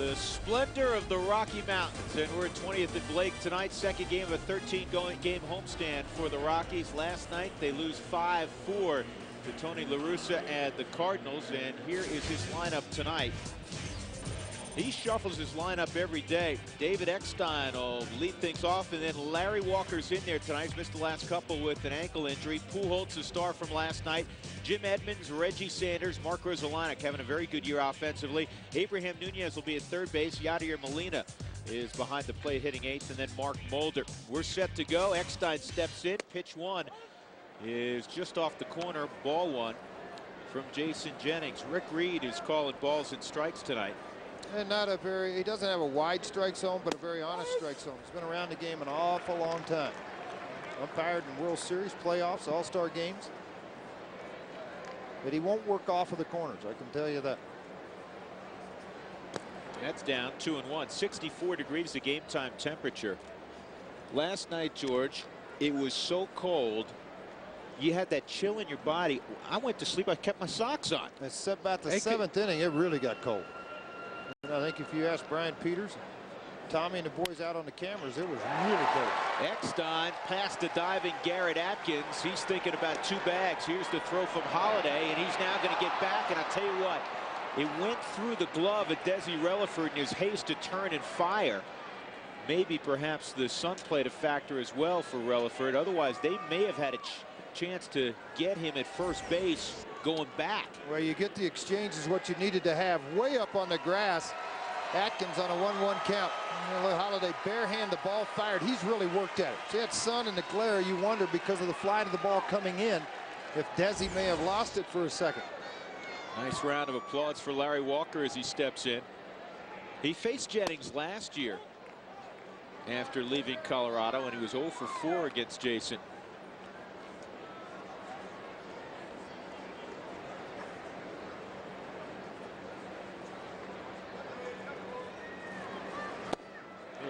The splendor of the Rocky Mountains, and we're at 20th and Blake tonight. Second game of a 13-game homestand for the Rockies. Last night they lose 5-4 to Tony La Russa and the Cardinals, and here is his lineup tonight. He shuffles his lineup every day. David Eckstein will lead things off, and then Larry Walker's in there tonight. He's missed the last couple with an ankle injury. Pujols, the star from last night. Jim Edmonds, Reggie Sanders, Mark Grudzielanek having a very good year offensively. Abraham Nunez will be at third base. Yadier Molina is behind the plate hitting eighth, and then Mark Mulder. We're set to go. Eckstein steps in. Pitch one is just off the corner. Ball one from Jason Jennings. Rick Reed is calling balls and strikes tonight. And he doesn't have a wide strike zone, but a very honest strike zone. He's been around the game an awful long time. Umpired in World Series, playoffs, All-Star games. But he won't work off of the corners, I can tell you that. That's down 2-1. 64 degrees the game time temperature. Last night, George, it was so cold. You had that chill in your body. I went to sleep. I kept my socks on. It's about the seventh inning. It really got cold. And I think if you ask Brian Peters, Tommy and the boys out on the cameras, it was really cold. Eckstein past the diving Garrett Atkins. He's thinking about two bags. Here's the throw from Holiday, and he's now going to get back. And I'll tell you what, it went through the glove of Desi Relaford in his haste to turn and fire. Maybe perhaps the sun played a factor as well for Relaford. Otherwise, they may have had a chance to get him at first base going back. Well, you get the exchange is what you needed to have. Way up on the grass, Atkins on a 1-1 count. Holiday barehand the ball fired. He's really worked at it. See that sun and the glare, you wonder because of the flight of the ball coming in if Desi may have lost it for a second. Nice round of applause for Larry Walker as he steps in. He faced Jennings last year after leaving Colorado, and he was 0 for 4 against Jason.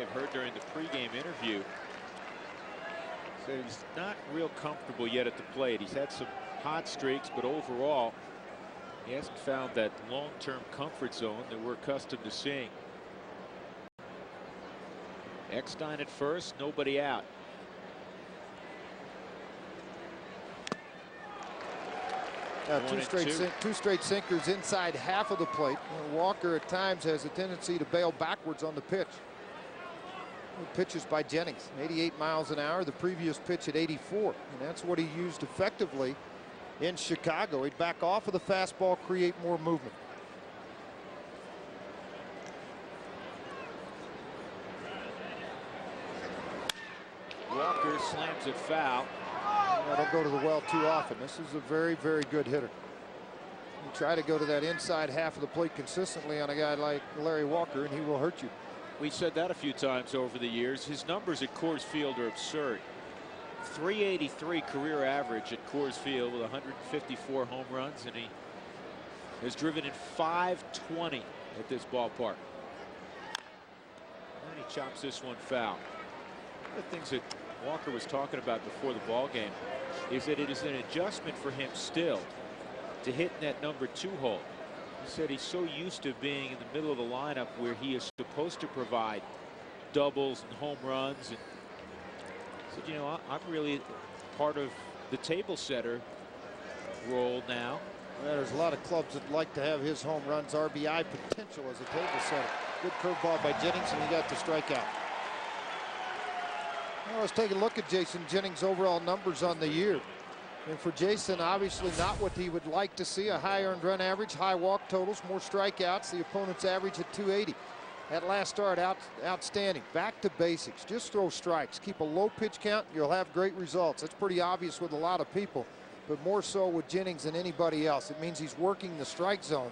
I've heard during the pregame interview said he's not real comfortable yet at the plate. He's had some hot streaks, but overall he hasn't found that long-term comfort zone that we're accustomed to seeing. Eckstein at first, nobody out. Now, two straight sinkers inside half of the plate. Walker at times has a tendency to bail backwards on the pitch. Pitches by Jennings, 88 miles an hour. The previous pitch at 84, and that's what he used effectively in Chicago. He'd back off of the fastball, create more movement. Walker slams it foul. I don't go to the well too often. This is a very, very good hitter. You try to go to that inside half of the plate consistently on a guy like Larry Walker, and he will hurt you. We said that a few times over the years. His numbers at Coors Field are absurd. 383 career average at Coors Field with 154 home runs, and he has driven in 520 at this ballpark. And he chops this one foul. One of the things that Walker was talking about before the ball game is that it is an adjustment for him still to hit in that number 2 hole. He said he's so used to being in the middle of the lineup where he is supposed to provide doubles and home runs, and he said, you know, I'm really part of the table setter role now. Well, there's a lot of clubs that like to have his home runs, RBI potential as a table setter. Good curveball by Jennings, and he got the strikeout. Well, let's take a look at Jason Jennings' overall numbers on the year. And for Jason, obviously not what he would like to see. A high earned run average, high walk totals, more strikeouts. The opponent's average at 280. That last start outstanding. Back to basics. Just throw strikes. Keep a low pitch count. You'll have great results. That's pretty obvious with a lot of people, but more so with Jennings than anybody else. It means he's working the strike zone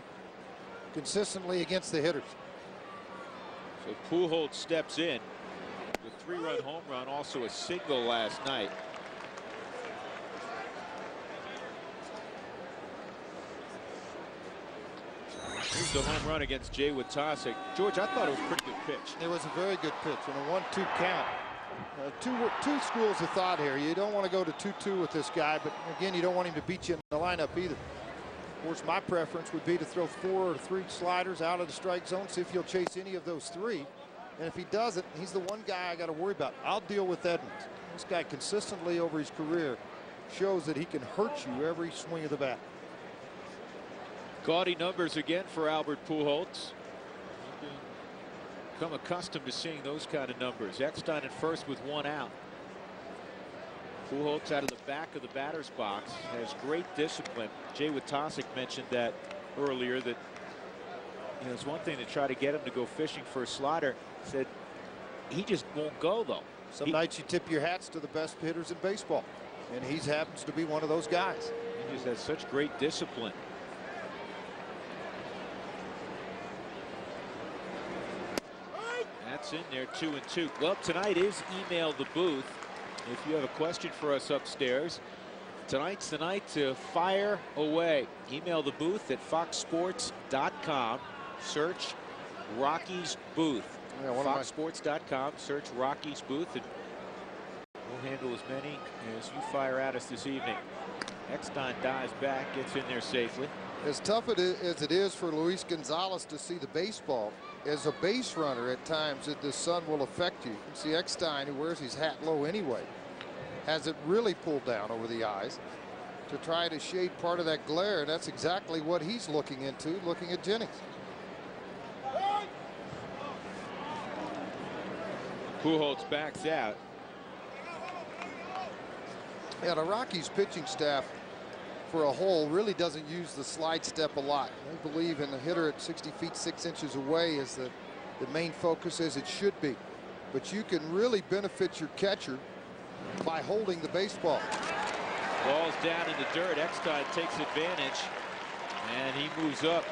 consistently against the hitters. So Pujols steps in. The 3-run home run, also a single last night. Here's the home run against Jay Witasic. George, I thought it was a pretty good pitch. It was a very good pitch and a 1-2 count. Two schools of thought here. You don't want to go to 2-2 with this guy, but again, you don't want him to beat you in the lineup either. Of course, my preference would be to throw 4 or 3 sliders out of the strike zone, see if he'll chase any of those 3. And if he doesn't, he's the one guy I got to worry about. I'll deal with Edmonds. This guy consistently over his career shows that he can hurt you every swing of the bat. Gaudy numbers again for Albert Pujols. Become accustomed to seeing those kind of numbers. Eckstein at first with 1 out. Pujols out of the back of the batter's box has great discipline. Jay Witasic mentioned that earlier, that it's one thing to try to get him to go fishing for a slider. Said he just won't go though. Some nights you tip your hats to the best hitters in baseball, and he happens to be one of those guys. He just has such great discipline. That's in there, 2-2. Well, tonight is Email the Booth. If you have a question for us upstairs, tonight's the night to fire away. Email the booth at foxsports.com. Search Rockies Booth. Yeah, foxsports.com. Search Rockies Booth, and we'll handle as many as you fire at us this evening. Eckstein dives back, gets in there safely. As tough as it is for Luis Gonzalez to see the baseball, as a base runner at times the sun will affect you. You can see Eckstein, who wears his hat low anyway, has it really pulled down over the eyes to try to shade part of that glare, and that's exactly what he's looking into, looking at Jennings. Pujols backs out. Yeah, the Rockies pitching staff for a whole really doesn't use the slide step a lot. They believe in the hitter at 60 feet 6 inches away as the main focus, as it should be. But you can really benefit your catcher by holding the baseball. Ball's down in the dirt. Eckstein takes advantage, and he moves up.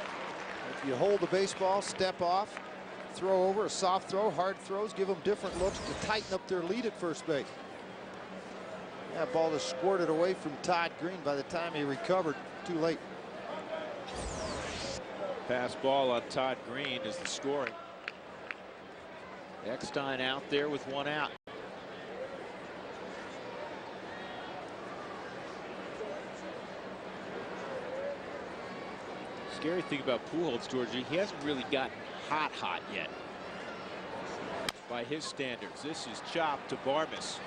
If you hold the baseball, step off, throw over, a soft throw, hard throws, give them different looks to tighten up their lead at first base. That ball is squirted away from Todd Green by the time he recovered. Too late. Pass ball on Todd Green is the scoring. Eckstein out there with 1 out. Scary thing about Pujols, Georgie, he hasn't really gotten hot yet. By his standards, this is chopped to Barmes.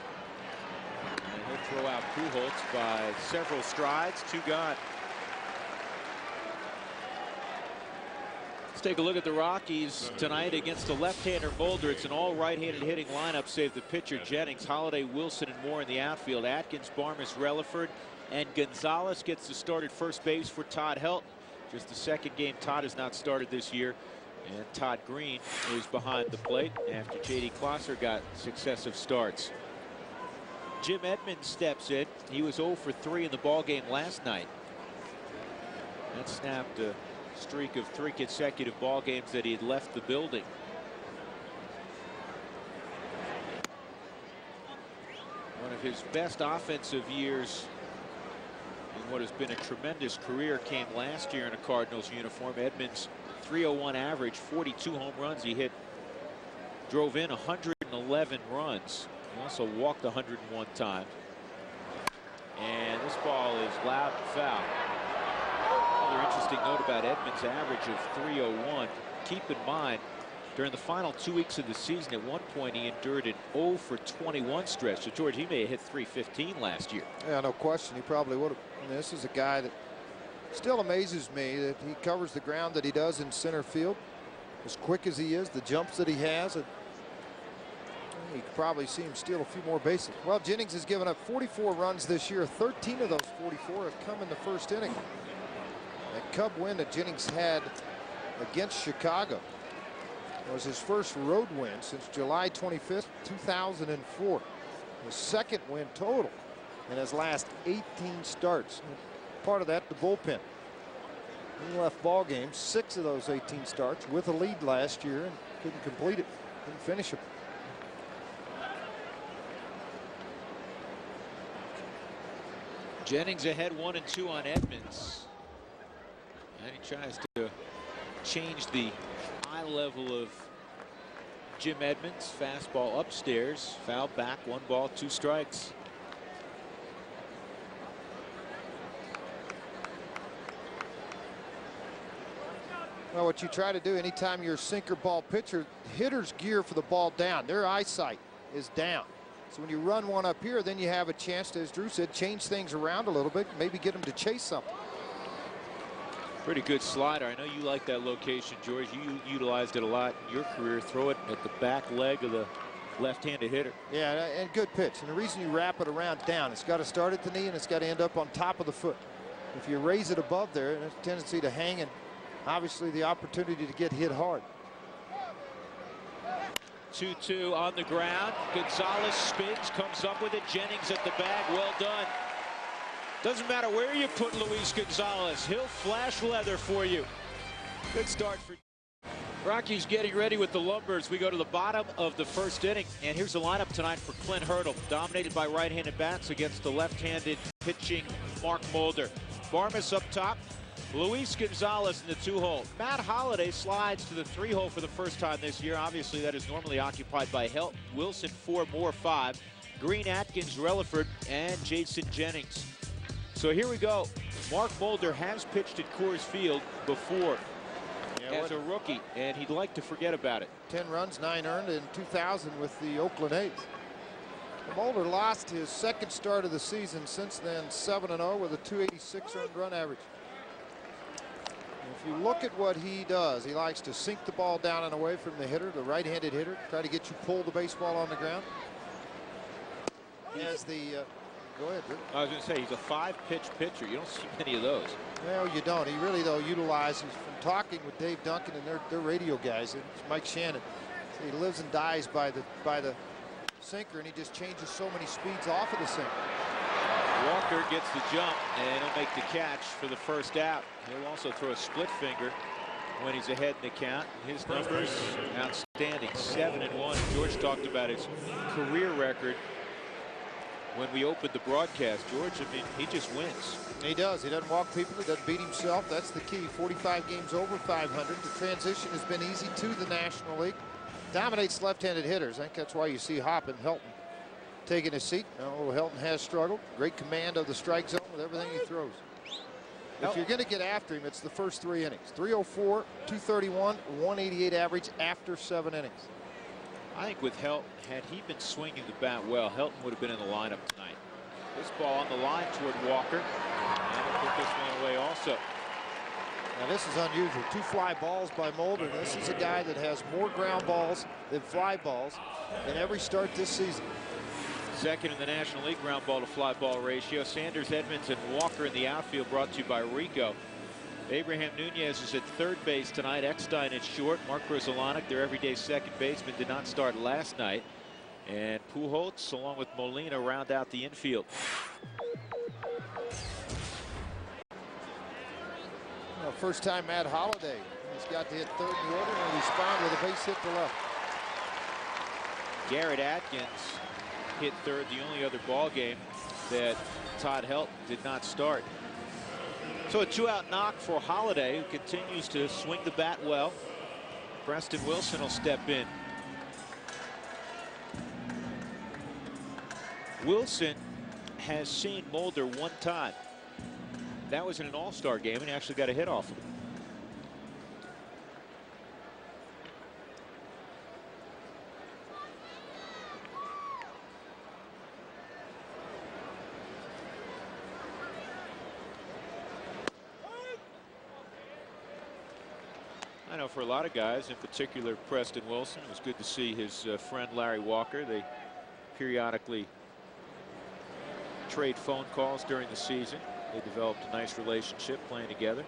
And he'll throw out Pujols by several strides. 2 gone. Let's take a look at the Rockies tonight against the left-hander Mulder. It's an all right-handed hitting lineup, save the pitcher Jennings, Holiday, Wilson, and Moore in the outfield. Atkins, Barmes, Relaford, and Gonzalez gets the start at first base for Todd Helton. Just the second game Todd has not started this year. And Todd Green is behind the plate after J.D. Klosser got successive starts. Jim Edmonds steps in. He was 0 for 3 in the ballgame last night. That snapped a streak of 3 consecutive ball games that he had left the building. One of his best offensive years in what has been a tremendous career came last year in a Cardinals uniform. Edmonds, 301 average, 42 home runs. He drove in 111 runs. He also walked 101 times. And this ball is loud and foul. Another interesting note about Edmonds' average of 301. Keep in mind, during the final 2 weeks of the season, at one point he endured an 0 for 21 stretch. So, George, he may have hit 315 last year. Yeah, no question. He probably would have. And this is a guy that still amazes me that he covers the ground that he does in center field. As quick as he is, the jumps that he has, you could probably see him steal a few more bases. Well, Jennings has given up 44 runs this year. 13 of those 44 have come in the first inning. That Cub win that Jennings had against Chicago was his first road win since July 25th, 2004. His second win total in his last 18 starts. Part of that, the bullpen. He left ball games, 6 of those 18 starts with a lead last year and couldn't complete it, couldn't finish it. Jennings ahead 1-2 on Edmonds. And he tries to change the eye level of Jim Edmonds. Fastball upstairs, foul back, 1 ball, 2 strikes. Well, what you try to do anytime you're a sinker ball pitcher, hitters gear for the ball down. Their eyesight is down. So when you run one up here, then you have a chance to, as Drew said, change things around a little bit, maybe get them to chase something. Pretty good slider. I know you like that location, George. You utilized it a lot in your career. Throw it at the back leg of the left-handed hitter. Yeah, and good pitch. And the reason you wrap it around down, it's got to start at the knee and it's got to end up on top of the foot. If you raise it above there, there's a tendency to hang and obviously the opportunity to get hit hard. 2-2 on the ground. Gonzalez spins, comes up with it. Jennings at the bag. Well done. Doesn't matter where you put Luis Gonzalez. He'll flash leather for you. Good start for Rockies getting ready with the Lumbers. We go to the bottom of the first inning. And here's the lineup tonight for Clint Hurdle. Dominated by right-handed bats against the left-handed pitching Mark Mulder. Barmes up top. Luis Gonzalez in the 2-hole. Matt Holliday slides to the 3-hole for the first time this year. Obviously, that is normally occupied by Helton, Wilson, 4 more, 5. Green, Atkins, Relaford, and Jason Jennings. So here we go. Mark Mulder has pitched at Coors Field before as a rookie, and he'd like to forget about it. 10 runs, 9 earned in 2000 with the Oakland A's. Mulder lost his second start of the season. Since then, 7-0 with a 286 earned run average. If you look at what he does, he likes to sink the ball down and away from the hitter, the right-handed hitter, try to get you pull the baseball on the ground. He has the go ahead, Drew. I was going to say, he's a 5-pitch pitcher. You don't see many of those. Well, you don't. He really, though, utilizes, from talking with Dave Duncan and their radio guys, and Mike Shannon, so he lives and dies by the sinker, and he just changes so many speeds off of the sinker. Walker gets the jump, and he'll make the catch for the first out. He'll also throw a split finger when he's ahead in the count. His numbers outstanding, 7-1. George talked about his career record when we opened the broadcast. George, I mean, he just wins. He does. He doesn't walk people. He doesn't beat himself. That's the key. 45 games over 500. The transition has been easy to the National League. Dominates left-handed hitters. I think that's why you see Hop and Helton taking a seat. Helton has struggled. Great command of the strike zone with everything he throws. If you're going to get after him, it's the first 3 innings. 304, 231, 188 average after 7 innings. I think with Helton, had he been swinging the bat well, Helton would have been in the lineup tonight. This ball on the line toward Walker. And he'll put this one away also. Now this is unusual. 2 fly balls by Mulder. This is a guy that has more ground balls than fly balls in every start this season. Second in the National League ground ball to fly ball ratio. Sanders, Edmonds, and Walker in the outfield, brought to you by Rico. Abraham Nunez is at third base tonight. Eckstein at short. Mark Grudzielanek, their everyday second baseman, did not start last night. And Pujols, along with Molina, round out the infield. Well, first time Matt Holliday. He's got to hit third in the order and respond with a base hit to left. Garrett Atkins hit third, the only other ball game that Todd Helton did not start. So a 2-out knock for Holliday, who continues to swing the bat well. Preston Wilson will step in. Wilson has seen Mulder 1 time. That was in an all-star game, and he actually got a hit off of him. I know for a lot of guys, in particular Preston Wilson, it was good to see his friend Larry Walker. They periodically trade phone calls during the season. They developed a nice relationship playing together.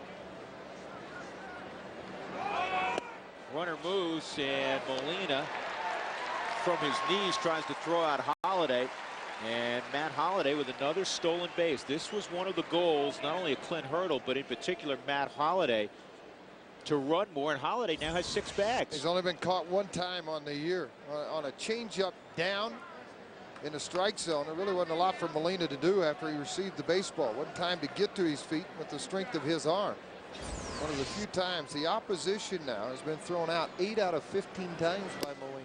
Runner moves, and Molina from his knees tries to throw out Holliday. And Matt Holliday with another stolen base. This was one of the goals, not only of Clint Hurdle, but in particular Matt Holliday, to run more, and Holliday now has 6 bags. He's only been caught 1 time on the year on a changeup down in the strike zone. There really wasn't a lot for Molina to do after he received the baseball. Wasn't time to get to his feet with the strength of his arm. One of the few times. The opposition now has been thrown out 8 out of 15 times by Molina.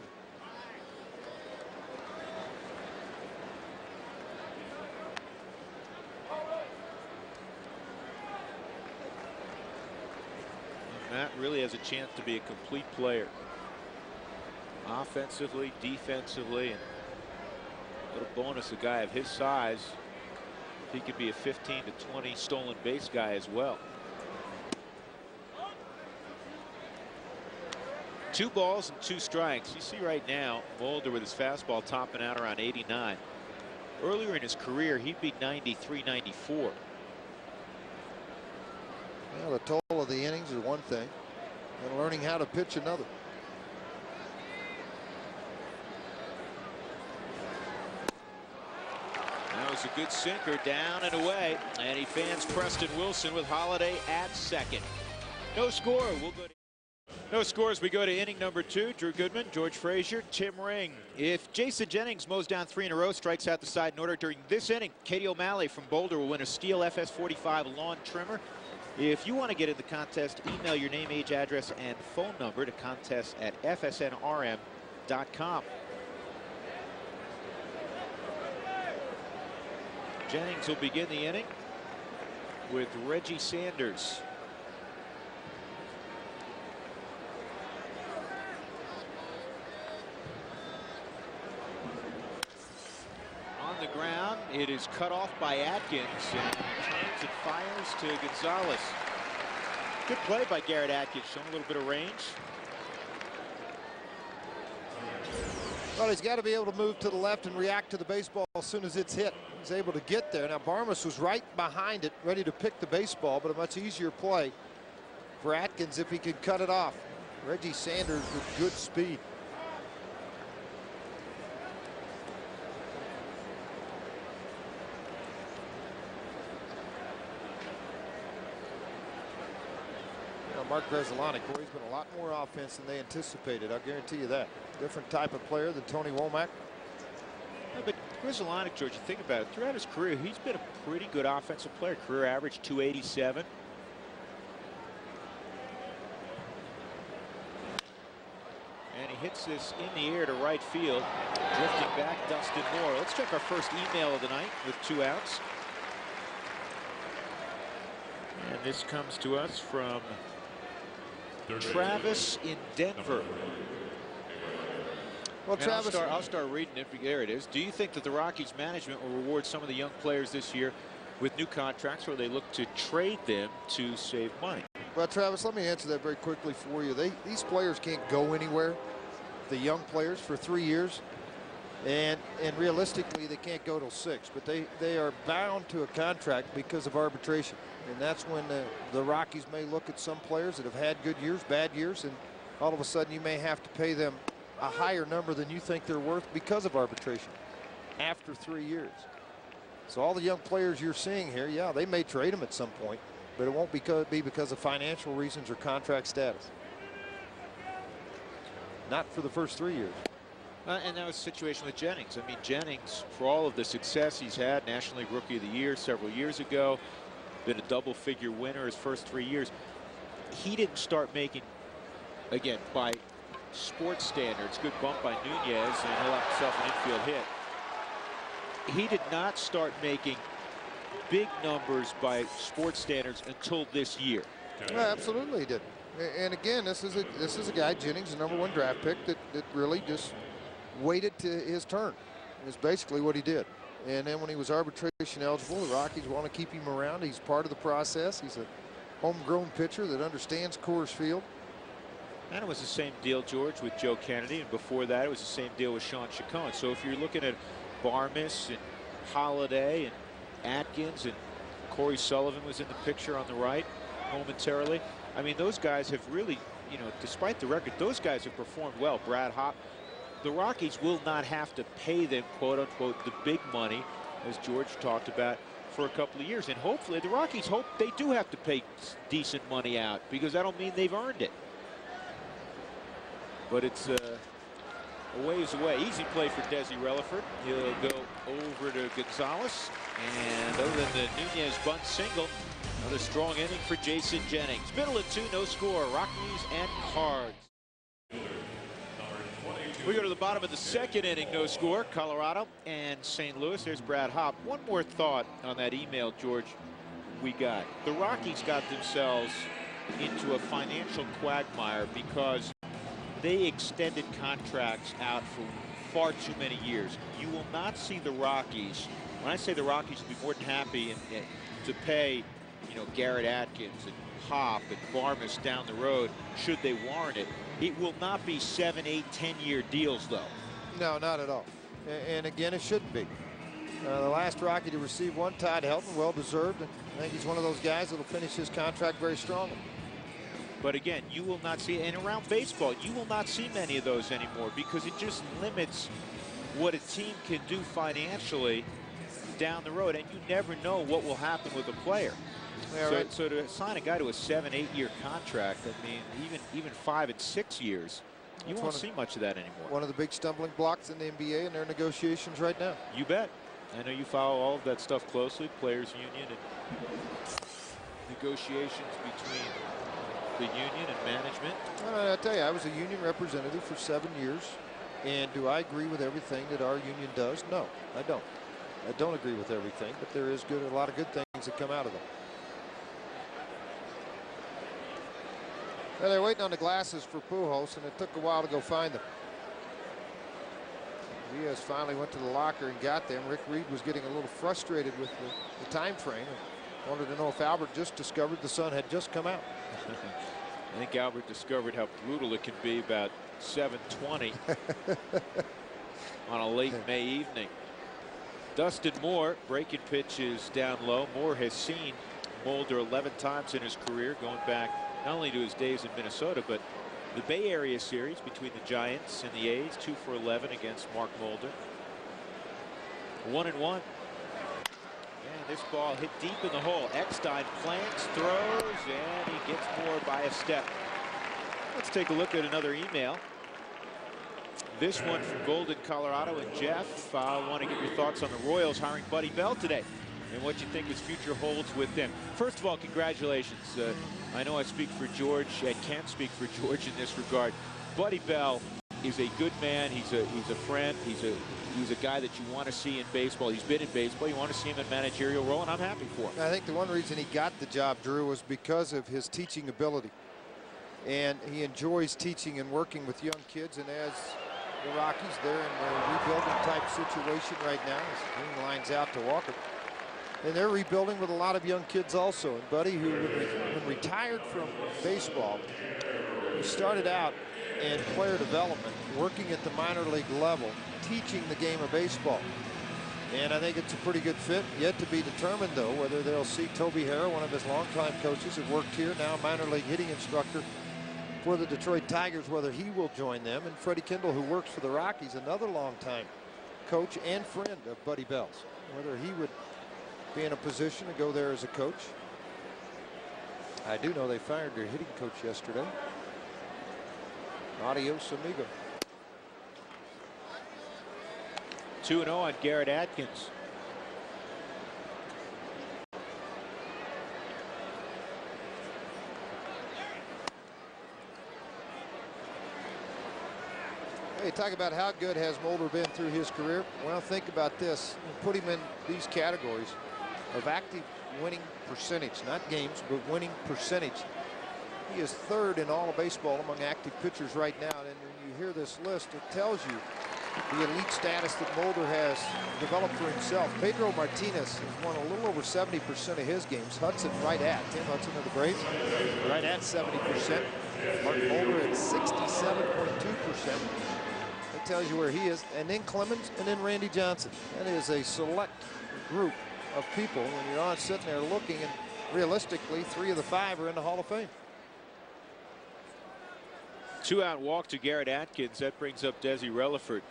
Matt really has a chance to be a complete player. Offensively, defensively, and a little bonus, a guy of his size, he could be a 15 to 20 stolen base guy as well. 2 balls and 2 strikes. You see right now Mulder with his fastball topping out around 89. Earlier in his career, he'd be 93, 94. Well, the toll of the innings is one thing, and learning how to pitch another. That was a good sinker, down and away, and he fans Preston Wilson with Holiday at second. No score. We'll go to no scores. We go to inning number 2. Drew Goodman, George Frazier, Tim Ring. If Jason Jennings mows down 3 in a row, strikes out the side in order during this inning, Katie O'Malley from Boulder will win a Steel FS45 lawn trimmer. If you want to get in the contest, email your name, age, address, and phone number to contest@fsnrm.com. Jennings will begin the inning with Reggie Sanders. On the ground, it is cut off by Atkins, and turns and fires to Gonzalez. Good play by Garrett Atkins, showing a little bit of range. Well, he's got to be able to move to the left and react to the baseball as soon as it's hit. He's able to get there. Now, Barmas was right behind it, ready to pick the baseball, but a much easier play for Atkins if he could cut it off. Reggie Sanders with good speed. Mark Bresolanic, boy, he's been a lot more offense than they anticipated. I'll guarantee you that. Different type of player than Tony Womack. Yeah, but Bresolanic, George, you think about it, throughout his career, he's been a pretty good offensive player. Career average 287. And he hits this in the air to right field. Drifting back, Dustin Moore. Let's check our first email of the night with 2 outs. And this comes to us from Travis in Denver. Well, Travis, I'll start reading it. There it is. Do you think that the Rockies management will reward some of the young players this year with new contracts, or they look to trade them to save money? Well, Travis, let me answer that very quickly for you. These players can't go anywhere, the young players, for 3 years. And realistically, they can't go till 6, but they are bound to a contract because of arbitration. And that's when the Rockies may look at some players that have had good years, bad years, and all of a sudden you may have to pay them a higher number than you think they're worth because of arbitration after 3 years. So all the young players you're seeing here, yeah, they may trade them at some point, but it won't be because of financial reasons or contract status. Not for the first 3 years. And that was the situation with Jennings. I mean, Jennings, for all of the success he's had, National League Rookie of the Year several years ago, been a double-figure winner his first 3 years. He didn't start making, again, by sports standards, good bump by Nunez, and he'll have himself an infield hit. He did not start making big numbers by sports standards until this year. Well, absolutely he did. And again, this is a guy, Jennings, the #1 draft pick, that really just waited to his turn. Is basically what he did. And then when he was arbitration eligible, the Rockies want to keep him around. He's part of the process. He's a homegrown pitcher that understands Coors Field. And it was the same deal, George, with Joe Kennedy, and before that it was the same deal with Sean Chacon. So if you're looking at Barmas and Holiday and Atkins, and Corey Sullivan was in the picture on the right momentarily. I mean, those guys have really, you know, despite the record, those guys have performed well. Brad Hopp. The Rockies will not have to pay them, quote unquote, the big money, as George talked about, for a couple of years. And hopefully the Rockies hope they do have to pay decent money out, because that'll mean they've earned it. But it's a ways away. Easy play for Desi Relaford. He'll go over to Gonzalez. And other than the Nunez bunt single, another strong inning for Jason Jennings. Middle of 2, no score. Rockies and Cards. We go to the bottom of the 2nd inning, no score. Colorado and St. Louis. There's Brad Hopp. One more thought on that email, George, we got. The Rockies got themselves into a financial quagmire because they extended contracts out for far too many years. You will not see the Rockies. When I say the Rockies will be more than happy to pay, you know, Garrett Atkins and Hop and Barmes down the road, should they warrant it. It will not be 7, 8, 10-year deals, though. No, not at all. And again, it shouldn't be. The last Rocky to receive one, Todd Helton, well-deserved. And I think he's one of those guys that will finish his contract very strongly. But again, you will not see, and around baseball, you will not see many of those anymore because it just limits what a team can do financially down the road, and you never know what will happen with a player. Yeah, right. So to sign a guy to a 7, 8-year contract, I mean, even 5 and 6 years, you won't see much of that anymore. One of the big stumbling blocks in the NBA in their negotiations right now. You bet. I know you follow all of that stuff closely, players' union and negotiations between the union and management. I tell you, I was a union representative for 7 years. And do I agree with everything that our union does? No, I don't. I don't agree with everything, but there is a lot of good things that come out of them. Well, they're waiting on the glasses for Pujols, and it took a while to go find them. Diaz finally went to the locker and got them. Rick Reed was getting a little frustrated with the time frame and wanted to know if Albert just discovered the sun had just come out. I think Albert discovered how brutal it can be about 7:20 on a late May evening. Dustin Moore, breaking pitches down low. Moore has seen Mulder 11 times in his career, going back not only to his days in Minnesota, but the Bay Area series between the Giants and the A's. 2 for 11 against Mark Mulder. 1-1. And this ball hit deep in the hole. Eckstein plants, throws, and he gets Moore by a step. Let's take a look at another email. This one from Golden, Colorado, and Jeff. I want to get your thoughts on the Royals hiring Buddy Bell today and what you think his future holds with them. First of all, congratulations. I know I speak for George. I can't speak for George in this regard. Buddy Bell is a good man. He's a friend. He's a guy that you want to see in baseball. He's been in baseball. You want to see him in a managerial role, and I'm happy for him. I think the one reason he got the job, Drew, was because of his teaching ability. And he enjoys teaching and working with young kids. And as the Rockies, they're in a rebuilding type situation right now as Green lines out to Walker. And they're rebuilding with a lot of young kids also. And Buddy, who when retired from baseball, he started out in player development, working at the minor league level, teaching the game of baseball. And I think it's a pretty good fit. Yet to be determined, though, whether they'll see Toby Harrah, one of his longtime coaches, that worked here, now minor league hitting instructor for the Detroit Tigers, whether he will join them. And Freddie Kendall, who works for the Rockies, another longtime coach and friend of Buddy Bell's, whether he would be in a position to go there as a coach. I do know they fired their hitting coach yesterday. Adios, amigo. 2-0 on Garrett Atkins. Hey, talk about how good has Mulder been through his career. Well, think about this. Put him in these categories of active winning percentage, not games, but winning percentage. He is third in all of baseball among active pitchers right now. And when you hear this list, it tells you the elite status that Mulder has developed for himself. Pedro Martinez has won a little over 70% of his games. Hudson right at, Tim Hudson of the Braves, right at 70%. Mark Mulder at 67.2%. That tells you where he is. And then Clemens, and then Randy Johnson. That is a select group of people when you're on sitting there looking, and realistically 3 of the 5 are in the Hall of Fame. 2-out walk to Garrett Atkins. That brings up Desi Relaford.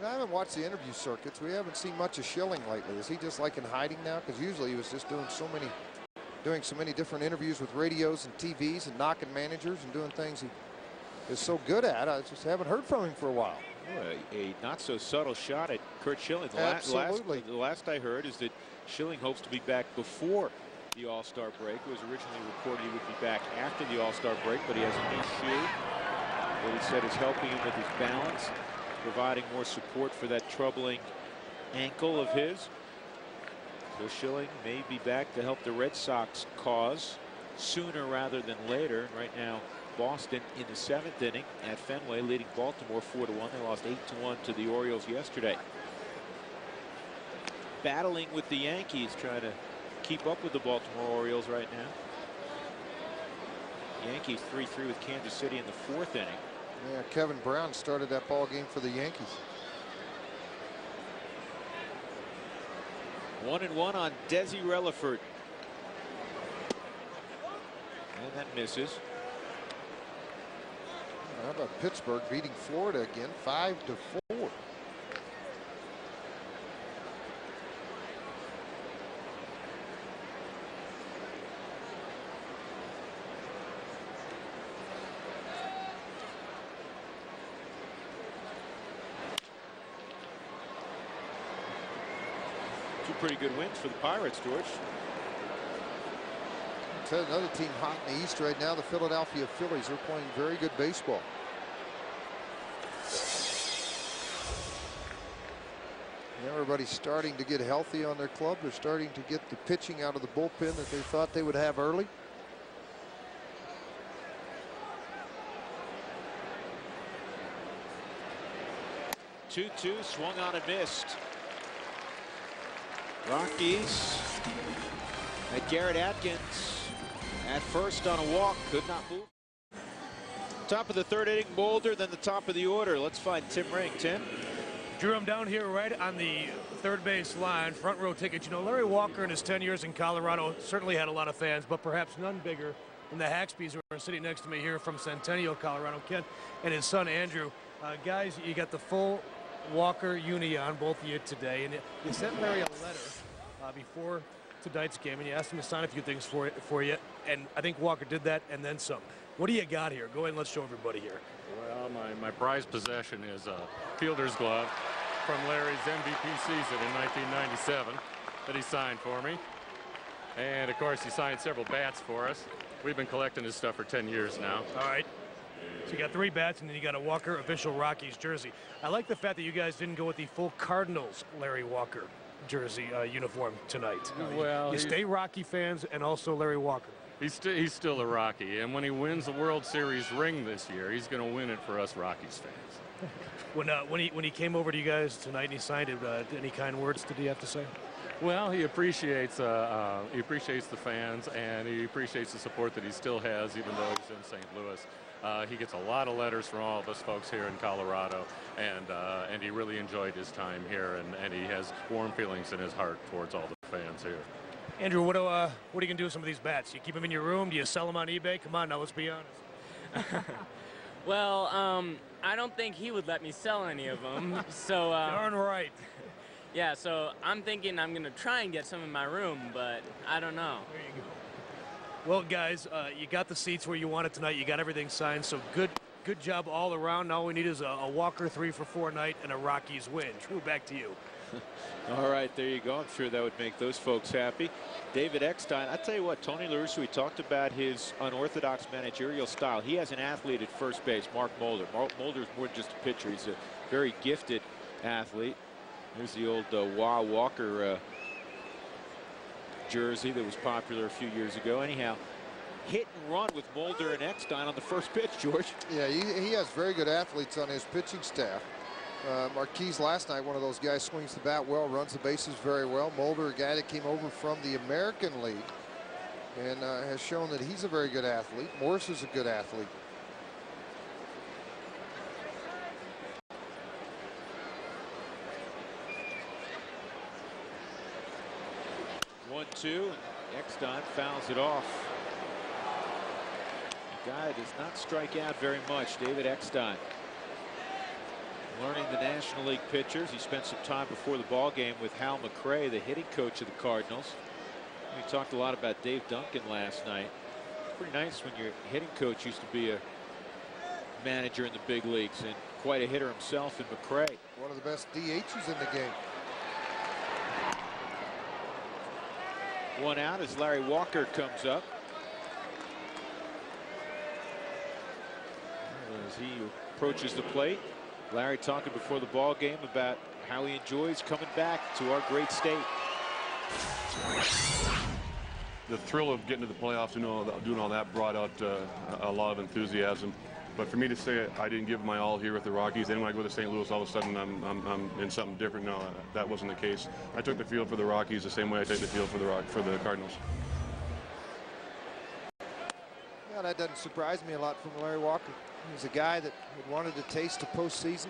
I haven't watched the interview circuits. We haven't seen much of Schilling lately. Is he just like in hiding now? Because usually he was just doing so many different interviews with radios and TVs and knocking managers and doing things he is so good at. I just haven't heard from him for a while. A not so subtle shot at Curt Schilling. Absolutely. The last I heard is that Schilling hopes to be back before the All-Star break. It was originally reported he would be back after the All-Star break, but he has a new shoe that he said is helping him with his balance, providing more support for that troubling ankle of his. So Schilling may be back to help the Red Sox cause sooner rather than later. Right now, Boston in the 7th inning at Fenway, leading Baltimore 4-1. They lost 8-1 to the Orioles yesterday. Battling with the Yankees, trying to keep up with the Baltimore Orioles right now. Yankees 3-3 with Kansas City in the 4th inning. Yeah, Kevin Brown started that ball game for the Yankees. 1-1 on Desi Relaford. And that misses. How about Pittsburgh beating Florida again, 5-4. Two pretty good wins for the Pirates, George. Another team hot in the East right now, the Philadelphia Phillies are playing very good baseball. Everybody's starting to get healthy on their club. They're starting to get the pitching out of the bullpen that they thought they would have early. Two swung on and missed. Rockies at Garrett Atkins at first on a walk, could not move. Top of the 3rd inning, Mulder, then the top of the order. Let's find Tim Ring. Tim? Drew, I'm down here right on the 3rd base line, front row ticket. You know, Larry Walker in his 10 years in Colorado certainly had a lot of fans, but perhaps none bigger than the Haxbys who are sitting next to me here from Centennial, Colorado. Ken and his son Andrew. Guys, you got the full Walker uni on, both of you today, and you sent Larry a letter before tonight's game, and you asked him to sign a few things for you, and I think Walker did that and then some. What do you got here? Go ahead and let's show everybody here. Well, my prized possession is a fielder's glove from Larry's MVP season in 1997 that he signed for me. And of course, he signed several bats for us. We've been collecting his stuff for 10 years now. All right. So you got 3 bats, and then you got a Walker official Rockies jersey. I like the fact that you guys didn't go with the full Cardinals Larry Walker jersey uniform tonight. Well, you stay Rocky fans and also Larry Walker. He's still a Rocky, and when he wins the World Series ring this year, he's going to win it for us Rockies fans. When he came over to you guys tonight and he signed it, any kind words did he have to say? Well, he appreciates the fans, and he appreciates the support that he still has, even though he's in St. Louis. He gets a lot of letters from all of us folks here in Colorado, and he really enjoyed his time here, and he has warm feelings in his heart towards all the fans here. Andrew, what are you gonna do with some of these bats? You keep them in your room? Do you sell them on eBay? Come on now, let's be honest. Well, I don't think he would let me sell any of them. So darn right. Yeah, so I'm thinking I'm gonna try and get some in my room, but I don't know. There you go. Well, guys, you got the seats where you want it tonight. You got everything signed, so good job all around. Now all we need is a Walker 3-for-4 night and a Rockies win. Drew, back to you. All right, there you go. I'm sure that would make those folks happy. David Eckstein, I tell you what, Tony La Russa, we talked about his unorthodox managerial style. He has an athlete at first base, Mark Mulder. Mulder's more than just a pitcher. He's a very gifted athlete. There's the old Walker jersey that was popular a few years ago. Anyhow, hit and run with Mulder and Eckstein on the first pitch, George. Yeah, he has very good athletes on his pitching staff. Marquise last night, one of those guys, swings the bat well, runs the bases very well. Mulder, a guy that came over from the American League and has shown that he's a very good athlete. Morse is a good athlete. One-two, and Eckstein fouls it off. The guy does not strike out very much, David Eckstein. Learning the National League pitchers. He spent some time before the ball game with Hal McRae, the hitting coach of the Cardinals. We talked a lot about Dave Duncan last night. Pretty nice when your hitting coach used to be a manager in the big leagues, and quite a hitter himself in McRae. One of the best DHs in the game. One out as Larry Walker comes up. As he approaches the plate, Larry talking before the ball game about how he enjoys coming back to our great state. The thrill of getting to the playoffs, doing all that brought out a lot of enthusiasm. But for me to say I didn't give my all here with the Rockies, then when I go to St. Louis, all of a sudden I'm in something different. No, that wasn't the case. I took the field for the Rockies the same way I take the field for the Cardinals. Yeah, that doesn't surprise me a lot from Larry Walker. He's a guy that had wanted to taste the postseason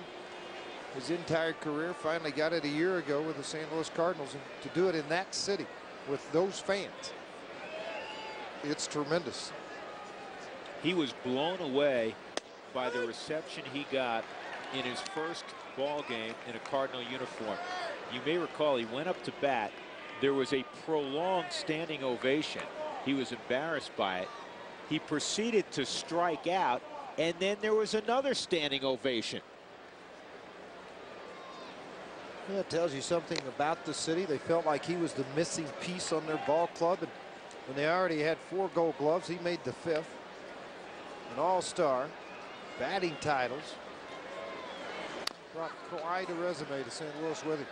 his entire career. Finally got it a year ago with the St. Louis Cardinals, and to do it in that city with those fans, it's tremendous. He was blown away by the reception he got in his first ball game in a Cardinal uniform. You may recall he went up to bat. There was a prolonged standing ovation. He was embarrassed by it. He proceeded to strike out, and then there was another standing ovation. Yeah, it tells you something about the city. They felt like he was the missing piece on their ball club, and when they already had 4 Gold Gloves, he made the 5th. An all-star, batting titles. Brought quite a resume to St. Louis with him.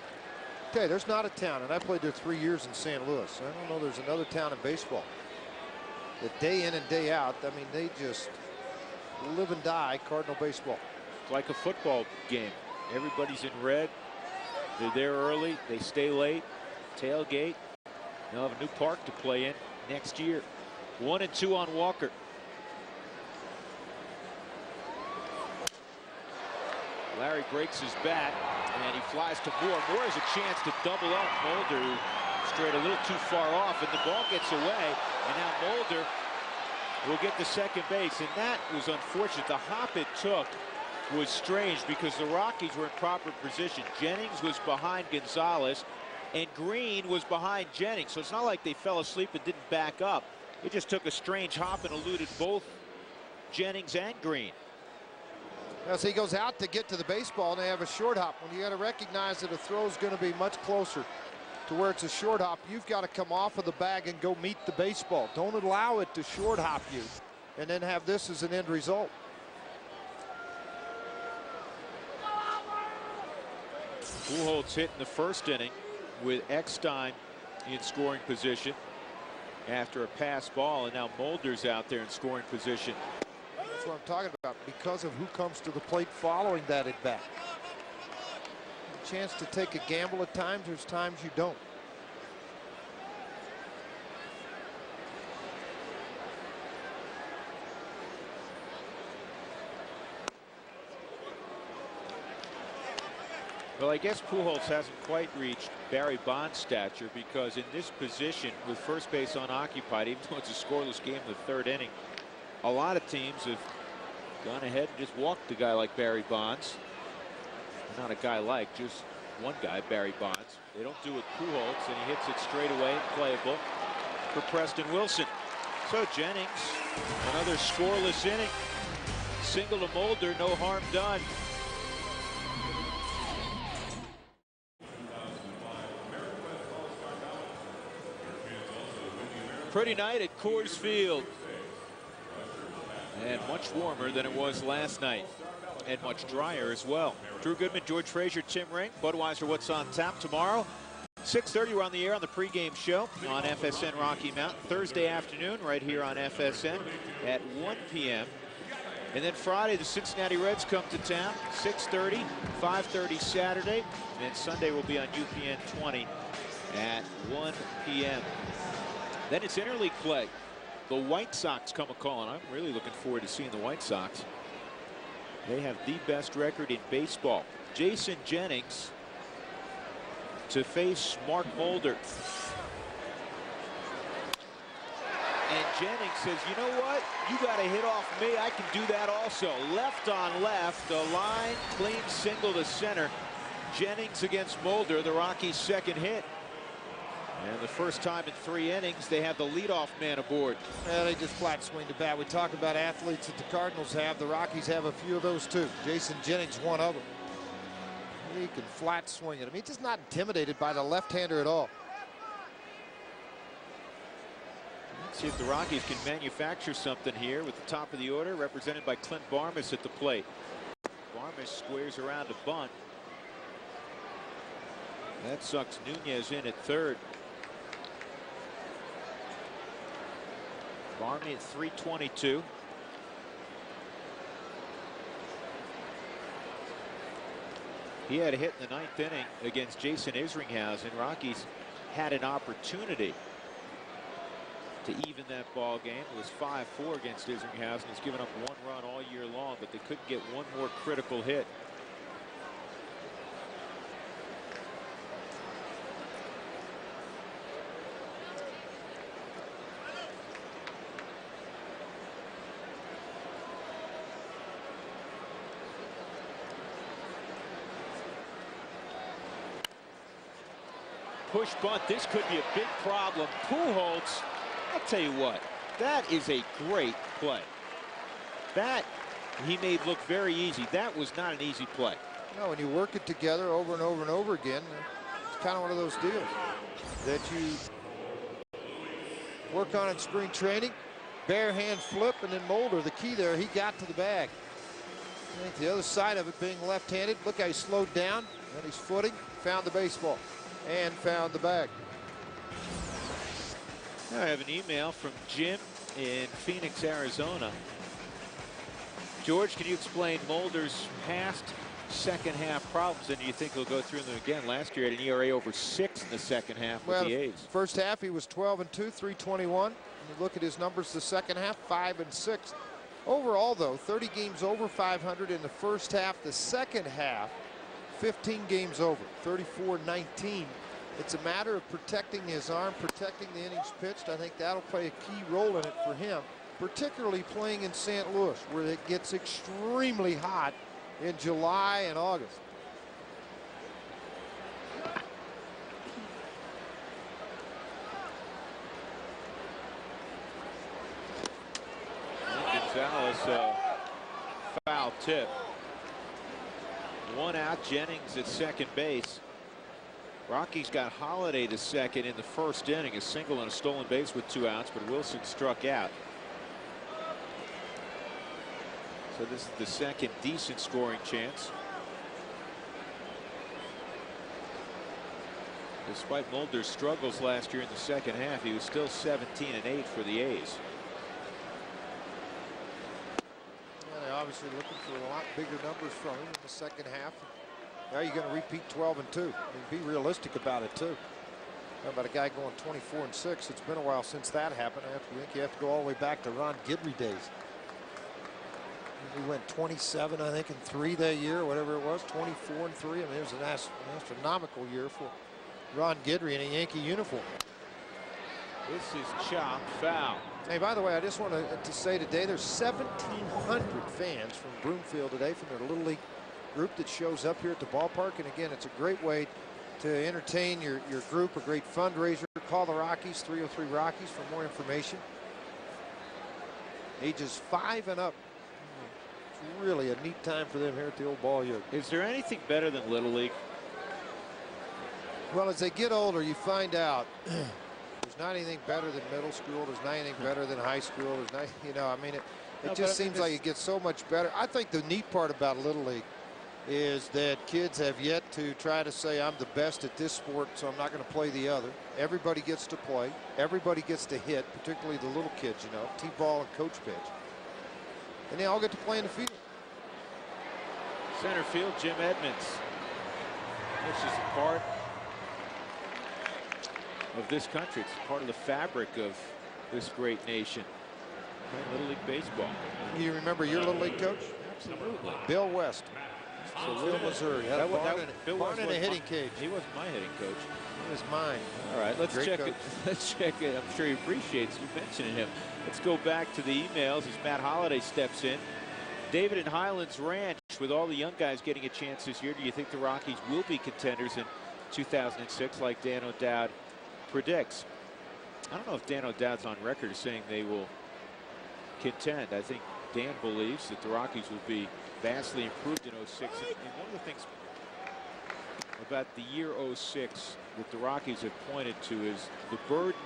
Okay, there's not a town, and I played there 3 years in St. Louis. I don't know there's another town in baseball that day in and day out, I mean, they just live and die Cardinal baseball. It's like a football game. Everybody's in red. They're there early. They stay late. Tailgate. They'll have a new park to play in next year. 1-2 on Walker. Larry breaks his bat, and he flies to Moore. Moore has a chance to double up. Mulder strayed a little too far off, and the ball gets away. And now Mulder will get to second base, and that was unfortunate. The hop it took was strange because the Rockies were in proper position. Jennings was behind Gonzalez, and Green was behind Jennings. So it's not like they fell asleep and didn't back up. It just took a strange hop and eluded both Jennings and Green. As he goes out to get to the baseball, and they have a short hop. When you got to recognize that a throw is going to be much closer to where it's a short hop, you've got to come off of the bag and go meet the baseball. Don't allow it to short hop you and then have this as an end result. Pujols hit in the first inning with Eckstein in scoring position after a pass ball, and now Mulder's out there in scoring position. That's what I'm talking about, because of who comes to the plate following that at bat. A chance to take a gamble at times. There's times you don't. Well, I guess Pujols hasn't quite reached Barry Bonds' stature, because in this position with first base unoccupied, even though it's a scoreless game in the 3rd inning, a lot of teams have gone ahead and just walked a guy like Barry Bonds. Not a guy like, just one guy, Barry Bonds. They don't do it with Pujols, and he hits it straight away and playable for Preston Wilson. So Jennings, another scoreless inning. Single to Mulder, no harm done. Pretty night at Coors Field, and much warmer than it was last night, and much drier as well. Drew Goodman, George Frazier, Tim Ring. Budweiser, what's on tap tomorrow? 6:30, we're on the air on the pregame show on FSN Rocky Mountain. Thursday afternoon, right here on FSN at 1 p.m. And then Friday, the Cincinnati Reds come to town, 6:30, 5:30 Saturday, and Sunday will be on UPN 20 at 1 p.m. Then it's interleague play. The White Sox come a-calling. I'm really looking forward to seeing the White Sox. They have the best record in baseball. Jason Jennings to face Mark Mulder. And Jennings says, you know what? You got to hit off me. I can do that also. Left on left, a line, clean single to center. Jennings against Mulder, the Rockies' second hit. And the first time in 3 innings, they have the leadoff man aboard. Yeah, they just flat swing the bat. We talk about athletes that the Cardinals have. The Rockies have a few of those too. Jason Jennings, one of them. He can flat swing it. I mean, he's just not intimidated by the left-hander at all. Let's see if the Rockies can manufacture something here with the top of the order, represented by Clint Barmas at the plate. Barmas squares around a bunt. That sucks Nunez in at third. Barney at 322. He had a hit in the 9th inning against Jason Isringhausen. Rockies had an opportunity to even that ball game. It was 5-4 against Isringhausen. He's given up 1 run all year long, but they couldn't get one more critical hit. Push bunt. This could be a big problem. Pujols, I'll tell you what, that is a great play. That he made look very easy. That was not an easy play. No, when you work it together over and over and over again, it's kind of one of those deals that you work on in spring training. Bare hand flip, and then Mulder, the key there, he got to the bag. I think the other side of it being left-handed. Look how he slowed down, and he's footing, found the baseball, and found the bag. I have an email from Jim in Phoenix, Arizona. George, can you explain Mulder's past second half problems, and do you think he'll go through them again? Last year, at an ERA over 6 in the second half with the A's. First half, he was 12-2, 321. And you look at his numbers the second half, 5-6. Overall, though, 30 games over 500 in the first half. The second half, 15 games over, 34-19. It's a matter of protecting his arm, protecting the innings pitched. I think that'll play a key role in it for him, particularly playing in St. Louis, where it gets extremely hot in July and August. Gonzalez, foul tip. 1 out, Jennings at second base. Rockies got Holiday to second in the first inning, a single and a stolen base with 2 outs, but Wilson struck out. So this is the second decent scoring chance. Despite Mulder's struggles last year in the second half, he was still 17-8 for the A's. Yeah, they're obviously looking for a lot bigger numbers from him in the second half. Now you're going to repeat 12-2. I mean, be realistic about it too. How about a guy going 24-6? It's been a while since that happened. I think you have to go all the way back to Ron Guidry days. He went 27, I think, and 3 that year, whatever it was, 24-3. I mean, it was an astronomical year for Ron Guidry in a Yankee uniform. This is chopped foul. Hey, by the way, I just want to say today there's 1,700 fans from Broomfield today from their Little League group that shows up here at the ballpark. And again, it's a great way to entertain your group, a great fundraiser. Call the Rockies, 303 Rockies, for more information. Ages 5 and up. It's really a neat time for them here at the old ball yard. Is there anything better than Little League? Well, as they get older, you find out there's not anything better than middle school. There's not anything better than high school. There's not, you know, I mean, it just seems like it gets so much better. I think the neat part about Little League is that kids have yet to try to say, I'm the best at this sport, so I'm not going to play the other. Everybody gets to play. Everybody gets to hit, particularly the little kids, you know, T-ball and coach pitch. And they all get to play in the field. Center field, Jim Edmonds. This is a part of this country. It's part of the fabric of this great nation. Little League baseball. You remember your Little League coach? Absolutely. Bill West. Absolutely. Missouri. Bill Barn in a hitting cage. He wasn't my hitting coach. He was mine. All right, let's Great check coach. it. Let's check it. I'm sure he appreciates you mentioning him. Let's go back to the emails as Matt Holliday steps in. David in Highlands Ranch, with all the young guys getting a chance this year, do you think the Rockies will be contenders in 2006 like Dan O'Dowd predicts? I don't know if Dan O'Dowd's on record as saying they will contend. I think Dan believes that the Rockies will be vastly improved in 06. And one of the things about the year 06 that the Rockies have pointed to is the burden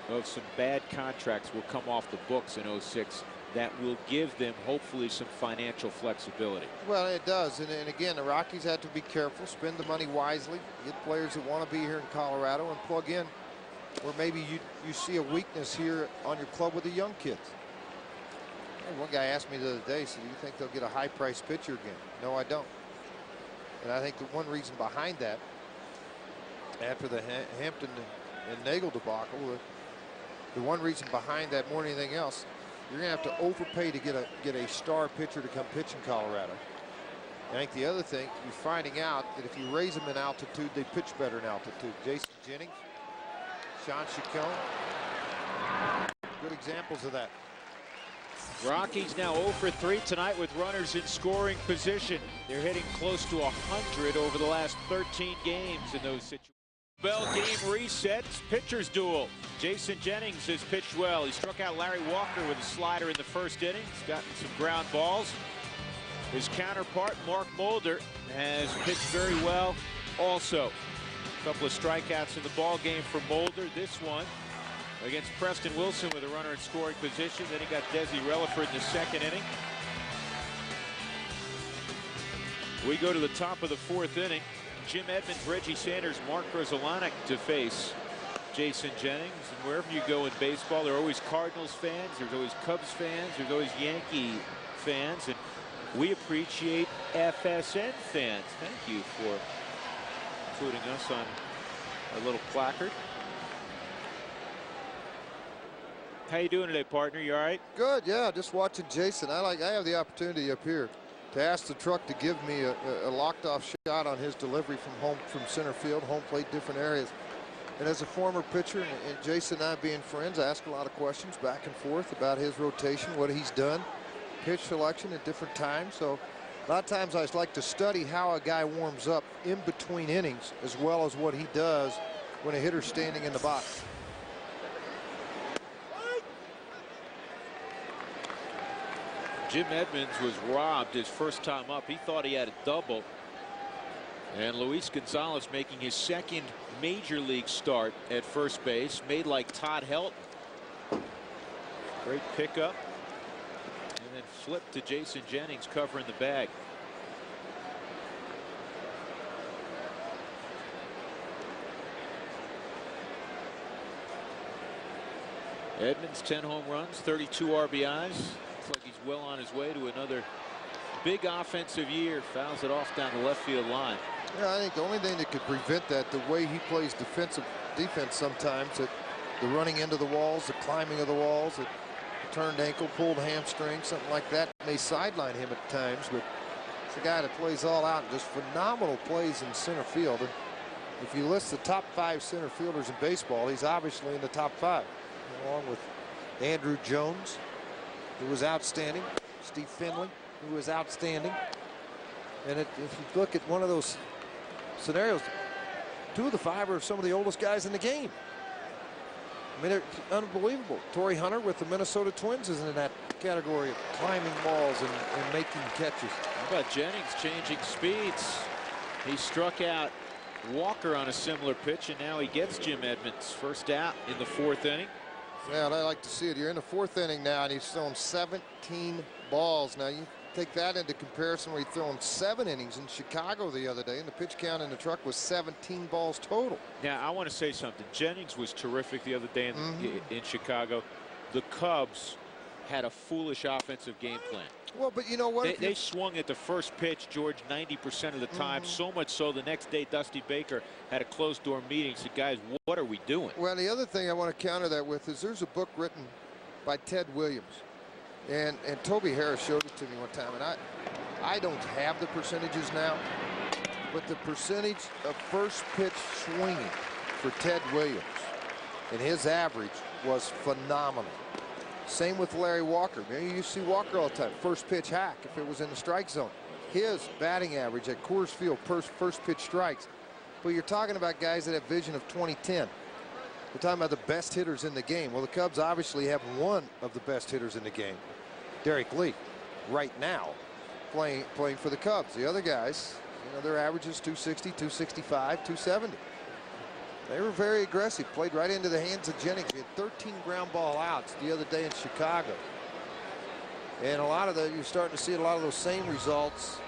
of some bad contracts will come off the books in 06 that will give them hopefully some financial flexibility. Well, it does. And again, the Rockies have to be careful, spend the money wisely, get players that want to be here in Colorado, and plug in Or maybe you see a weakness here on your club with the young kids. Hey, one guy asked me the other day, so do you think they'll get a high-priced pitcher again? No, I don't. And I think the one reason behind that, after the Hampton and Nagel debacle, the one reason behind that more than anything else, you're going to have to overpay to get a star pitcher to come pitch in Colorado. I think the other thing, you're finding out that if you raise them in altitude, they pitch better in altitude. Jason Jennings, Sean Chacon, good examples of that. Rockies now 0 for 3 tonight with runners in scoring position. They're hitting close to 100 over the last 13 games in those situations. Bell game resets, pitcher's duel. Jason Jennings has pitched well. He struck out Larry Walker with a slider in the first inning. He's gotten some ground balls. His counterpart, Mark Mulder, has pitched very well also. A couple of strikeouts in the ball game for Mulder. This one against Preston Wilson with a runner in scoring position. Then he got Desi Relaford in the second inning. We go to the top of the fourth inning. Jim Edmonds, Reggie Sanders, Mark Grzelcyk to face Jason Jennings. And wherever you go in baseball, there are always Cardinals fans, there's always Cubs fans, there's always Yankee fans, and we appreciate FSN fans. Thank you for including us on our little placard. How you doing today, partner? You all right? Good, yeah. Just watching Jason. I have the opportunity up here to ask the truck to give me a locked off shot on his delivery from center field, home plate, different areas. And as a former pitcher, and Jason and I being friends, I ask a lot of questions back and forth about his rotation, what he's done, pitch selection at different times. So a lot of times I like to study how a guy warms up in between innings, as well as what he does when a hitter's standing in the box. Jim Edmonds was robbed his first time up. He thought he had a double. And Luis Gonzalez making his second major league start at first base, made like Todd Helton. Great pickup. And then flipped to Jason Jennings covering the bag. Edmonds 10 home runs, 32 RBIs. Looks like he's well on his way to another big offensive year. Fouls it off down the left field line. Yeah, I think the only thing that could prevent that, the way he plays defense sometimes, that the running into the walls, the climbing of the walls, the turned ankle, pulled hamstring, something like that may sideline him at times. But it's a guy that plays all out and just phenomenal plays in center field. And if you list the top 5 center fielders in baseball, he's obviously in the top 5, along with Andrew Jones, who was outstanding, Steve Finley, who was outstanding. And if you look at one of those scenarios, 2 of the 5 are some of the oldest guys in the game. I mean, they're unbelievable. Torrey Hunter with the Minnesota Twins is in that category of climbing walls and making catches. How about Jennings changing speeds? He struck out Walker on a similar pitch, and now he gets Jim Edmonds first out in the 4th inning. Yeah, and I like to see it. You're in the 4th inning now, and he's thrown 17 balls. Now, you take that into comparison where he's thrown 7 innings in Chicago the other day, and the pitch count in the truck was 17 balls total. Now, I want to say something. Jennings was terrific the other day in Chicago. The Cubs had a foolish offensive game plan. Well, but you know what? They swung at the first pitch, George, 90% of the time. So much so the next day Dusty Baker had a closed-door meeting. Said, guys, what are we doing? Well, the other thing I want to counter that with is there's a book written by Ted Williams. And Toby Harris showed it to me one time. And I don't have the percentages now. But the percentage of first pitch swinging for Ted Williams and his average was phenomenal. Same with Larry Walker. Man, you see Walker all the time. First pitch hack if it was in the strike zone. His batting average at Coors Field first pitch strikes. But you're talking about guys that have vision of 2010. We're talking about the best hitters in the game. Well, the Cubs obviously have one of the best hitters in the game, Derek Lee, right now playing for the Cubs. The other guys, you know, their average is 260, 265, 270. They were very aggressive, played right into the hands of Jennings. He had 13 ground ball outs the other day in Chicago. And a lot of you're starting to see a lot of those same results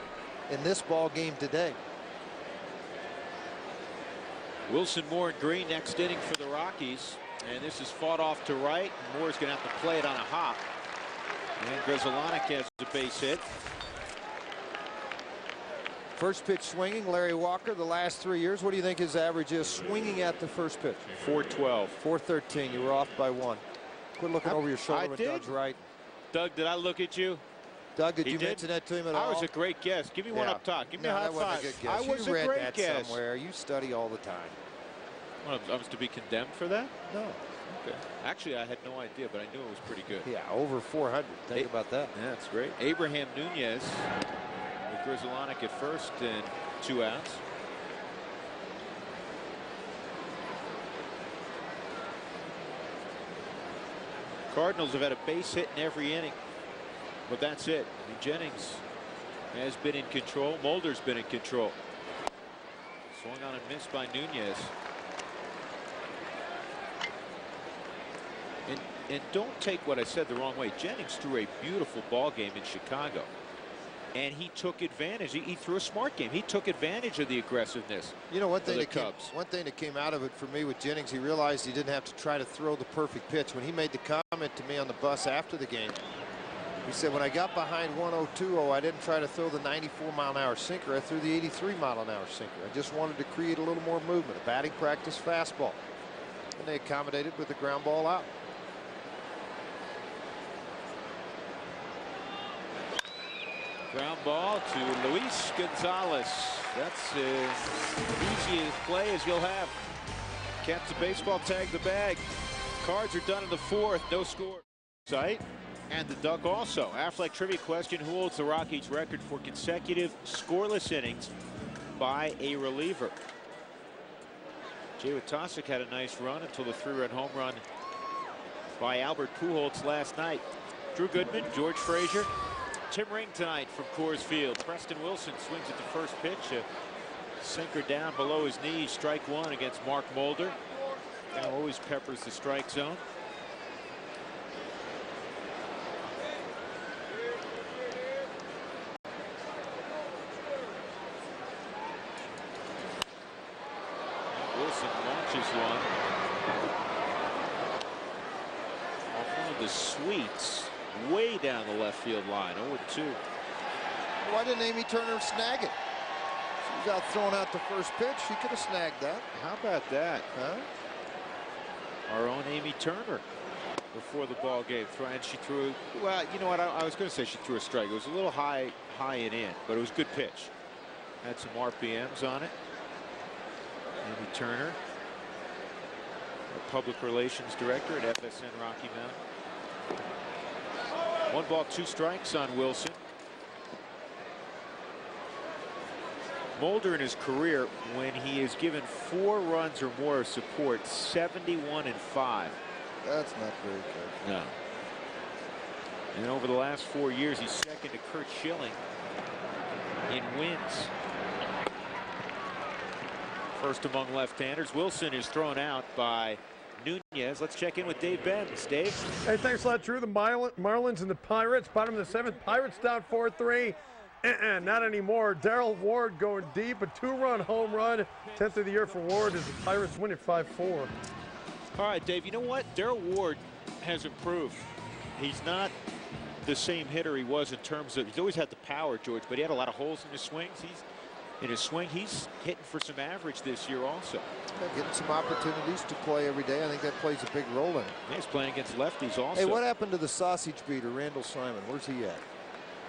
in this ball game today. Wilson, Moore, and Green next inning for the Rockies. And this is fought off to right. Moore's going to have to play it on a hop. And Grzelcyk has a base hit. First pitch swinging, Larry Walker, the last 3 years. What do you think his average is swinging at the first pitch? 412. 413. You were off by 1. Quit looking over your shoulder when Doug's right. Doug, did I look at you? Doug, did you mention that to him at all? I was a great guest. Give me one up top. Give me a high five. Wasn't a good guess. I was you a read great that guest. somewhere. You study all the time. Well, I was to be condemned for that? No. Okay. Actually, I had no idea, but I knew it was pretty good. Yeah, over 400. Think about that. Yeah, that's great. Abraham Nunez with Grzelcyk at first and 2 outs. Cardinals have had a base hit in every inning, but that's it. I mean, Jennings has been in control. Mulder's been in control. Swung on and missed by Nunez. And don't take what I said the wrong way. Jennings threw a beautiful ball game in Chicago, and he took advantage. He threw a smart game. He took advantage of the aggressiveness. You know, one thing Cubs. one thing that came out of it for me with Jennings, he realized he didn't have to try to throw the perfect pitch. When he made the comment to me on the bus after the game, he said, when I got behind 1-0-2-0, I didn't try to throw the 94-mile-an-hour sinker. I threw the 83-mile-an-hour sinker. I just wanted to create a little more movement, a batting practice fastball. And they accommodated with the ground ball out. Ground ball to Luis Gonzalez. That's as easy a play as you'll have. Catch the baseball, tag the bag. Cards are done in the 4th. No score. Sight. And the Duck also. Affleck trivia question: who holds the Rockies record for consecutive scoreless innings by a reliever? Jay Witosik had a nice run until the 3-run home run by Albert Pujols last night. Drew Goodman, George Frazier, Tim Ring tonight from Coors Field. Preston Wilson swings at the first pitch. A sinker down below his knees. Strike 1 against Mark Mulder. Now always peppers the strike zone. Wilson launches one off one of the sweeps way down the left field line. 0-2. Why didn't Amy Turner snag it? She was out throwing out the first pitch. She could have snagged that. How about that? Huh? Our own Amy Turner before the ball game. And she threw, well, you know what? I was going to say she threw a strike. It was a little high and in, but it was a good pitch. Had some RPMs on it. Amy Turner, the public relations director at FSN Rocky Mountain. 1 ball, 2 strikes on Wilson. Mulder in his career, when he is given 4 runs or more of support, 71-5. That's not very good. No. And over the last 4 years, he's second to Kurt Schilling in wins. First among left-handers. Wilson is thrown out by Nunez. Let's check in with Dave Benz. Dave? Hey, thanks a lot, Drew. The Marlins and the Pirates, bottom of the 7th. Pirates down 4-3. Not anymore. Darrell Ward going deep, a 2-run home run. 10th of the year for Ward as the Pirates win at 5-4. All right, Dave, you know what? Darrell Ward has improved. He's not the same hitter he was in terms of, he's always had the power, George, but he had a lot of holes in his swings. He's hitting for some average this year also. Getting some opportunities to play every day. I think that plays a big role in it. Yeah, he's playing against lefties also. Hey, what happened to the sausage beater, Randall Simon? Where's he at?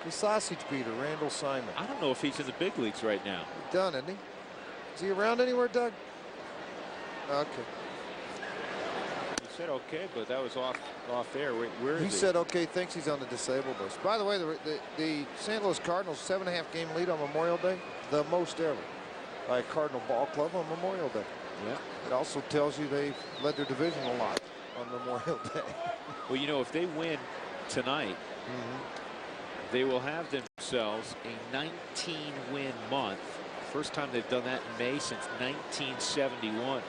The sausage beater, Randall Simon. I don't know if he's in the big leagues right now. He's done, isn't he? Is he around anywhere, Doug? Okay. He said okay, but that was off air. Where is he? He said okay, thinks he's on the disabled list. By the way, the St. Louis Cardinals 7.5 game lead on Memorial Day, the most ever by a Cardinal ball club on Memorial Day. Yeah. It also tells you they've led their division a lot on Memorial Day. Well, you know, if they win tonight, they will have themselves a 19-win month. First time they've done that in May since 1971.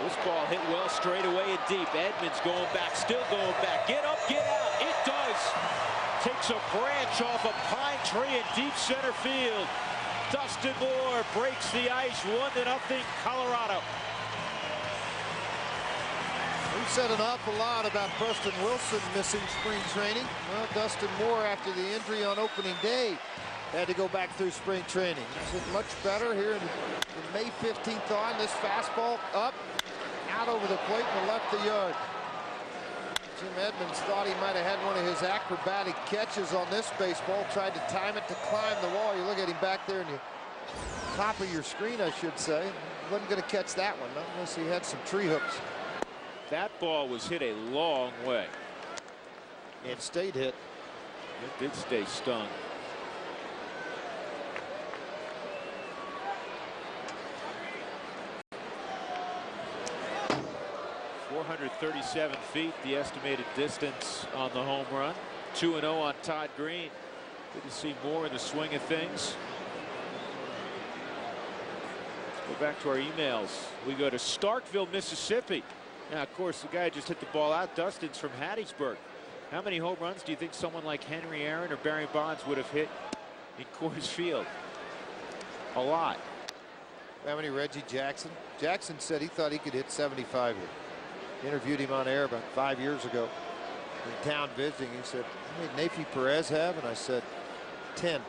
This ball hit well straight away and deep. Edmonds going back, still going back. Get up, get out. It does. Takes a branch off a pine tree in deep center field. Dustin Moore breaks the ice, 1-0 Colorado. We've said an awful lot about Preston Wilson missing spring training. Well, Dustin Moore, after the injury on opening day, had to go back through spring training. He's hit much better here in May 15th on. This fastball up, out over the plate and left the yard. Jim Edmonds thought he might have had one of his acrobatic catches on this baseball. Tried to time it to climb the wall. You look at him back there in the top of your screen, I should say. Wasn't going to catch that one, not unless he had some tree hooks. That ball was hit a long way. It stayed hit. It did stay stung. .437 feet, the estimated distance on the home run. 2-0 on Todd Green. Good to see more in the swing of things. Let's go back to our emails. We go to Starkville, Mississippi. Now, of course, the guy just hit the ball out. Dustin's from Hattiesburg. How many home runs do you think someone like Henry Aaron or Barry Bonds would have hit in Coors Field? A lot. How many Reggie Jackson? Jackson said he thought he could hit 75 here. Interviewed him on air about 5 years ago in town visiting. He said, how many Nafi Perez have? And I said, 10.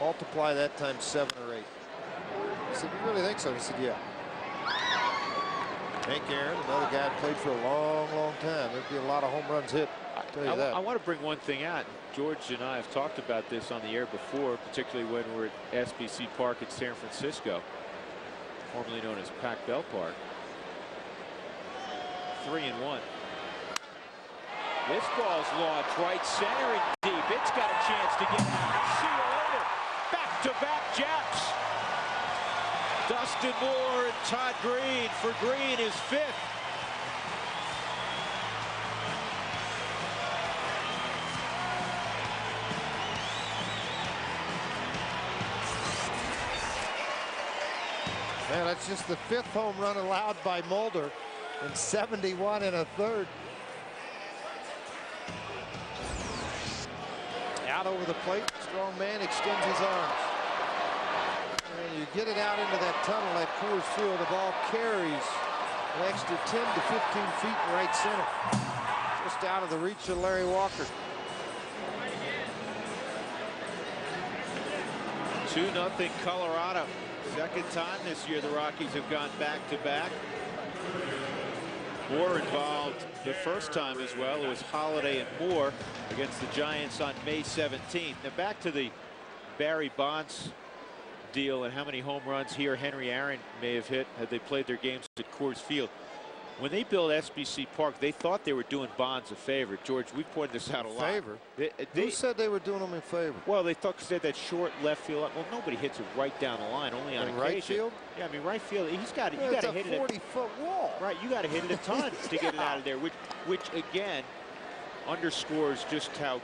Multiply that times 7 or 8. I said, you really think so? He said, yeah. Hank Aaron, another guy played for a long, long time. There'd be a lot of home runs hit. I'll tell you that. I want to bring one thing out. George and I have talked about this on the air before, particularly when we're at SBC Park in San Francisco, formerly known as Pac Bell Park. 3-1. This ball's launched right center and deep. It's got a chance to get out. See you later. Back-to-back Japs. Dustin Moore and Todd Green for Green is 5th. Man, that's just the 5th home run allowed by Mulder in 71 1/3. Out over the plate, strong man extends his arms. And you get it out into that tunnel at Coors Field. The ball carries an extra 10 to 15 feet in right center. Just out of the reach of Larry Walker. 2-0 Colorado. Second time this year the Rockies have gone back-to-back. Moore involved the first time as well. It was Holiday and Moore against the Giants on May 17th. Now back to the Barry Bonds deal and how many home runs he or Henry Aaron may have hit had they played their games at Coors Field. When they built SBC Park, they thought they were doing Bonds a favor. George, we pointed this out a lot. Favor? Who said they were doing them in favor? Well, they thought because they had that short left field. Well, nobody hits it right down the line, only on occasion. Right field? Yeah, I mean right field. He's got it. You got to hit it. It's a 40-foot wall. Right, you got to hit it a ton to get it out of there, which again underscores just how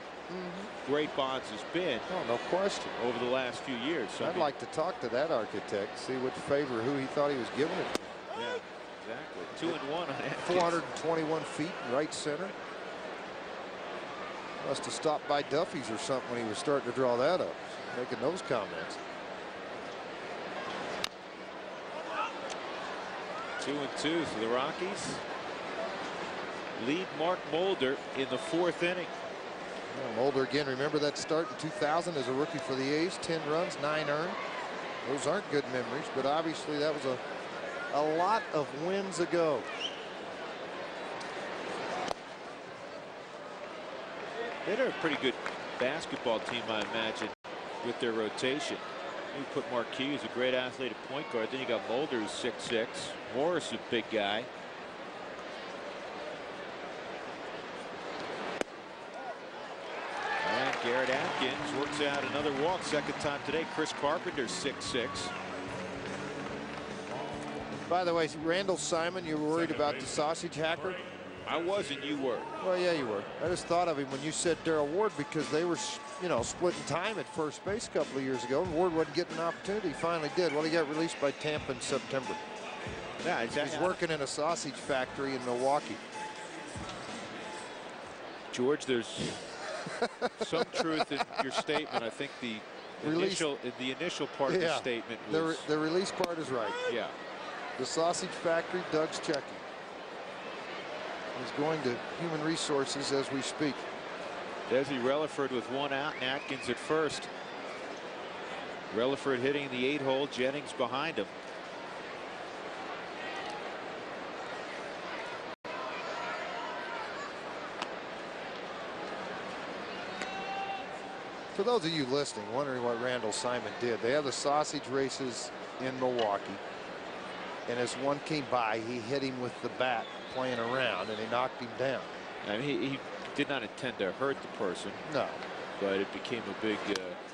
great Bonds has been. Oh, no question. Over the last few years. So, I'd like to talk to that architect, see which favor, who he thought he was giving it to. Yeah. Exactly. 2-1 on it. 421 feet in right center. Must have stopped by Duffy's or something when he was starting to draw that up, making those comments. 2-2 for the Rockies. Lead Mark Mulder in the 4th inning. Well, Mulder again, remember that start in 2000 as a rookie for the A's, 10 runs, 9 earned. Those aren't good memories, but obviously that was a lot of wins ago. They're a pretty good basketball team, I imagine, with their rotation. You put Marquis, who's a great athlete at point guard. Then you got Mulder, who's 6'6". Morris, a big guy. And Garrett Atkins works out another walk, second time today. Chris Carpenter, 6'6". By the way, Randall Simon, you were worried about the sausage hacker? I wasn't, you were. Well, yeah, you were. I just thought of him when you said Darrell Ward because they were, you know, splitting time at first base a couple of years ago, and Ward wasn't getting an opportunity. He finally did. Well, he got released by Tampa in September. Yeah, exactly. He's working in a sausage factory in Milwaukee. George, there's some truth in your statement. I think the the initial part of the statement was... The release part is right. Yeah. The sausage factory, Doug's checking. He's going to human resources as we speak. Desi Relaford with one out and Atkins at first. Relaford hitting the 8-hole, Jennings behind him. For those of you listening, wondering what Randall Simon did, they have the sausage races in Milwaukee. And as one came by, he hit him with the bat playing around, and he knocked him down. I mean, he did not intend to hurt the person. No. But it became a big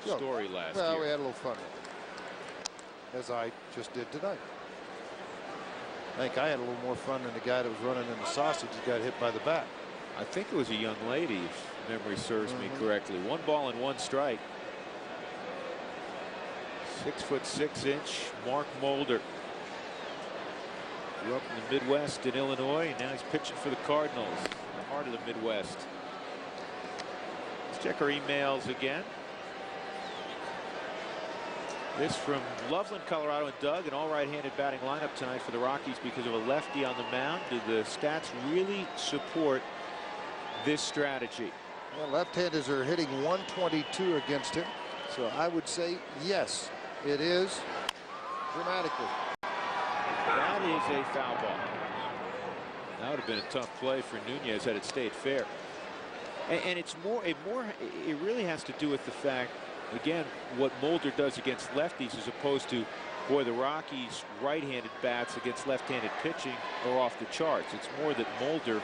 story last year. Well, we had a little fun with it, as I just did tonight. I think I had a little more fun than the guy that was running in the sausage that got hit by the bat. I think it was a young lady, if memory serves me correctly. 1 ball and 1 strike. 6'6" Mark Mulder. Grew up in the Midwest in Illinois, and now he's pitching for the Cardinals, the heart of the Midwest. Let's check our emails again. This from Loveland, Colorado, and Doug, an all right-handed batting lineup tonight for the Rockies because of a lefty on the mound. Do the stats really support this strategy? Well, left-handers are hitting 122 against him, so I would say yes, it is dramatically. That is a foul ball. That would have been a tough play for Nunez had it stayed fair. And it's it really has to do with the fact, again, what Mulder does against lefties as opposed to, boy, the Rockies' right-handed bats against left-handed pitching are off the charts. It's more that Mulder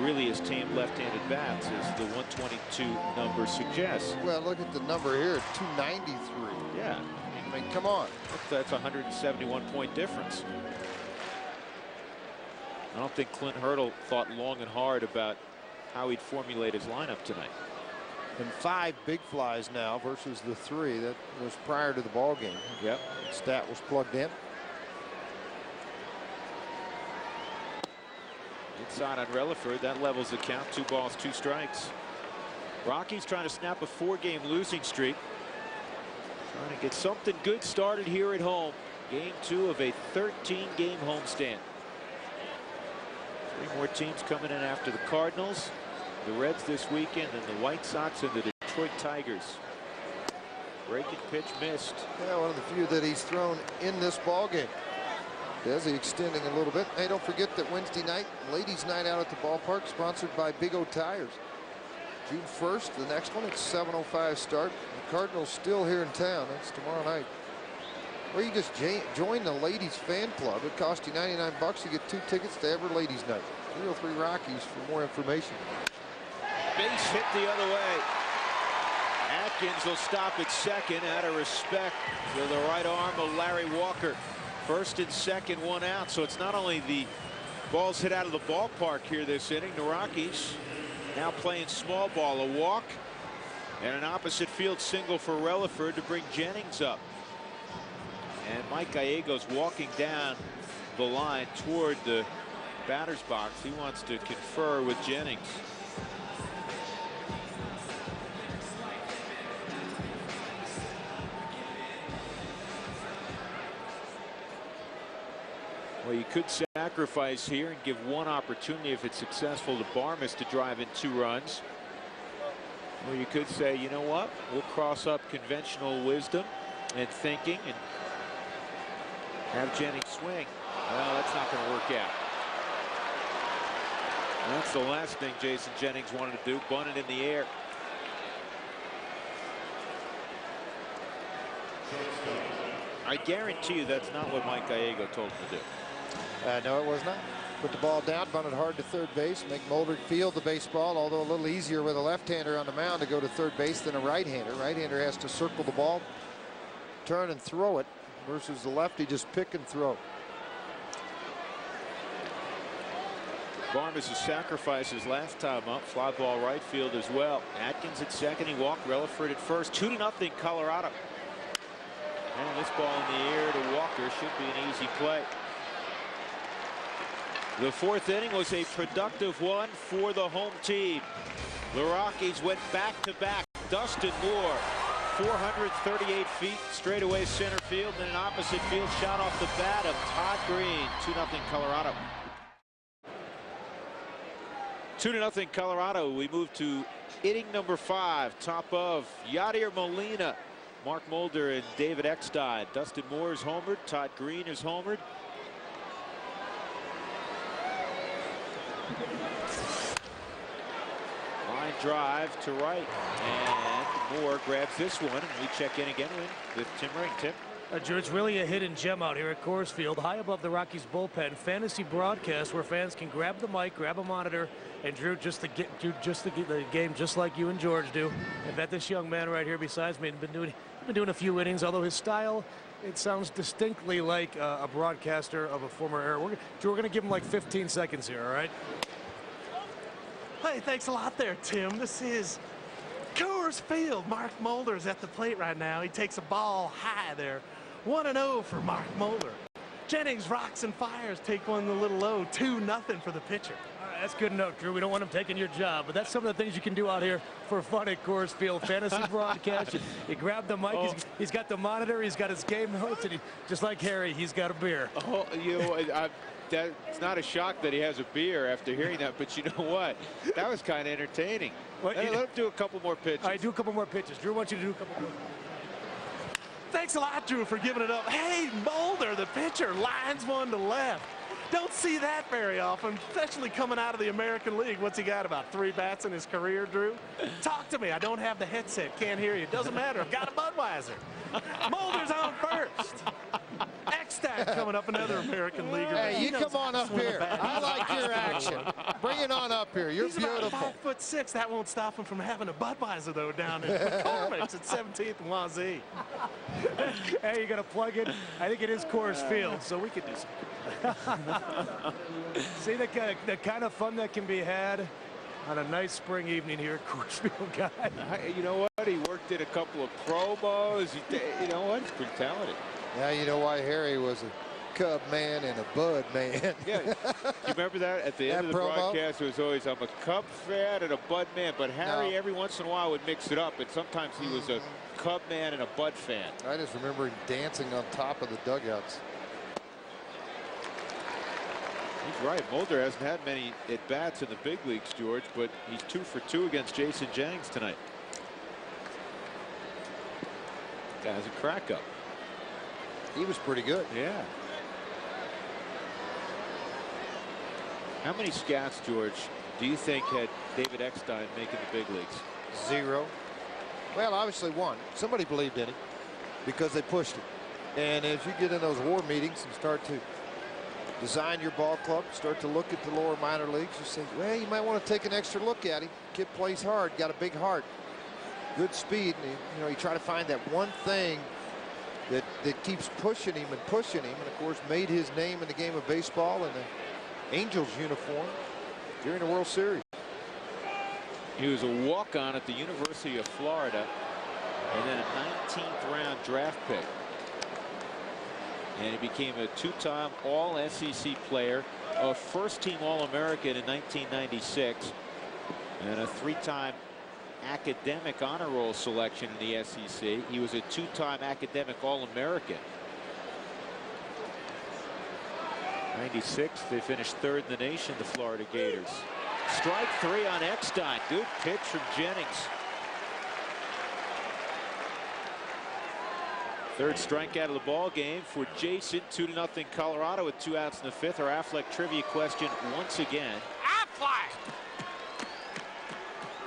really has tamed left-handed bats, as the 122 number suggests. Well, look at the number here, 293. Yeah. I mean, come on. That's a 171-point difference. I don't think Clint Hurdle thought long and hard about how he'd formulate his lineup tonight. And 5 big flies now versus the 3 that was prior to the ball game. Yep. Stat was plugged in. Inside on Relaford, that levels the count. 2 balls, 2 strikes. Rockies trying to snap a 4-game losing streak. Trying to get something good started here at home. Game 2 of a 13-game homestand. 3 more teams coming in after the Cardinals, the Reds this weekend, and the White Sox and the Detroit Tigers. Breaking pitch missed. Yeah, one of the few that he's thrown in this ball game. Desi extending a little bit. Hey, don't forget that Wednesday night, ladies' night out at the ballpark, sponsored by Big O Tires. June 1st, the next one, it's 7:05 start. The Cardinals still here in town. That's tomorrow night. Or you just join the ladies fan club. It costs you $99. You get 2 tickets to every ladies night. 303 Rockies for more information. Base hit the other way. Atkins will stop at second out of respect for the right arm of Larry Walker. First and second, 1 out. So it's not only the balls hit out of the ballpark here this inning. The Rockies now playing small ball. A walk and an opposite field single for Relaford to bring Jennings up. And Mike Gallegos walking down the line toward the batter's box. He wants to confer with Jennings. Well, you could sacrifice here and give 1 opportunity if it's successful to Barmes to drive in 2 runs. Or you could say, you know what, we'll cross up conventional wisdom and thinking and have Jennings swing. Well, that's not going to work out. And that's the last thing Jason Jennings wanted to do, bunt it in the air. I guarantee you that's not what Mike Gallego told him to do. No, it was not. Put the ball down, bunt it hard to third base, make Mulder field the baseball, although a little easier with a left-hander on the mound to go to third base than a right-hander. Right-hander has to circle the ball, turn and throw it, versus the lefty just pick and throw. Barmes' sacrifice his last time up. Fly ball right field as well. Atkins at second. He walked. Relaford at first. 2-0 Colorado. And this ball in the air to Walker should be an easy play. The 4th inning was a productive one for the home team. The Rockies went back-to-back. Dustin Moore 438 feet, straightaway center field, and an opposite field shot off the bat of Todd Green. 2-0 Colorado. 2-0 Colorado. We move to inning number 5, top of Yadier Molina, Mark Mulder, and David Eckstein. Dustin Moore is homered. Todd Green is homered. Line drive to right, and Moore grabs this one, and we check in again with Tim Ring. Tim? George, really a hidden gem out here at Coors Field, high above the Rockies bullpen. Fantasy broadcast where fans can grab the mic, grab a monitor, and Drew, just to get the game just like you and George do. I bet this young man right here besides me has been doing a few innings, although his style, it sounds distinctly like a broadcaster of a former era. Drew, we're going to give him like 15 seconds here, all right? Hey, thanks a lot there, Tim. This is Coors Field. Mark Mulder's at the plate right now. He takes a ball high there. 1-0 for Mark Mulder. Jennings rocks and fires, take one a little low. 2-0 for the pitcher. All right, that's good enough, Drew. We don't want him taking your job, but that's some of the things you can do out here for fun at Coors Field. Fantasy broadcast. You grab the mic. He's got the monitor. He's got his game notes, and just like Harry, he's got a beer. Oh, you know, it's not a shock that he has a beer after hearing that, but you know what? That was kind of entertaining. Let him do a couple more pitches. All right, do a couple more pitches. Drew wants you to do a couple more. Thanks a lot, Drew, for giving it up. Hey, Mulder, the pitcher, lines one to left. Don't see that very often, especially coming out of the American League. What's he got, about 3 bats in his career, Drew? Talk to me. I don't have the headset. Can't hear you. Doesn't matter. I've got a Budweiser. Mulder's on first. Eckstein coming up, another American Leaguer. Hey, you come on up here. I like your action. Bring it on up here. You're beautiful. About 5'6". That won't stop him from having a Budweiser, though, down in McCormick's at 17th and Wazee. Hey, you got to plug in. I think it is Coors Field, so we could do something. See the kind of fun that can be had on a nice spring evening here at Coors Field, guys. You know what? He worked in a couple of promos. You know what? He's pretty talented. Yeah, you know why Harry was a Cub man and a Bud man. Yeah, you remember that? At the end of the broadcast, it was always, I'm a Cub fan and a Bud man. But Harry, every once in a while, would mix it up. And sometimes he was a Cub man and a Bud fan. I just remember him dancing on top of the dugouts. He's right. Mulder hasn't had many at-bats in the big leagues, George, but he's 2 for 2 against Jason Jennings tonight. Guy's a crack-up. He was pretty good. Yeah. How many scouts, George, do you think had David Eckstein making the big leagues? 0. Well, obviously 1. Somebody believed in him because they pushed him. And as you get in those war meetings and start to design your ball club, start to look at the lower minor leagues, you say, well, you might want to take an extra look at him. Kid plays hard, got a big heart, good speed. And you try to find that one thing that keeps pushing him, and of course made his name in the game of baseball in the Angels uniform during the World Series. He was a walk-on at the University of Florida, and then a 19th round draft pick. And he became a 2-time All-SEC player, a first-team All-American in 1996, and a 3-time academic honor roll selection in the SEC. He was a 2-time academic All-American. 96, they finished 3rd in the nation, the Florida Gators. Strike 3 on Eckstein. Good pitch from Jennings. 3rd strikeout of the ball game for Jason. 2-0 Colorado with 2 outs in the 5th. Our Affleck trivia question once again. Affleck!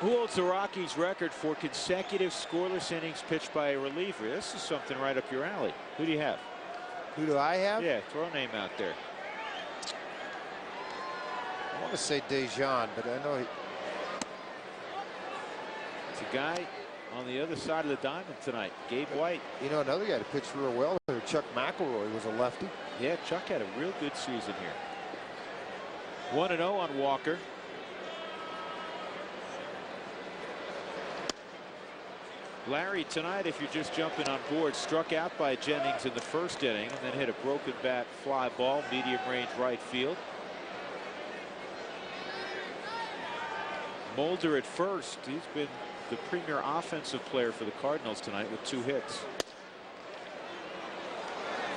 Who holds the Rockies record for consecutive scoreless innings pitched by a reliever? This is something right up your alley. Who do you have? Who do I have? Yeah, throw a name out there. I want to say Dejan, but I know it's a guy on the other side of the diamond tonight, Gabe White. You know, another guy that pitched real well there, Chuck McElroy, was a lefty. Yeah, Chuck had a real good season here. 1-0 on Walker. Larry tonight, if you're just jumping on board, struck out by Jennings in the 1st inning and then hit a broken bat fly ball, medium range right field. Mulder at first. He's been the premier offensive player for the Cardinals tonight with 2 hits.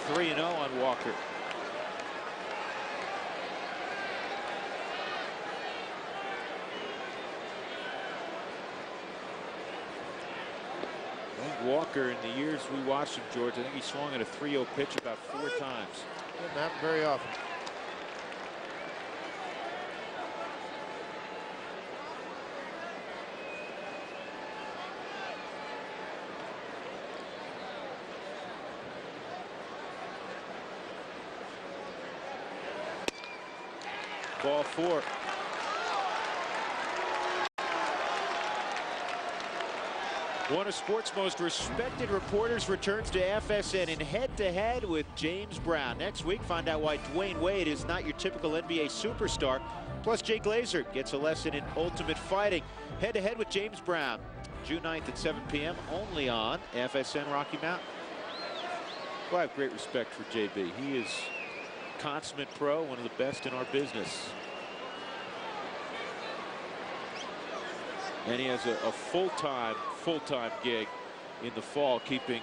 3-0 on Walker. Walker, in the years we watched him, George, I think he swung at a 3-0 pitch about 4 times. Doesn't happen very often. Ball 4. One of sports' most respected reporters returns to FSN in head-to-head with James Brown. Next week, find out why Dwayne Wade is not your typical NBA superstar. Plus, Jay Glazer gets a lesson in ultimate fighting. Head-to-head with James Brown, June 9th at 7 p.m. only on FSN Rocky Mountain. Well, I have great respect for JB. He is consummate pro, one of the best in our business. And he has a full-time gig in the fall, keeping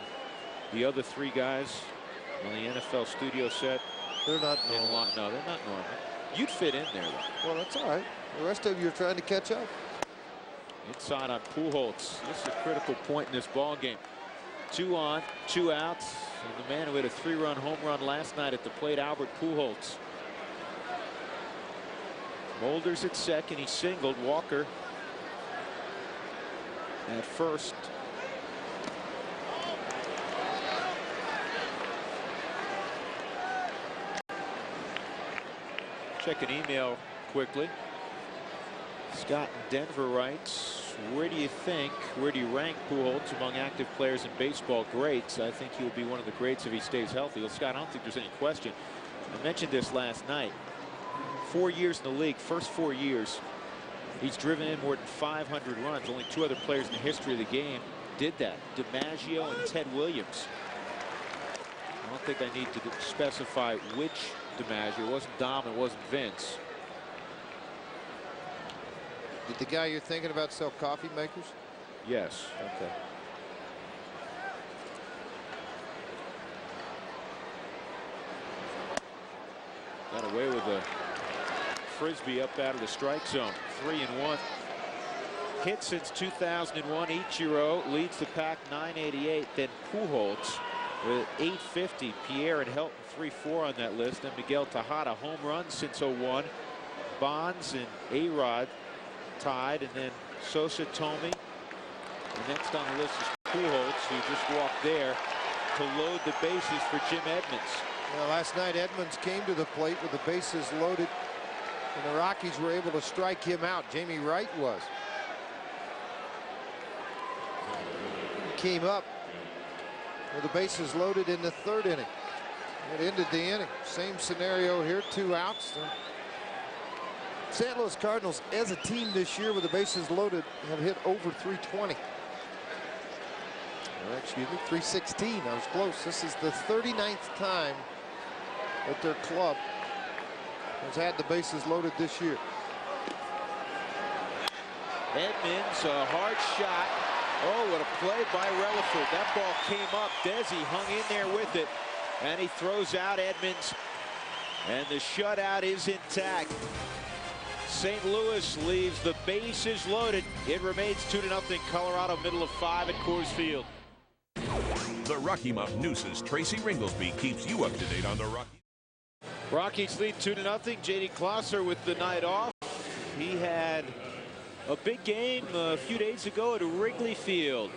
the other 3 guys on the NFL studio set. They're not normal. No, they're not normal. You'd fit in there, though. Well, that's all right. The rest of you are trying to catch up. Inside on Pujols. This is a critical point in this ball game. 2 on, 2 outs. And the man who hit a 3-run home run last night at the plate, Albert Pujols. Mulder's at second. He singled. Walker at first. Check an email quickly. Scott in Denver writes, where do you rank Pujols among active players and baseball greats? I think he'll be one of the greats if he stays healthy. Well, Scott, I don't think there's any question. I mentioned this last night. 4 years in the league, first 4 years, he's driven in more than 500 runs. Only 2 other players in the history of the game did that, DiMaggio and Ted Williams. I don't think I need to specify which DiMaggio. It wasn't Dom, it wasn't Vince. Did the guy you're thinking about sell coffee makers? Yes. Okay. Got away with a frisbee up out of the strike zone. 3-1. Hit since 2001. Ichiro leads the pack 988. Then Pujols with 850. Pierre and Helton 3-4 on that list. Then Miguel Tejada home runs since 01. Bonds and A-Rod tied, and then Sosa, Tomey. The next on the list is Pujols, who just walked there to load the bases for Jim Edmonds. Well, last night Edmonds came to the plate with the bases loaded, and the Rockies were able to strike him out. Jamie Wright was. He came up with the bases loaded in the 3rd inning. It ended the inning. Same scenario here, 2 outs. St. Louis Cardinals, as a team this year with the bases loaded, have hit over 320. Or excuse me, 316. I was close. This is the 39th time that their club has had the bases loaded this year. Edmonds, a hard shot. Oh, what a play by Relaford. That ball came up. Desi hung in there with it, and he throws out Edmonds, and the shutout is intact. St. Louis leaves the bases loaded. It remains 2-0 Colorado, middle of 5 at Coors Field. The Rocky Mountain News' Tracy Ringlesby keeps you up to date on the Rockies. Rockies lead 2-0. J.D. Klosser with the night off. He had a big game a few days ago at Wrigley Field.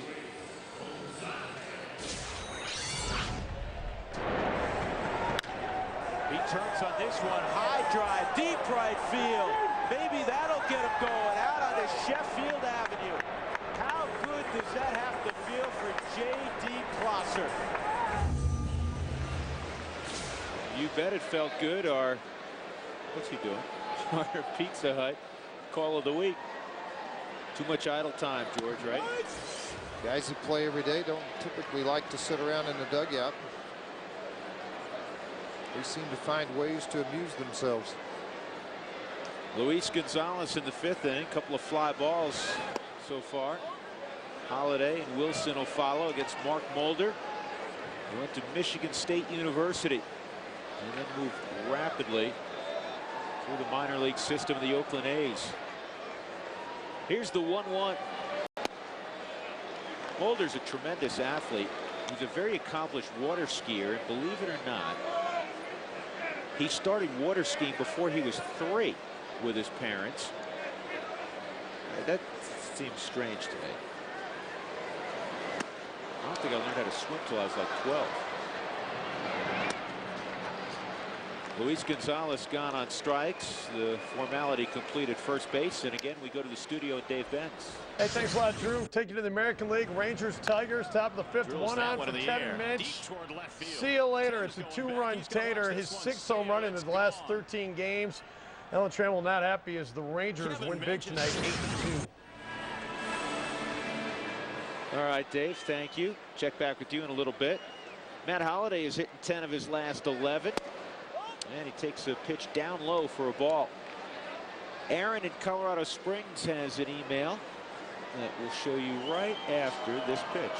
He turns on this one. High drive, deep right field. Maybe that'll get him going out onto Sheffield Avenue. How good does that have to feel for J.D. Klosser? You bet it felt good. Our, what's he doing? Our Pizza Hut call of the week. Too much idle time, George, right? Guys who play every day don't typically like to sit around in the dugout. They seem to find ways to amuse themselves. Luis Gonzalez in the 5th inning. Couple of fly balls so far. Holliday and Wilson will follow against Mark Mulder. He went to Michigan State University and then moved rapidly through the minor league system of the Oakland A's. Here's the 1-1. Mulder's a tremendous athlete. He's a very accomplished water skier, and believe it or not, he started water skiing before he was 3 with his parents. That seems strange to me. I don't think I learned how to swim till I was like 12. Luis Gonzalez gone on strikes. The formality complete at first base. And again, we go to the studio with Dave Benz. Hey, thanks a lot, Drew. Take you to the American League. Rangers, Tigers, top of the 5th. Drills One that on one for in the Kevin air. Minch. Deep toward left field. See you later. It's a Tim's going 2-run back. He's gonna tater, watch his this one. 6th home run in his last 13 games. Ellen Trammell not happy as the Rangers Kevin win big Minch is tonight, 8-2. All right, Dave, thank you. Check back with you in a little bit. Matt Holliday is hitting 10 of his last 11. And he takes a pitch down low for a ball. Aaron in Colorado Springs has an email that we'll show you right after this pitch.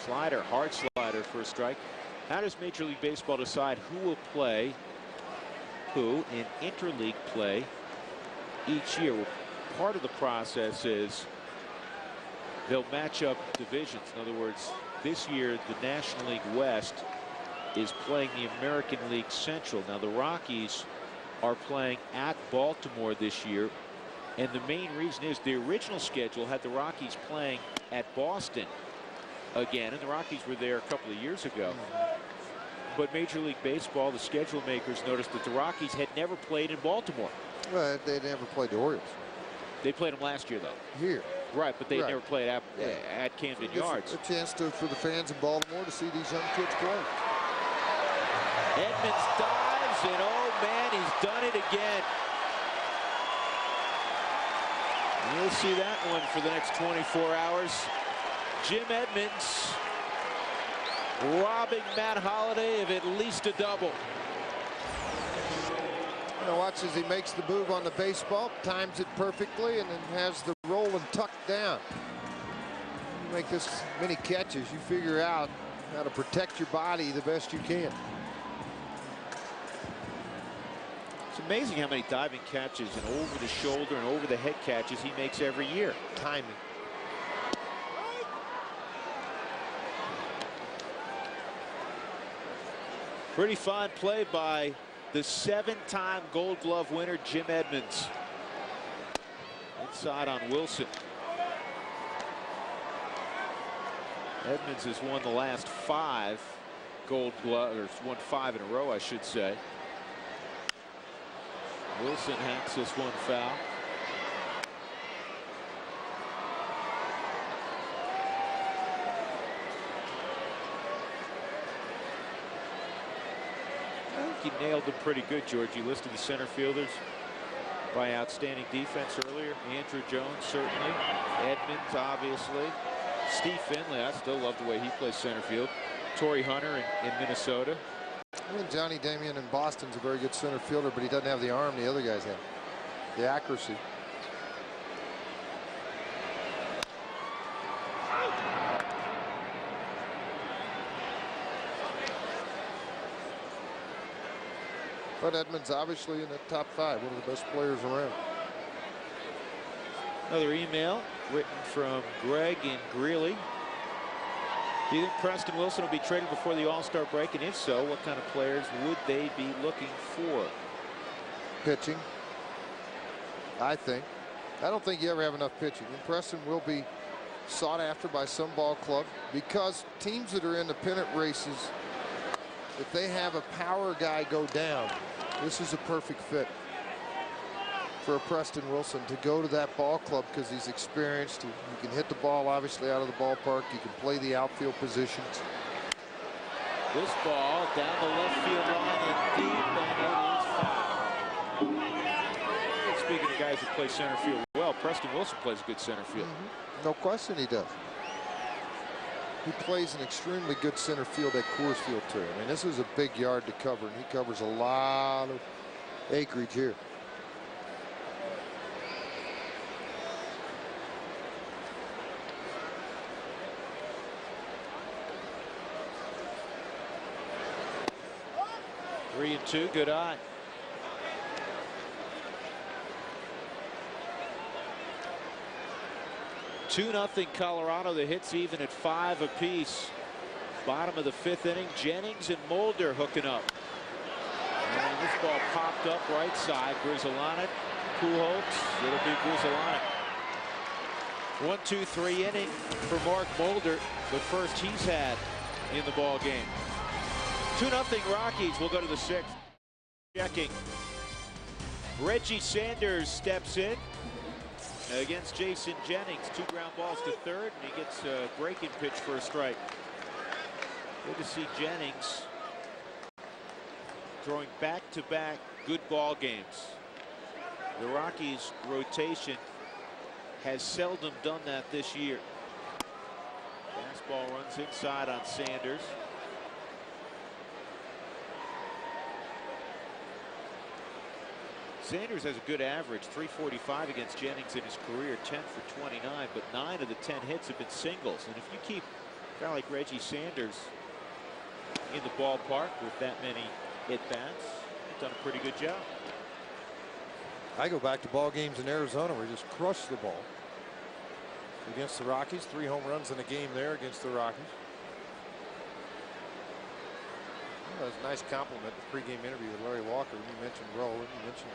Slider, hard slider for a strike. How does Major League Baseball decide who will play who in interleague play each year? Well, part of the process is they'll match up divisions. In other words, this year the National League West is playing the American League Central. Now the Rockies are playing at Baltimore this year, and the main reason is the original schedule had the Rockies playing at Boston again, and the Rockies were there a couple of years ago. But Major League Baseball, the schedule makers, noticed that the Rockies had never played in Baltimore. Well, they never played the Orioles. They played them last year, though. Here. Right, but they had Right. never played at Camden Yards. A chance for the fans in Baltimore to see these young kids play. Edmonds dives, and oh man, he's done it again. You'll see that one for the next 24 hours. Jim Edmonds robbing Matt Holliday of at least a double. Watch as he makes the move on the baseball, times it perfectly, and then has the roll and tuck down. You make this many catches, you figure out how to protect your body the best you can. It's amazing how many diving catches and over the shoulder and over the head catches he makes every year. Timing. Pretty fine play by the 7-time Gold Glove winner, Jim Edmonds. Inside on Wilson. Edmonds has won the last 5 Gold Glove, or won 5 in a row, I should say. Wilson hacks this one foul. I think you nailed them pretty good, George. You listed the center fielders by outstanding defense earlier. Andrew Jones, certainly. Edmonds, obviously. Steve Finley, I still love the way he plays center field. Torrey Hunter in Minnesota. I mean, Johnny Damien in Boston's a very good center fielder, but he doesn't have the arm the other guys have. The accuracy. But Edmonds obviously in the top 5, one of the best players around. Another email written from Greg in Greeley. Do you think Preston Wilson will be traded before the All-Star break? And if so, what kind of players would they be looking for? Pitching, I think. I don't think you ever have enough pitching. And Preston will be sought after by some ball club because teams that are in the pennant races, if they have a power guy go down, this is a perfect fit for a Preston Wilson to go to that ball club because he's experienced. He can hit the ball obviously out of the ballpark. He can play the outfield positions. This ball down the left field line and deep, and it is foul. Speaking of guys who play center field well, Preston Wilson plays good center field. No question he does. He plays an extremely good center field at Coors Field too. I mean, this is a big yard to cover, and he covers a lot of acreage here. 3-2, good eye. (2-0) Colorado. The hits even at 5 apiece. Bottom of the 5th inning. Jennings and Mulder hooking up. And this ball popped up right side. Grizzolana, Pujols. It'll be Grizzolana. 1-2-3 inning for Mark Mulder, the first he's had in the ball game. 2-0 Rockies. We'll go to the 6th. Checking. Reggie Sanders steps in against Jason Jennings. 2 ground balls to third, and he gets a breaking pitch for a strike. Good to see Jennings throwing back-to-back good ball games. The Rockies' rotation has seldom done that this year. Fastball runs inside on Sanders. Sanders has a good average, 345 against Jennings in his career, 10 for 29, but 9 of the 10 hits have been singles. And if you keep a guy like Reggie Sanders in the ballpark with that many at-bats, you've done a pretty good job. I go back to ball games in Arizona where he just crushed the ball against the Rockies. 3 home runs in a game there against the Rockies. That was a nice compliment, the pregame interview with Larry Walker. You mentioned Rowland, you mentioned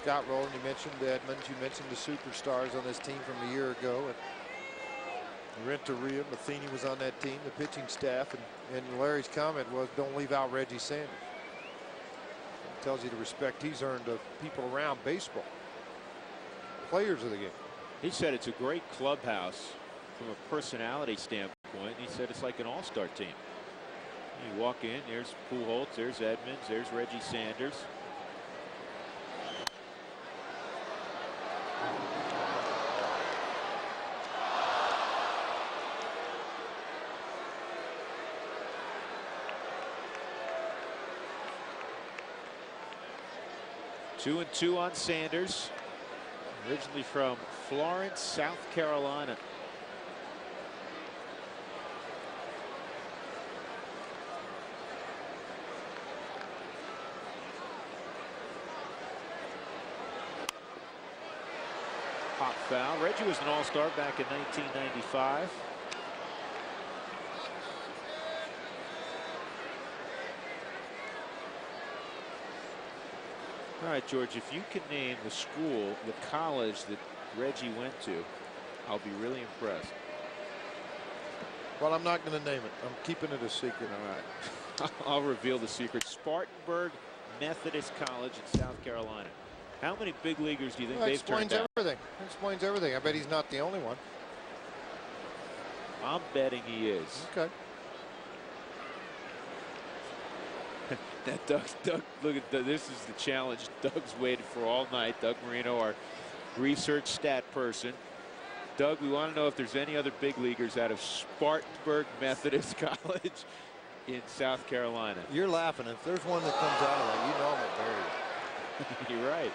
Scott Rowland, you mentioned Edmonds, you mentioned the superstars on this team from a year ago. And Renteria, Matheny was on that team, the pitching staff, and Larry's comment was, don't leave out Reggie Sanders. It tells you the respect he's earned of people around baseball, players of the game. He said it's a great clubhouse from a personality standpoint. He said it's like an all-star team. You walk in, there's Pujols, there's Edmonds, there's Reggie Sanders. Two and 2 on Sanders, originally from Florence, South Carolina. Pop foul. Reggie was an all-star back in 1995. All right, George, if you can name the school, the college that Reggie went to, I'll be really impressed. Well, I'm not going to name it. I'm keeping it a secret. All right. I'll reveal the secret. Spartanburg Methodist College in South Carolina. How many big leaguers do you think they've turned out? Everything. It explains everything. I bet he's not the only one. I'm betting he is. Okay. That Doug, look at this is the challenge Doug's waited for all night. Doug Marino, our research stat person. Doug, we want to know if there's any other big leaguers out of Spartanburg Methodist College in South Carolina. You're laughing. If there's one that comes out of that, you know I'm gonna bury you. You're right.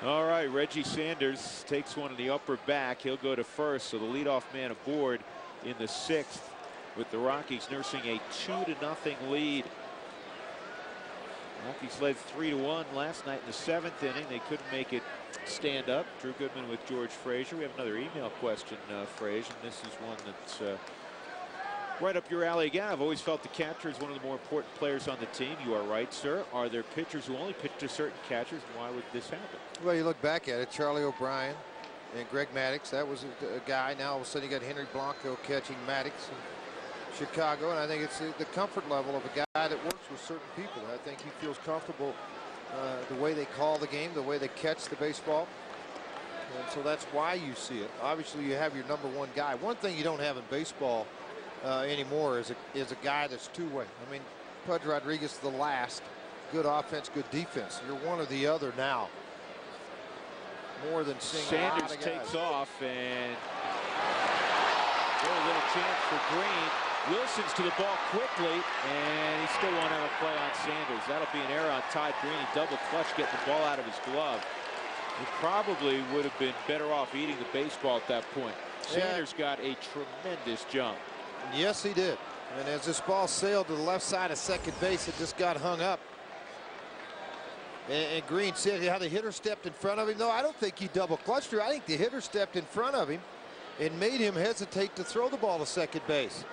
All right, Reggie Sanders takes one in the upper back. He'll go to first, so the leadoff man aboard in the 6th with the Rockies nursing a 2-0 lead. Rockies led 3-1 last night in the 7th inning. They couldn't make it stand up. Drew Goodman with George Frazier. We have another email question, Frazier, and this is one that's right up your alley again. I've always felt the catcher is one of the more important players on the team. You are right, sir. Are there pitchers who only pitch to certain catchers, and why would this happen? Well, you look back at it, Charlie O'Brien and Greg Maddux. That was a guy. Now all of a sudden you got Henry Blanco catching Maddux in Chicago, and I think it's the comfort level of a guy that works with certain people. I think he feels comfortable the way they call the game, the way they catch the baseball. And so that's why you see it. Obviously, you have your number one guy. One thing you don't have in baseball anymore is a guy that's two-way. I mean, Pudge Rodriguez the last. Good offense, good defense. You're one or the other now. More than seeing Sanders takes off, and very little chance for Green. Wilson's to the ball quickly, and he still won't have a play on Sanders. That'll be an error on Todd Green. He double clutch getting the ball out of his glove. He probably would have been better off eating the baseball at that point. Sanders got a tremendous jump. Yes, he did. And as this ball sailed to the left side of second base, it just got hung up. And Green said how the hitter stepped in front of him. No, I don't think he double clutched her. I think the hitter stepped in front of him and made him hesitate to throw the ball to second base.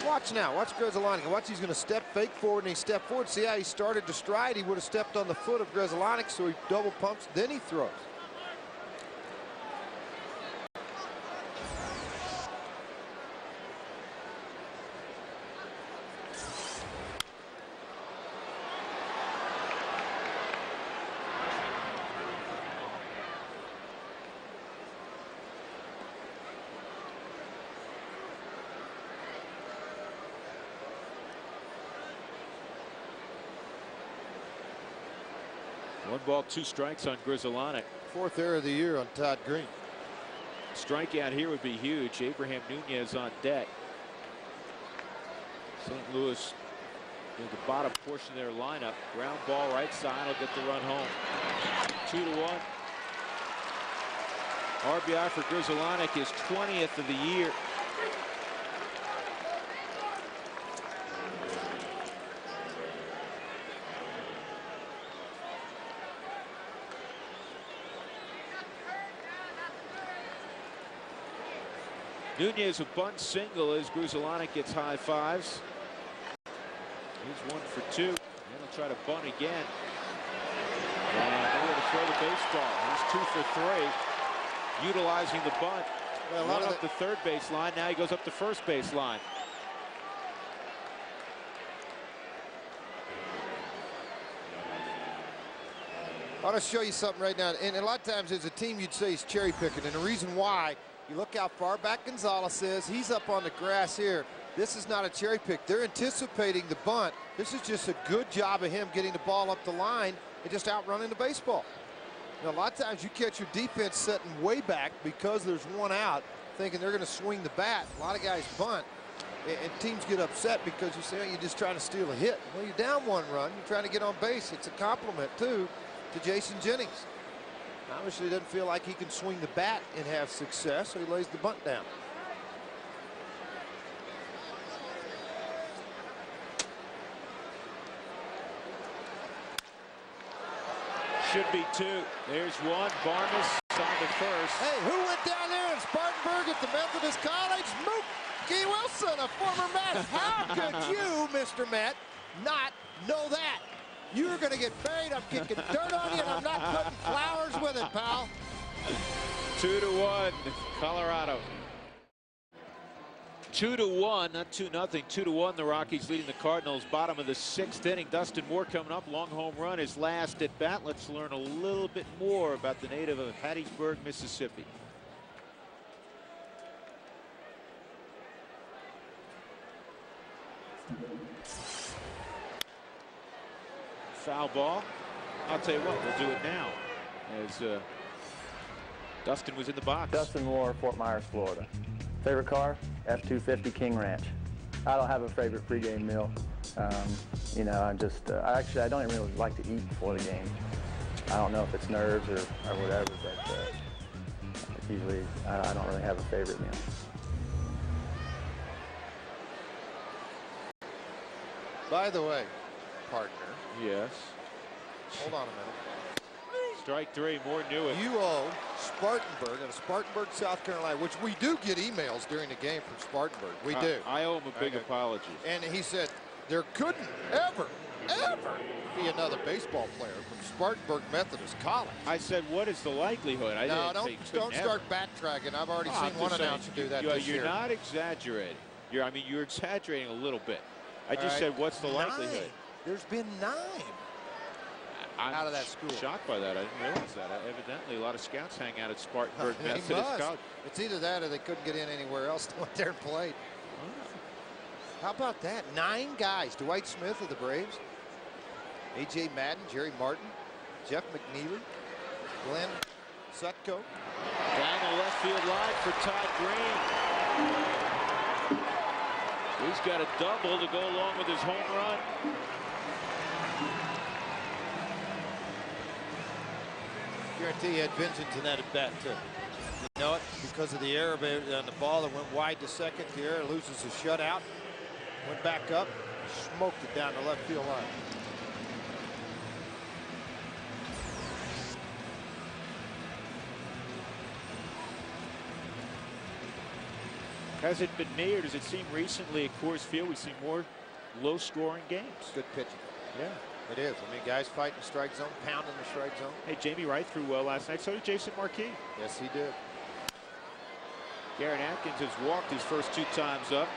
Watch now. Watch Grzelcyk. Watch, he's going to step fake forward, and he stepped forward. See how he started to stride? He would have stepped on the foot of Grzelcyk, so he double pumps, then he throws. One ball, 2 strikes on Grzelcyk. 4th error of the year on Todd Green. Strikeout here would be huge. Abraham Nunez on deck. St. Louis in the bottom portion of their lineup. Ground ball right side will get the run home. 2-1. RBI for Grzelcyk is 20th of the year. Nunez a bunt single as Grzelcyk gets high fives. He's 1 for 2. And he'll try to bunt again. And nowhere to throw the baseball. He's 2 for 3. Utilizing the bunt. Well, One up the third base line. Now he goes up the first base line. I want to show you something right now. And a lot of times as a team you'd say he's cherry picking. And the reason why, you look how far back Gonzalez is. He's up on the grass here. This is not a cherry pick. They're anticipating the bunt. This is just a good job of him getting the ball up the line and just outrunning the baseball. Now, a lot of times you catch your defense setting way back because there's one out, thinking they're going to swing the bat. A lot of guys bunt, and teams get upset because you say, oh, you're just trying to steal a hit. Well, you're down 1 run. You're trying to get on base. It's a compliment, too, to Jason Jennings. Obviously, he doesn't feel like he can swing the bat and have success, so he lays the bunt down. Should be 2. There's 1. Barnes on the first. Hey, who went down there in Spartanburg at the Methodist College? Mookie Wilson, a former Met. How could you, Mr. Met, not know that? You're going to get buried. I'm kicking dirt on you, and I'm not putting flowers with it, pal. 2-1, Colorado. 2-1, not 2-0, 2-1. The Rockies leading the Cardinals. Bottom of the 6th inning. Dustin Moore coming up. Long home run, his last at bat. Let's learn a little bit more about the native of Hattiesburg, Mississippi. Foul ball. I'll tell you what, we'll do it now. As Dustin was in the box. Dustin Moore, Fort Myers, Florida. Favorite car? F-250 King Ranch. I don't have a favorite pregame meal. You know, I don't even really like to eat before the game. I don't know if it's nerves or whatever, but usually I don't really have a favorite meal. By the way, partner. Yes. Hold on a minute. Strike 3, Moore knew it. You owe Spartanburg, out of Spartanburg, South Carolina, which we do get emails during the game from Spartanburg. We do. I owe him a big apology. And he said there couldn't ever be another baseball player from Spartanburg Methodist College. I said, what is the likelihood? I no, didn't say don't start backtracking. I've already seen one announcer do that this year. You're not exaggerating. You're exaggerating a little bit. I just said, what's the likelihood? There's been 9. I'm out of that school. Shocked by that. I didn't realize that. Evidently, a lot of scouts hang out at Spartanburg Methodist College. It's either that or they couldn't get in anywhere else. They went there and played. How about that? 9 guys. Dwight Smith of the Braves, A.J. Madden, Jerry Martin, Jeff McNeely, Glenn Sutko. Down the left field line for Todd Green. He's got a double to go along with his home run. Guarantee he had vengeance in that at bat too. You know it because of the error on the ball that went wide to second. The error loses a shutout. Went back up, smoked it down the left field line. Has it been me, or does it seem recently at Coors Field we see more low-scoring games? Good pitching. Yeah. It is. I mean, guys fighting the strike zone, pounding the strike zone. Hey, Jamie Wright threw well last night. So did Jason Marquis. Yes, he did. Garrett Atkins has walked his first 2 times up.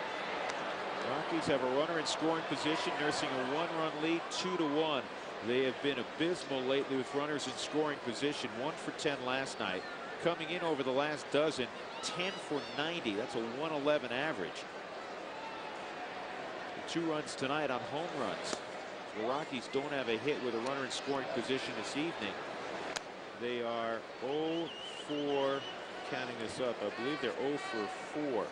Rockies have a runner in scoring position, nursing a 1-run lead, 2-1. They have been abysmal lately with runners in scoring position. 1 for 10 last night. Coming in over the last dozen, 10 for 90. That's a 111 average. 2 runs tonight on home runs. The Rockies don't have a hit with a runner in scoring position this evening. They are 0 for, counting this up, I believe they're 0 for 4.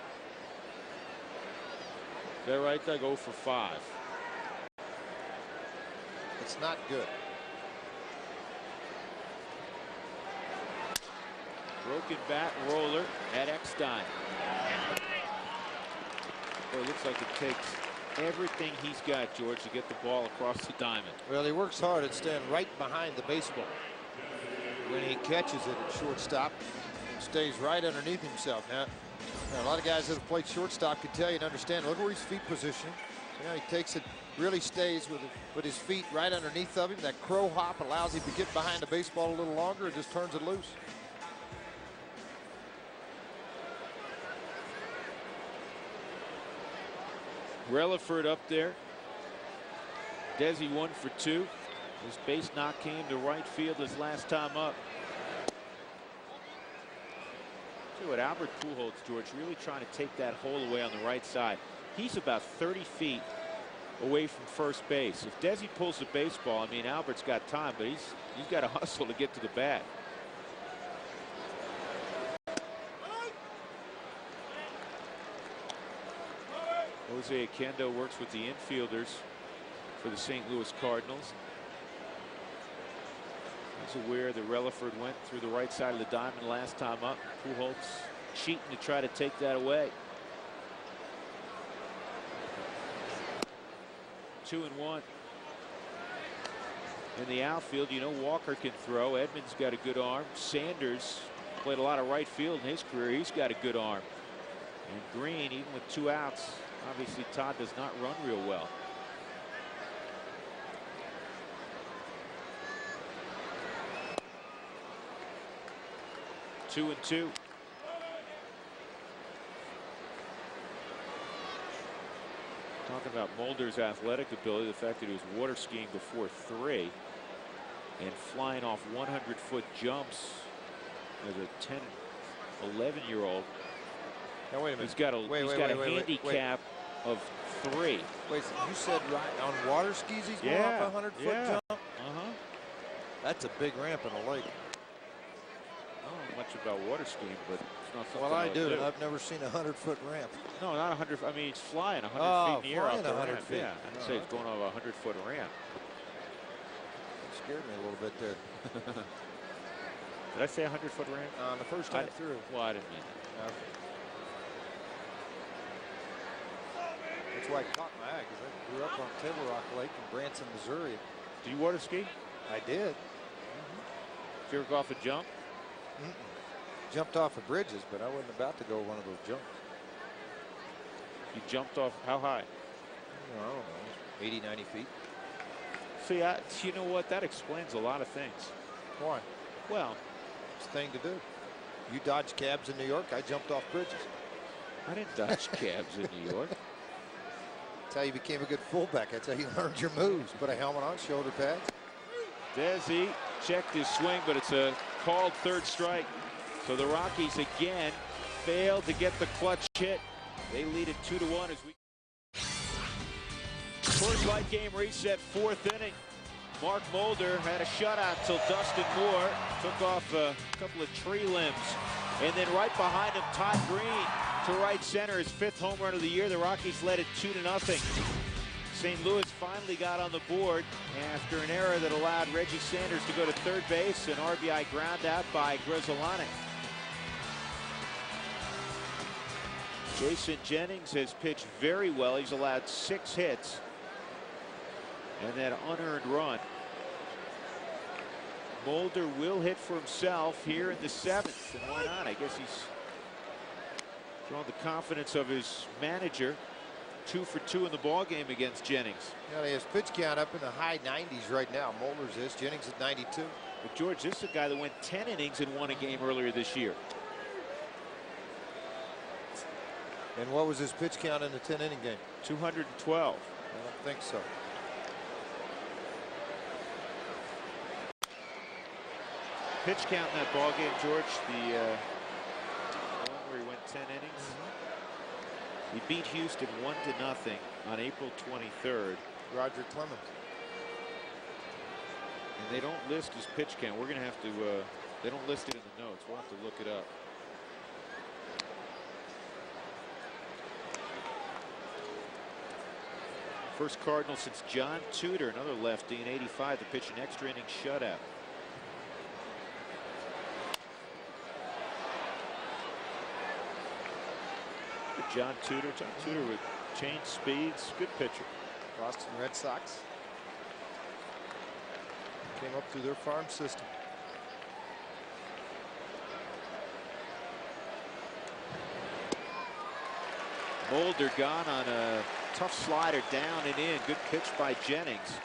Is that right, Doug? 0 for 5. It's not good. Broken bat roller at Eckstein. Boy, it looks like it takes everything he's got, George, to get the ball across the diamond. Well, he works hard at staying right behind the baseball. When he catches it at shortstop, he stays right underneath himself. Now, a lot of guys that have played shortstop can tell you and understand. Look where his feet position. You know, he takes it, really stays with his feet right underneath of him. That crow hop allows him to get behind the baseball a little longer. It just turns it loose. Relaford up there. Desi 1 for 2. His base knock came to right field his last time up. See what Albert Pujols, George, really trying to take that hole away on the right side. He's about 30 feet away from first base. If Desi pulls the baseball, I mean, Albert's got time, but he's got to hustle to get to the bat. Jose Akendo works with the infielders for the St. Louis Cardinals. He's aware that Relaford went through the right side of the diamond last time up. Pujols cheating to try to take that away. 2-1. In the outfield, you know, Walker can throw. Edmonds got a good arm. Sanders played a lot of right field in his career. He's got a good arm. And Green, even with 2 outs, obviously Todd does not run real well. Two and 2. Talking about Mulder's athletic ability, the fact that he was water skiing before 3 and flying off 100-foot jumps as a 10, 11-year-old. Now wait a minute. He's got a handicap of 3. Wait, so you said right on water skis he's going off a 100-foot jump? Uh-huh. That's a big ramp in a lake. I don't know much about water skiing, but it's not something Well, I do. do. I've never seen a 100-foot ramp. No, not 100. I mean, he's flying 100 feet in the air off the 100 ramp. feet. Yeah, I'd say he's going off a 100-foot ramp. It scared me a little bit there. Did I say 100-foot ramp? The first time through. Well, I didn't mean that. That's why it caught my eye, because I grew up on Table Rock Lake in Branson, Missouri. Did you water ski? I did. Did you ever go off a jump? Jumped off of bridges, but I wasn't about to go one of those jumps. You jumped off how high? I don't know, 80, 90 feet. See, you know what? That explains a lot of things. Why? Well, it's the thing to do. You dodge cabs in New York. I jumped off bridges. I didn't dodge cabs in New York. That's how you became a good fullback. That's how you learned your moves. Put a helmet on, shoulder pads. Desi checked his swing, but it's a called 3rd strike. So the Rockies again failed to get the clutch hit. They lead it 2-1 as we. Coors Light game reset, 4th inning. Mark Mulder had a shutout till Dustin Moore took off a couple of tree limbs. And then right behind him, Todd Green to right center, his 5th home run of the year. The Rockies led it 2-0. St. Louis finally got on the board after an error that allowed Reggie Sanders to go to 3rd base. An RBI ground out by Grizzolani. Jason Jennings has pitched very well. He's allowed 6 hits and that unearned run. Mulder will hit for himself here in the 7th, and why not? I guess he's drawn the confidence of his manager. 2 for 2 in the ball game against Jennings. Yeah, he has pitch count up in the high 90s right now. Mulder's is. Jennings at 92. But George, this is a guy that went 10 innings and won a game earlier this year. And what was his pitch count in the 10-inning game? 212. I don't think so. Pitch count in that ball game, George, the one where he went 10 innings. He beat Houston 1-0 on April 23rd. Roger Clemens. And they don't list his pitch count. We're going to have to, they don't list it in the notes. We'll have to look it up. First Cardinal since John Tudor, another lefty in '85, to pitch an extra inning shutout. John Tudor. John Tudor with change speeds. Good pitcher. Boston Red Sox. Came up through their farm system. Mulder gone on a tough slider down and in. Good pitch by Jennings.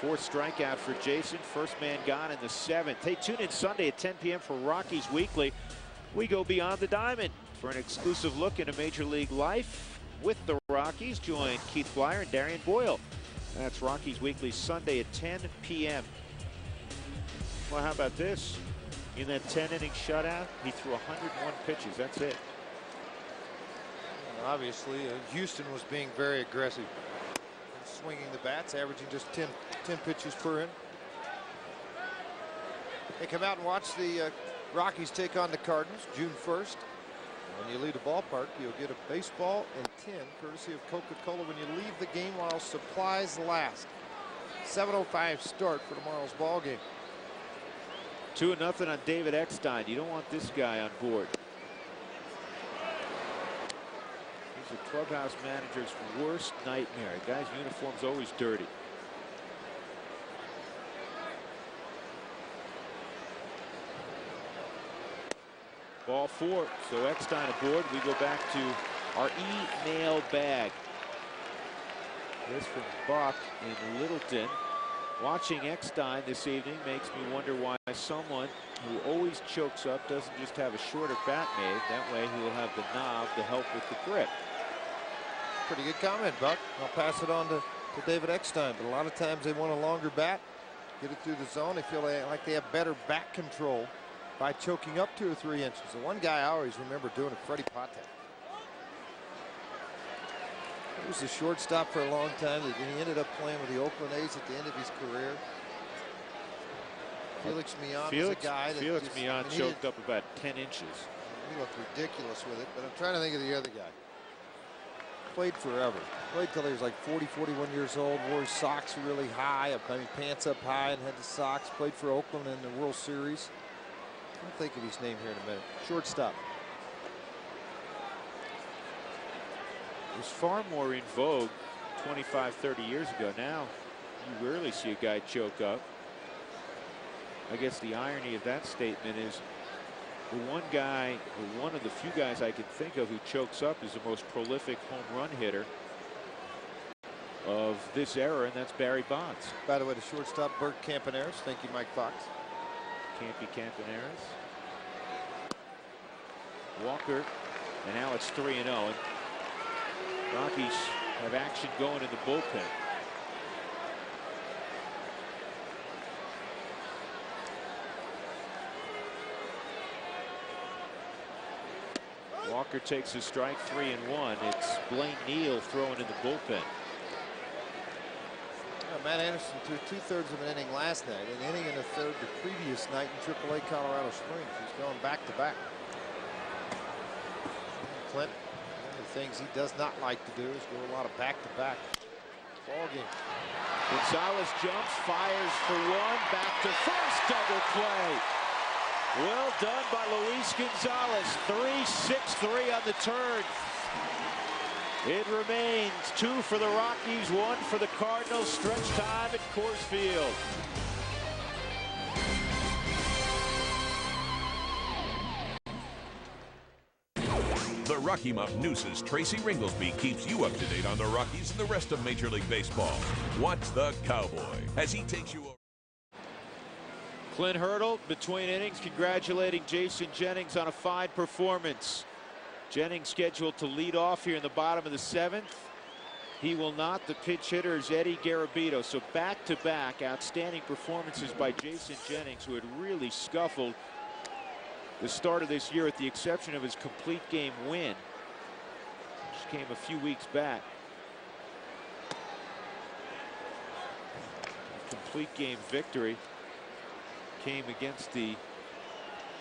4th strikeout for Jason. First man gone in the 7th. Hey, tune in Sunday at 10 p.m. for Rockies Weekly. We go beyond the diamond for an exclusive look into Major League life with the Rockies. Join Keith Blyer and Darian Boyle. That's Rockies Weekly Sunday at 10 p.m. Well, how about this? In that 10-inning shutout, he threw 101 pitches. That's it. And obviously, Houston was being very aggressive. Swinging the bats, averaging just 10 pitches per inning. Hey, come out and watch the Rockies take on the Cardinals June 1st. When you leave the ballpark, you'll get a baseball and tin courtesy of Coca-Cola when you leave the game while supplies last. 7:05 start for tomorrow's ball game. 2-0 on David Eckstein. You don't want this guy on board. He's a clubhouse manager's worst nightmare. A guy's uniform's always dirty. Ball 4. So Eckstein aboard. We go back to our email bag. This from Buck in Littleton. Watching Eckstein this evening makes me wonder why someone who always chokes up doesn't just have a shorter bat made. That way he will have the knob to help with the grip. Pretty good comment, Buck. I'll pass it on to David Eckstein. But a lot of times they want a longer bat, get it through the zone. They feel like they have better bat control by choking up 2 or 3 inches. The one guy I always remember doing it, Freddie Patek. He was a shortstop for a long time. He ended up playing with the Oakland A's at the end of his career. Felix Millan was a guy that Felix Millan choked up about 10 inches. He looked ridiculous with it, but I'm trying to think of the other guy. Played forever. Played till he was like 40, 41 years old. Wore his socks really high, I mean pants up high, and had the socks. Played for Oakland in the World Series. I'll think of his name here in a minute. Shortstop. It was far more in vogue 25, 30 years ago. Now you rarely see a guy choke up. I guess the irony of that statement is the one guy, or one of the few guys I can think of who chokes up is the most prolific home run hitter of this era, and that's Barry Bonds. By the way, the shortstop, Bert Campaneris. Thank you, Mike Fox. Campy Campaneris. Walker, and now it's 3-0. And Rockies have action going in the bullpen. Walker takes a strike, 3-1. It's Blaine Neal throwing in the bullpen. Matt Anderson threw 2/3 of an inning last night, an inning and a third the previous night in AAA Colorado Springs. He's going back to back. Clint, one of the things he does not like to do is go a lot of back-to-back ball game. Gonzalez jumps, fires for one, back to first, double play. Well done by Luis Gonzalez. 3-6-3 on the turn. It remains 2 for the Rockies, 1 for the Cardinals. Stretch time at Coors Field. The Rocky Mountain News' Tracy Ringlesby keeps you up to date on the Rockies and the rest of Major League Baseball. Watch the Cowboy as he takes you over. Clint Hurdle between innings congratulating Jason Jennings on a fine performance. Jennings scheduled to lead off here in the bottom of the 7th. He will not. The pinch hitter is Eddie Garabito. So back-to-back outstanding performances by Jason Jennings, who had really scuffled the start of this year, with the exception of his complete game win, which came a few weeks back. A complete game victory came against the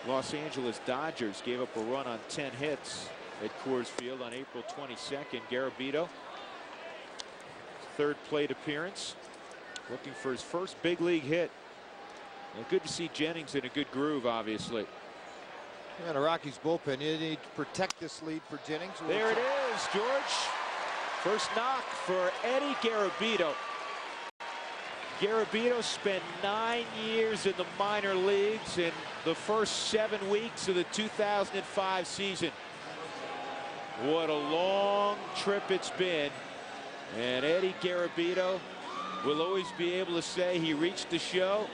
Los Angeles Dodgers. Gave up a run on 10 hits at Coors Field on April 22nd. Garabito, third plate appearance, looking for his first big league hit. Well, good to see Jennings in a good groove, obviously. And a Rockies bullpen. You need to protect this lead for Jennings. There it is, George. First knock for Eddie Garabito. Garabito spent 9 years in the minor leagues in the first 7 weeks of the 2005 season. What a long trip it's been. And Eddie Garabito will always be able to say he reached the show,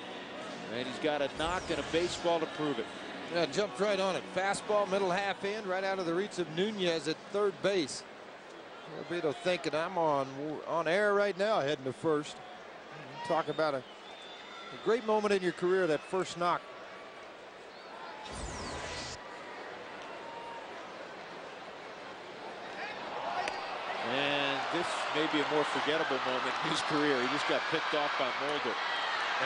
and he's got a knock and a baseball to prove it. Yeah, jumped right on it. Fastball, middle half in, right out of the reach of Nunez at third base. Garabito thinking, I'm on air right now, heading to first. Talk about a great moment in your career, that first knock. And this may be a more forgettable moment in his career. He just got picked off by Mulder.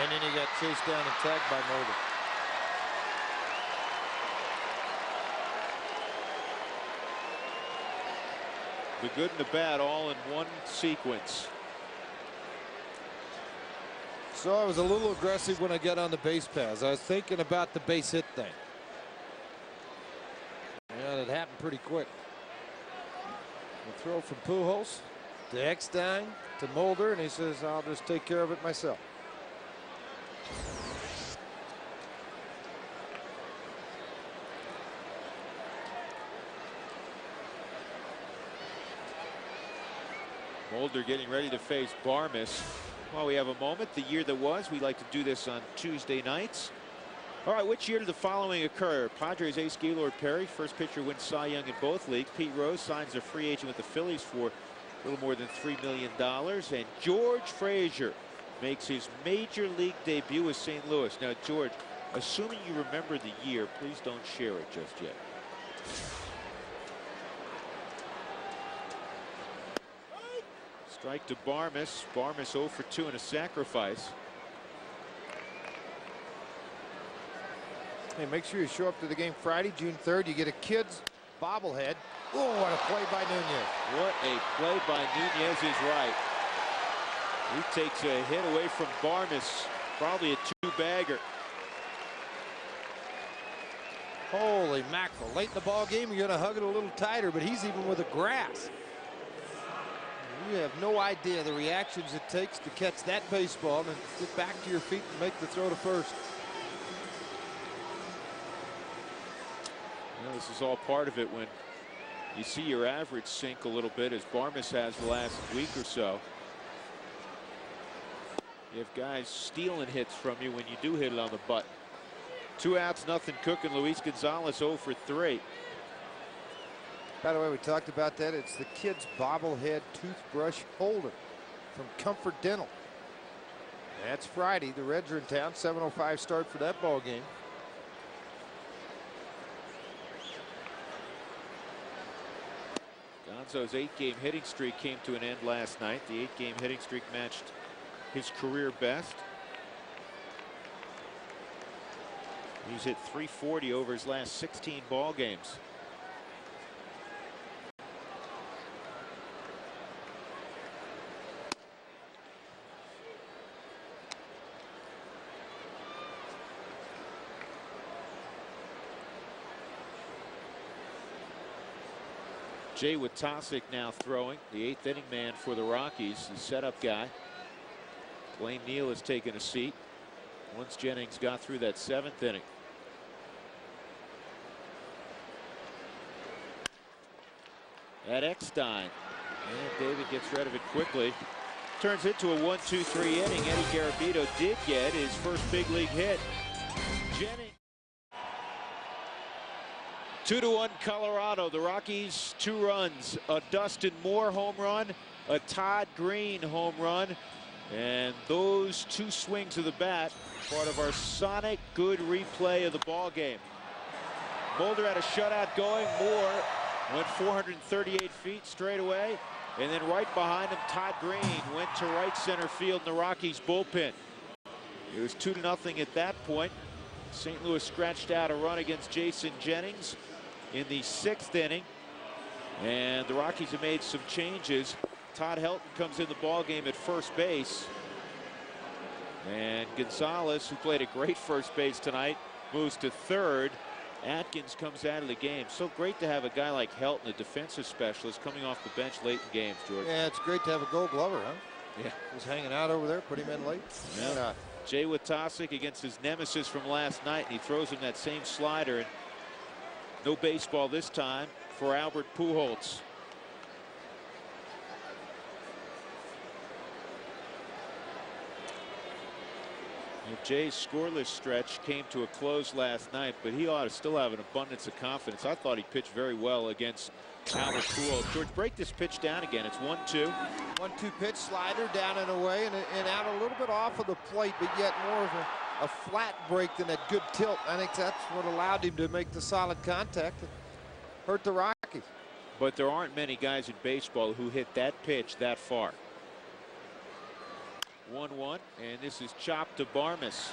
And then he got chased down and tagged by Mulder. The good and the bad all in one sequence. So I was a little aggressive when I got on the base pass. I was thinking about the base hit thing. And it happened pretty quick. A throw from Pujols to Eckstein to Mulder, and he says, I'll just take care of it myself. Mulder getting ready to face Barmes. Well, we have a moment. The year that was. We like to do this on Tuesday nights. All right, which year did the following occur? Padres ace Gaylord Perry, first pitcher, wins Cy Young in both leagues. Pete Rose signs a free agent with the Phillies for a little more than $3 million. And George Frazier makes his major league debut with St. Louis. Now, George, assuming you remember the year, please don't share it just yet. Strike to Barmes. Barmes 0 for 2 and a sacrifice. Hey, make sure you show up to the game Friday, June 3rd. You get a kid's bobblehead. Oh, what a play by Nunez. What a play by Nunez is right. He takes a hit away from Barmes. Probably a 2-bagger. Holy mackerel. Late in the ball game, you're going to hug it a little tighter, but he's even with the grass. You have no idea the reactions it takes to catch that baseball and get back to your feet and make the throw to first. You know, this is all part of it when you see your average sink a little bit, as Barmes has the last week or so. You have guys stealing hits from you when you do hit it on the button. 2 outs, nothing cooking. Luis Gonzalez 0 for 3. By the way, we talked about that. It's the kid's bobblehead toothbrush holder from Comfort Dental. That's Friday. The Reds are in town. 7:05 start for that ball game. Gonzo's 8-game hitting streak came to an end last night. The 8-game hitting streak matched his career best. He's hit .340 over his last 16 ball games. Jay Witasic now throwing, the 8th inning man for the Rockies, the setup guy. Blaine Neal has taken a seat once Jennings got through that 7th inning. At Eckstein, and David gets rid of it quickly. Turns into a 1-2-3 inning. Eddie Garabito did get his first big league hit. Jennings. 2-1 Colorado. The Rockies 2 runs. A Dustin Moore home run, a Todd Green home run, and those 2 swings of the bat, part of our sonic good replay of the ball game. Mulder had a shutout going. Moore went 438 feet straight away, and then right behind him, Todd Green went to right center field in the Rockies bullpen. It was 2-0 at that point. St. Louis scratched out a run against Jason Jennings in the 6th inning, and the Rockies have made some changes. Todd Helton comes in the ball game at first base, and Gonzalez, who played a great first base tonight, moves to 3rd. Atkins comes out of the game. So great to have a guy like Helton, a defensive specialist, coming off the bench late in games, George. Yeah, it's great to have a Gold Glover, huh? Yeah, he's hanging out over there. Put him in late. Yeah. Jay Witasic against his nemesis from last night, and he throws him that same slider. And no baseball this time for Albert Pujols. Jay's scoreless stretch came to a close last night, but he ought to still have an abundance of confidence. I thought he pitched very well against Albert Pujols. George, break this pitch down again. It's 1-2. 1-2 pitch, slider down and away, and out a little bit off of the plate, but yet more of a flat break than a good tilt. I think that's what allowed him to make the solid contact and hurt the Rockies. But there aren't many guys in baseball who hit that pitch that far. 1-1, and this is chopped to Barmes.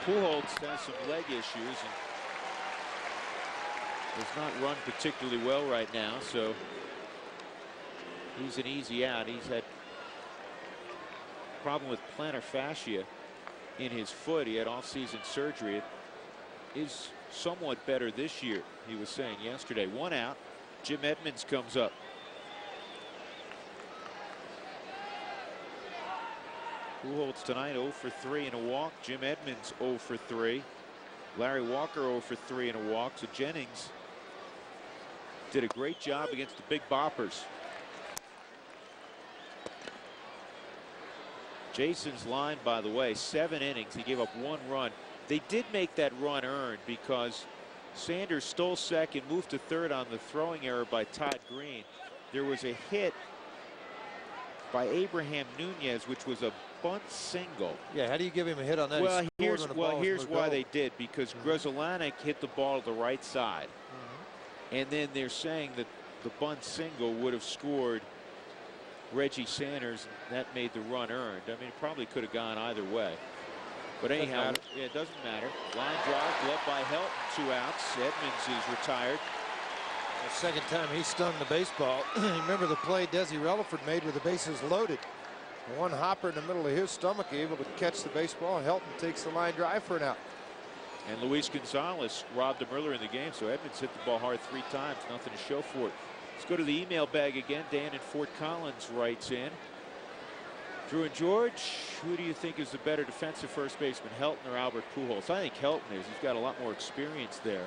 Pujols has some leg issues and does not run particularly well right now, so he's an easy out. He's had a problem with plantar fascia in his foot. He had off-season surgery. It is somewhat better this year, he was saying yesterday. 1 out. Jim Edmonds comes up. Pujols tonight 0 for 3 and a walk. Jim Edmonds 0 for 3. Larry Walker 0 for 3 and a walk. So Jennings did a great job against the big boppers. Jason's line, by the way, 7 innings. He gave up 1 run. They did make that run earned because Sanders stole second, moved to 3rd on the throwing error by Todd Green. There was a hit by Abraham Nunez, which was a bunt single. Yeah, how do you give him a hit on that? Well, here's why they did, because Grzelcyk hit the ball to the right side. And then they're saying that the bunt single would have scored Reggie Sanders. That made the run earned. I mean, it probably could have gone either way. But anyhow, yeah, it doesn't matter. Line drive, gloved by Helton, 2 outs. Edmonds is retired. The second time he stung the baseball. Remember the play Desi Relaford made with the bases loaded. One hopper in the middle of his stomach, able to catch the baseball. Helton takes the line drive for an out. And Luis Gonzalez robbed him earlier in the game, so Edmonds hit the ball hard 3 times. Nothing to show for it. Let's go to the email bag again. Dan in Fort Collins writes in. Drew and George, who do you think is the better defensive first baseman, Helton or Albert Pujols? I think Helton is. He's got a lot more experience there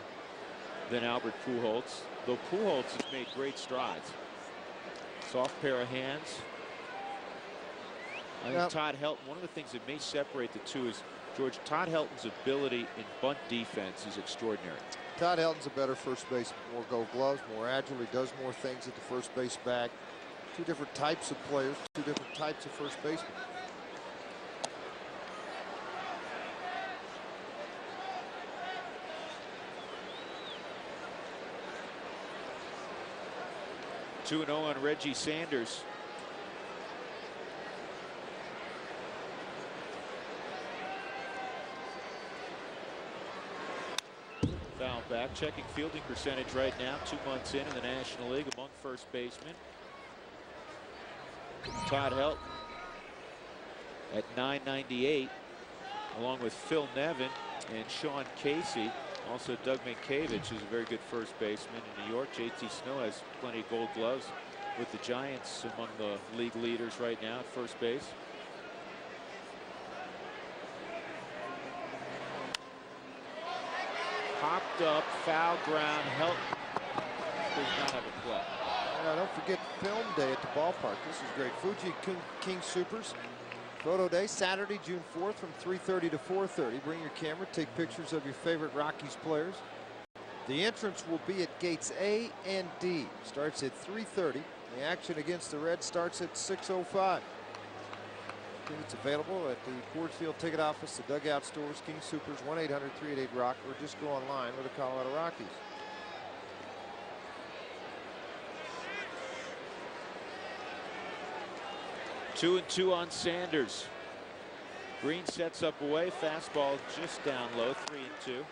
than Albert Pujols, though Pujols has made great strides. Soft pair of hands. I think Todd Helton, one of the things that may separate the two is, George, Todd Helton's ability in bunt defense is extraordinary. Todd Helton's a better first baseman. More gold gloves, more agile. He does more things at the first base bag. 2 different types of players, 2 different types of first basemen. Two 2-0 on Reggie Sanders. Foul back, checking fielding percentage right now, 2 months in the National League among first basemen. Todd Helton at .998, along with Phil Nevin and Sean Casey Also, Doug Mankiewicz is a very good first baseman in New York. JT Snow has plenty of gold gloves with the Giants, among the league leaders right now at first base. Popped up, foul ground, help. Does not have a play. Don't forget film day at the ballpark. This is great. Fuji King Supers photo day, Saturday, June 4th from 3:30 to 4:30. Bring your camera, take pictures of your favorite Rockies players. The entrance will be at gates A and D. Starts at 3:30. The action against the Reds starts at 6:05. Tickets available at the Coors Field ticket office, the dugout stores, King Supers, 1-800-388-ROCK, or just go online with the Colorado Rockies. 2-2 on Sanders. Green sets up away, fastball just down low, 3-2.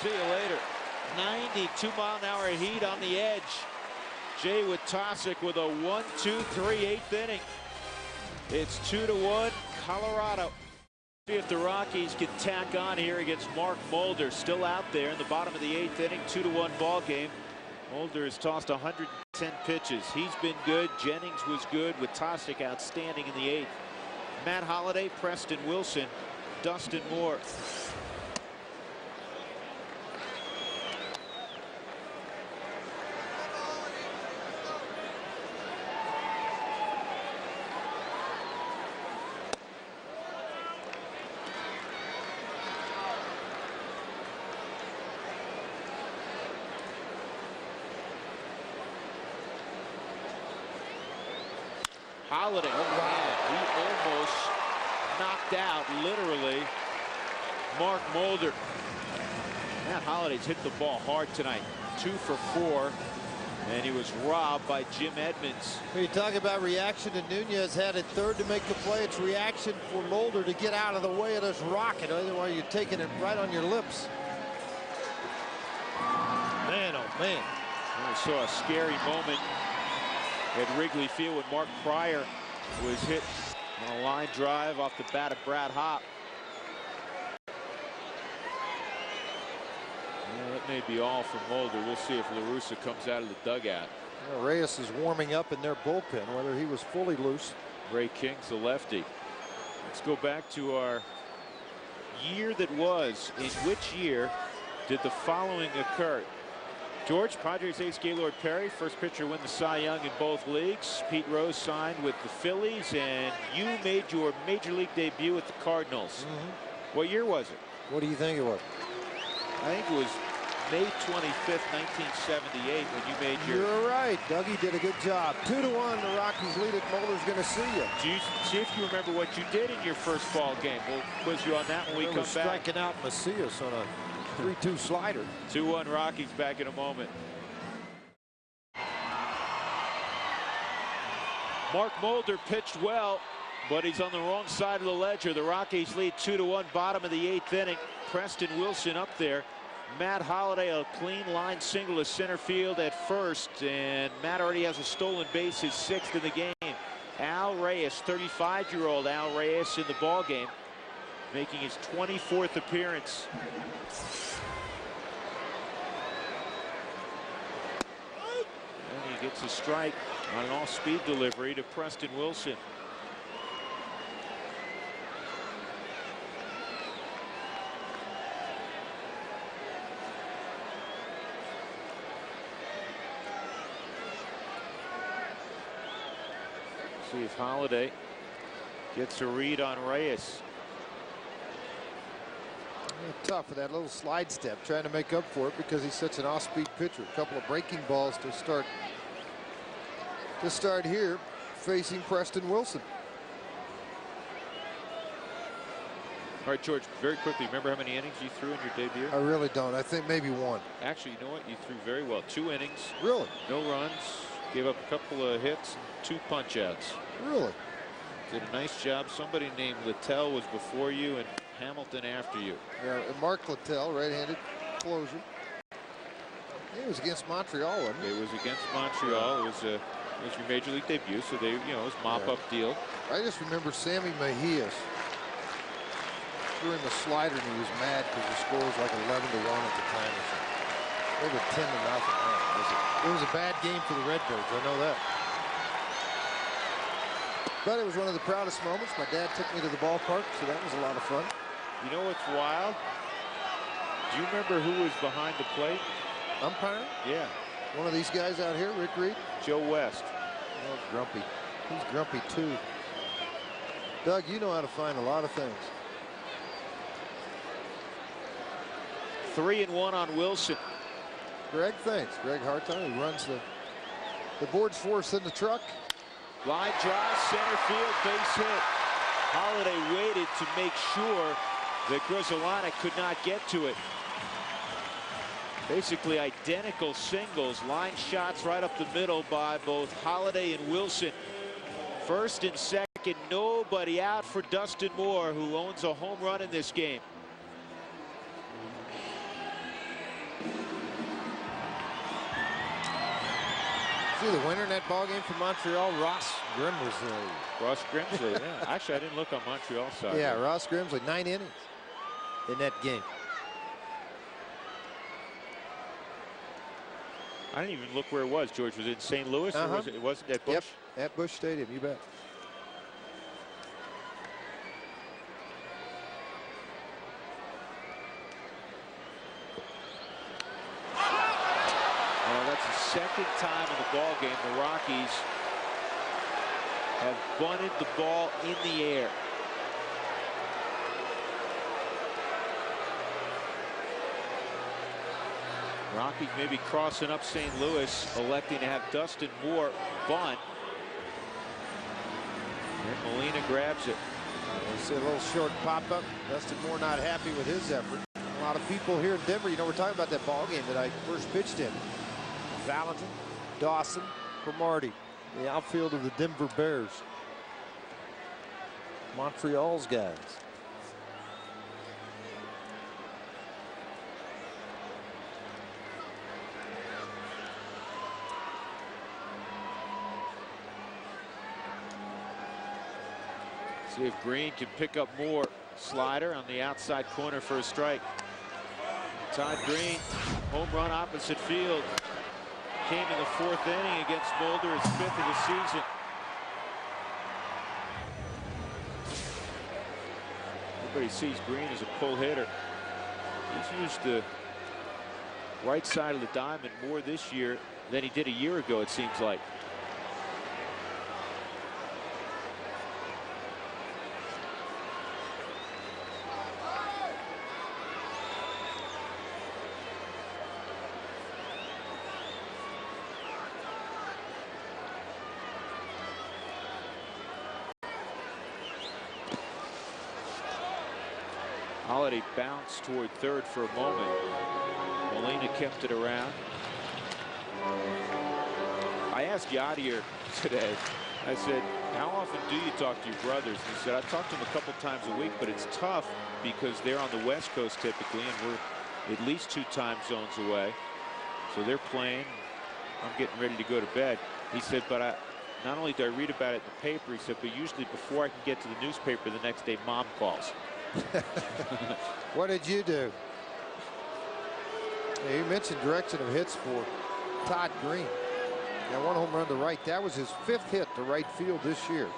See you later. 92-mile-an-hour heat on the edge. Jay Witosick with a 1-2-3 eighth inning. It's 2-1 Colorado. See if the Rockies can tack on here against Mark Mulder, still out there in the bottom of the eighth inning. 2-1 ball game. Mulder has tossed 110 pitches. He's been good. Jennings was good. Witosick outstanding in the eighth. Matt Holliday, Preston Wilson, Dustin Moore. Holliday, oh man, he almost knocked out, literally, Mark Mulder. Matt Holliday's hit the ball hard tonight, 2 for 4, and he was robbed by Jim Edmonds. When you talk about reaction, and Nunez had it third to make the play. It's reaction for Mulder to get out of the way of this rocket, otherwise you're taking it right on your lips. Man, oh man. I saw a scary moment at Wrigley Field when Mark Pryor was hit on a line drive off the bat of Brad Hopp. Yeah, that may be all for Mulder. We'll see if LaRussa comes out of the dugout. You know, Reyes is warming up in their bullpen, whether he was fully loose. Ray King's the lefty. Let's go back to our year that was. In which year did the following occur? George, Padres ace Gaylord Perry, first pitcher to win the Cy Young in both leagues. Pete Rose signed with the Phillies, and you made your major league debut with the Cardinals. What year was it? What do you think it was? I think it was May 25th, 1978, when you made your... You're right. Dougie did a good job. 2-1, the Rockies lead it. Mulder's going to see you. Do you see if you remember what you did in your first ball game? We'll quiz you on that when we come back. Striking out Macias on a 3-2 slider. 2-1 Rockies, back in a moment. Mark Mulder pitched well, but he's on the wrong side of the ledger. The Rockies lead 2-1, bottom of the eighth inning. Preston Wilson up there. Matt Holliday, a clean line single to center field at first, and Matt already has a stolen base, his 6th in the game. Al Reyes, 35-year-old Al Reyes in the ball game, making his 24th appearance. And he gets a strike on an off-speed delivery to Preston Wilson. See if Holliday gets a read on Reyes. Tough for that little slide step, trying to make up for it because he's such an off-speed pitcher. A couple of breaking balls to start here, facing Preston Wilson. All right, George, very quickly, remember how many innings you threw in your debut? I really don't. I think maybe 1. Actually, you know what? You threw very well. 2 innings. Really? No runs. Gave up a couple of hits and 2 punch outs. Really? Did a nice job. Somebody named Littell was before you and Hamilton after you. Yeah, Mark Littell, right-handed closer. It was against Montreal, wasn't it? It was against Montreal. It was your major league debut, so they, it was mop-up deal. I just remember Sammy Mejias during the slider, and he was mad because the score was like 11-1 at the time or something. They were 10-0. It was a bad game for the Redbirds, I know that. But it was one of the proudest moments. My dad took me to the ballpark, so that was a lot of fun. You know what's wild? Do you remember who was behind the plate? Umpiring? Yeah. One of these guys out here, Rick Reed? Joe West. Oh, grumpy. He's grumpy, too. Doug, you know how to find a lot of things. 3-1 on Wilson. Greg, thanks. Greg Harton, who runs the boards for us in the truck. Line drive, center field, base hit. Holiday waited to make sure that Grizzolana could not get to it. Basically identical singles, line shots right up the middle by both Holiday and Wilson. First and second, nobody out for Dustin Moore, who owns a home run in this game. See the winner in that ball game for Montreal, Ross Grimsley. Ross Grimsley, yeah. Actually, I didn't look on Montreal's side. Yeah, Ross Grimsley, 9 innings in that game. I didn't even look where it was. George, was it in St. Louis? Or was it wasn't at Busch? Yep, at Busch Stadium, you bet. Second time in the ball game the Rockies have bunted the ball in the air. Rockies maybe crossing up St. Louis, electing to have Dustin Moore bunt. And Molina grabs it. See a little short pop-up. Dustin Moore not happy with his effort. A lot of people here in Denver, we're talking about that ball game that I first pitched in. Valentin, Dawson, Cromartie, the outfield of the Denver Bears. Montreal's guys. See if Green can pick up more. Slider on the outside corner for a strike. Todd Green, home run opposite field. Came in the fourth inning against Mulder, his 5th of the season. Everybody sees Green as a pull hitter. He's used the right side of the diamond more this year than he did a year ago, it seems like. Holiday bounced toward third for a moment. Molina kept it around. I asked Yadier today, I said, how often do you talk to your brothers? And he said, I talk to them a couple times a week, but it's tough because they're on the West Coast typically, and we're at least 2 time zones away. So they're playing. I'm getting ready to go to bed. He said, but not only do I read about it in the paper, he said, but usually before I can get to the newspaper the next day, Mom calls. What did you do? Yeah, you mentioned direction of hits for Todd Green. Now 1 home run to right. That was his 5th hit to right field this year.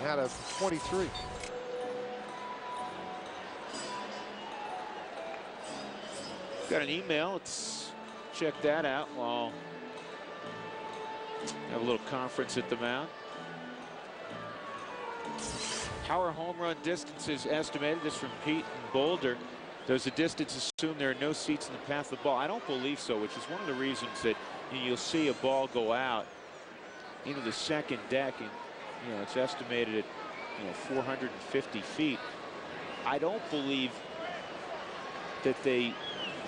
Out of 23. Got an email. Let's check that out while have a little conference at the mound. How are home run distances estimated? This from Pete in Boulder. Does the distance assume there are no seats in the path of the ball? I don't believe so, which is one of the reasons that you'll see a ball go out into the second deck, and it's estimated at 450 feet. I don't believe that they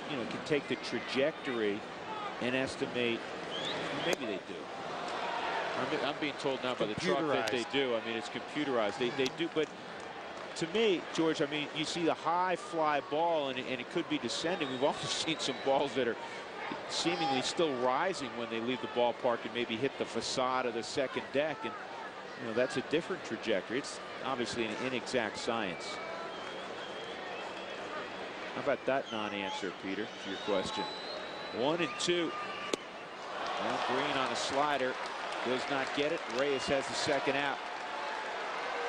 can take the trajectory and estimate. Maybe they do. I'm being told now by the truck that they do. I mean, it's computerized. They do, but to me, George, I mean, you see the high fly ball, and it could be descending. We've also seen some balls that are seemingly still rising when they leave the ballpark and maybe hit the facade of the second deck, and you know that's a different trajectory. It's obviously an inexact science. How about that non-answer, Peter, to your question? 1 and 2. Well, Green on a slider does not get it. Reyes has the second out.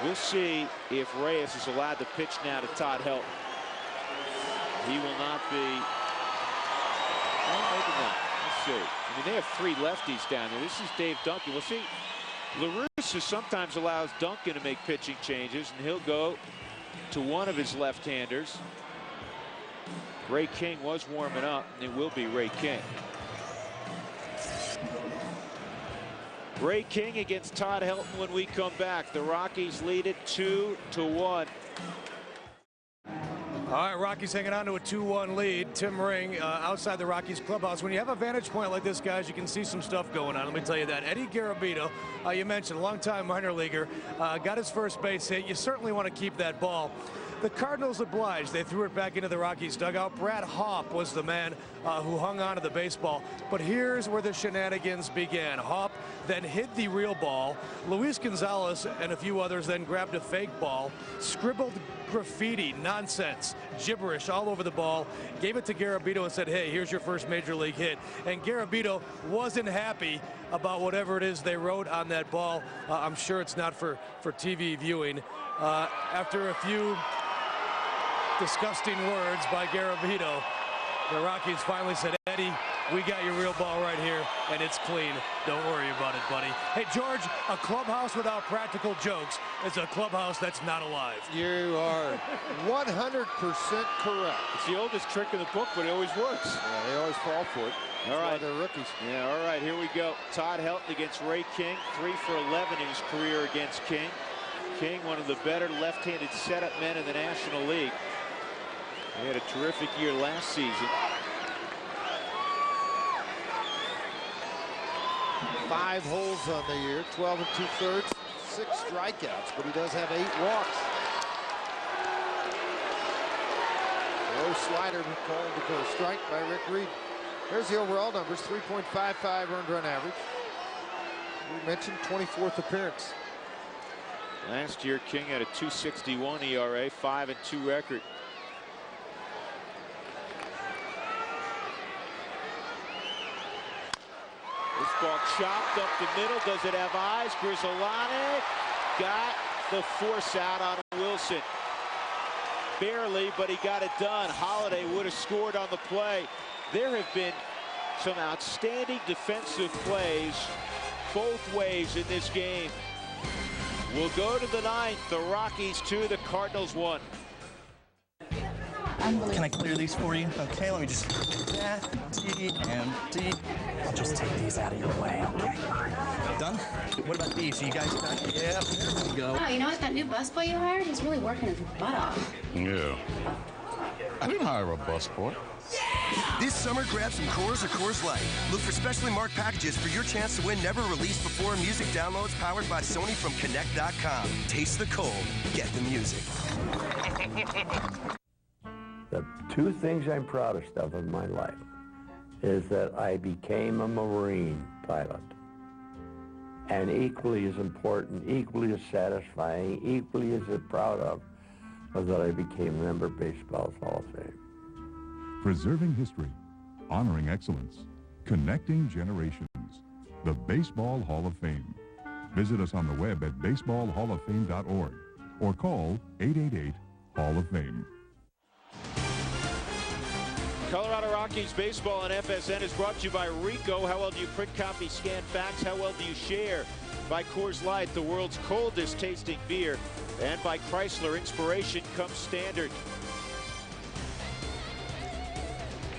We'll see if Reyes is allowed to pitch now to Todd Helton. He will not be. Well, maybe not. Let's see. I mean, they have 3 lefties down there. This is Dave Duncan. We'll see. LaRussa sometimes allows Duncan to make pitching changes, and he'll go to one of his left-handers. Ray King was warming up, and it will be Ray King. Ray King against Todd Helton when we come back. The Rockies lead it 2-1. All right, Rockies hanging on to a 2-1 lead. Tim Ring outside the Rockies clubhouse. When you have a vantage point like this, guys, you can see some stuff going on. Let me tell you that. Eddie Garabito, you mentioned, longtime minor leaguer, got his first base hit. You certainly want to keep that ball. The Cardinals obliged. They threw it back into the Rockies dugout. Brad Haupt was the man who hung on to the baseball. But here's where the shenanigans began. Haupt then hid the real ball. Luis Gonzalez and a few others then grabbed a fake ball, scribbled graffiti, nonsense, gibberish all over the ball, gave it to Garabito and said, hey, here's your first major league hit. And Garabito wasn't happy about whatever it is they wrote on that ball. I'm sure it's not for TV viewing. After a few disgusting words by Garabito, the Rockies finally said, Eddie, we got your real ball right here, and it's clean. Don't worry about it, buddy. Hey, George, a clubhouse without practical jokes is a clubhouse that's not alive. You are 100% correct. It's the oldest trick in the book, but it always works. Yeah, they always fall for it. That's all right, why they're rookies. Yeah, all right, here we go. Todd Helton against Ray King, 3 for 11 in his career against King. King, one of the better left-handed setup men in the National League. He had a terrific year last season. 5 holes on the year, 12 2/3, 6 strikeouts, but he does have 8 walks. Low slider called to go strike by Rick Reed. There's the overall numbers, 3.55 earned run average. We mentioned 24th appearance. Last year, King had a 2.61 ERA, 5-2 record. This ball chopped up the middle. Does it have eyes? Grizzolani got the force out on Wilson. Barely, but he got it done. Holiday would have scored on the play. There have been some outstanding defensive plays both ways in this game. We'll go to the 9th. The Rockies 2, the Cardinals 1. Can I clear these for you? Okay, let me just empty. I'll just take these out of your way, okay? Done? What about these? Are you guys done? Yeah, there we go. Oh, you know what? That new busboy you hired, he's really working his butt off. Yeah. I didn't hire a busboy. This summer, grab some Coors or Coors Light. Look for specially marked packages for your chance to win never released before music downloads powered by Sony from Connect.com. Taste the cold. Get the music. The 2 things I'm proudest of in my life is that I became a Marine pilot. And equally as important, equally as satisfying, equally as proud of, was that I became a member of Baseball's Hall of Fame. Preserving history, honoring excellence, connecting generations. The Baseball Hall of Fame. Visit us on the web at baseballhalloffame.org or call 888-HALL-OF-FAME. Colorado Rockies baseball on FSN is brought to you by Rico. How well do you print, copy, scan, fax? How well do you share? By Coors Light, the world's coldest tasting beer. And by Chrysler, inspiration comes standard.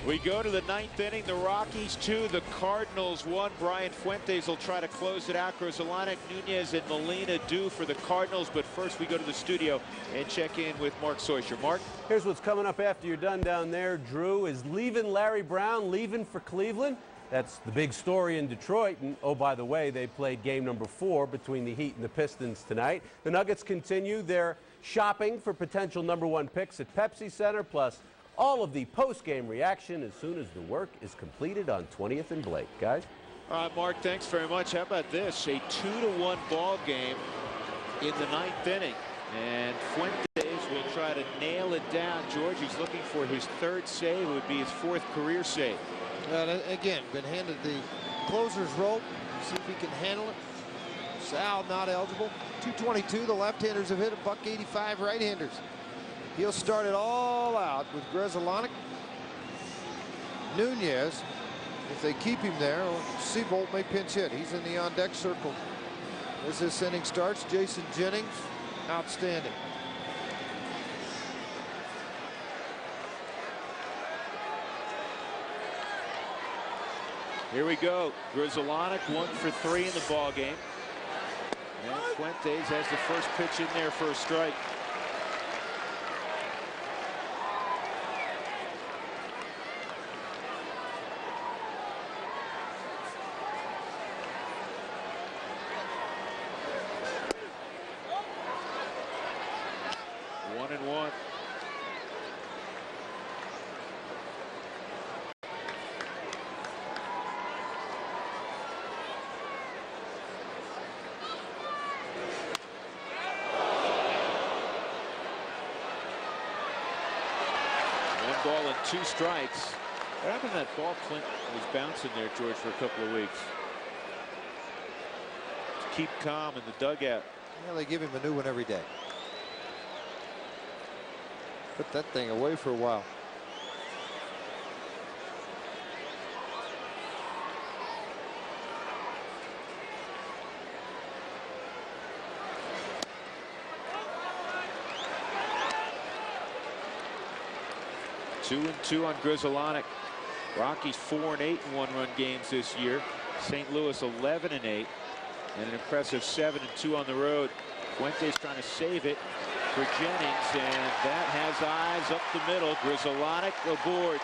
We go to the 9th inning. The Rockies 2, the Cardinals 1. Brian Fuentes will try to close it out. Grozolanic, Nunez, and Molina due for the Cardinals. But first we go to the studio and check in with Mark Soischer. Mark? Here's what's coming up after you're done down there. Drew is leaving Larry Brown, leaving for Cleveland. That's the big story in Detroit. And, oh, by the way, they played game number 4 between the Heat and the Pistons tonight. The Nuggets continue their shopping for potential #1 picks at Pepsi Center, plus all of the post-game reaction as soon as the work is completed on 20th and Blake. Guys? All right, Mark, thanks very much. How about this? A 2-1 ball game in the 9th inning. And Fuentes will try to nail it down. George, he's looking for his 3rd save. It would be his 4th career save. Again, been handed the closer's rope. See if he can handle it. Sal not eligible. 222. The left-handers have hit a $185 right-handers. He'll start it all out with Grzelcyk. Nunez, if they keep him there, Seabolt may pinch hit. He's in the on-deck circle as this inning starts. Jason Jennings, outstanding. Here we go. Grzelcyk 1 for 3 in the ball game. And Fuentes has the first pitch in there for a strike. Ball and 2 strikes. What happened to that ball? Clint was bouncing there, George, for a couple of weeks. To keep calm in the dugout. Yeah, they give him a new one every day. Put that thing away for a while. Two and 2 on Grzelcyk. Rockies 4 and 8 in 1-run games this year. St. Louis 11 and 8, and an impressive 7 and 2 on the road. Fuentes trying to save it for Jennings, and that has eyes up the middle. Grzelcyk aboard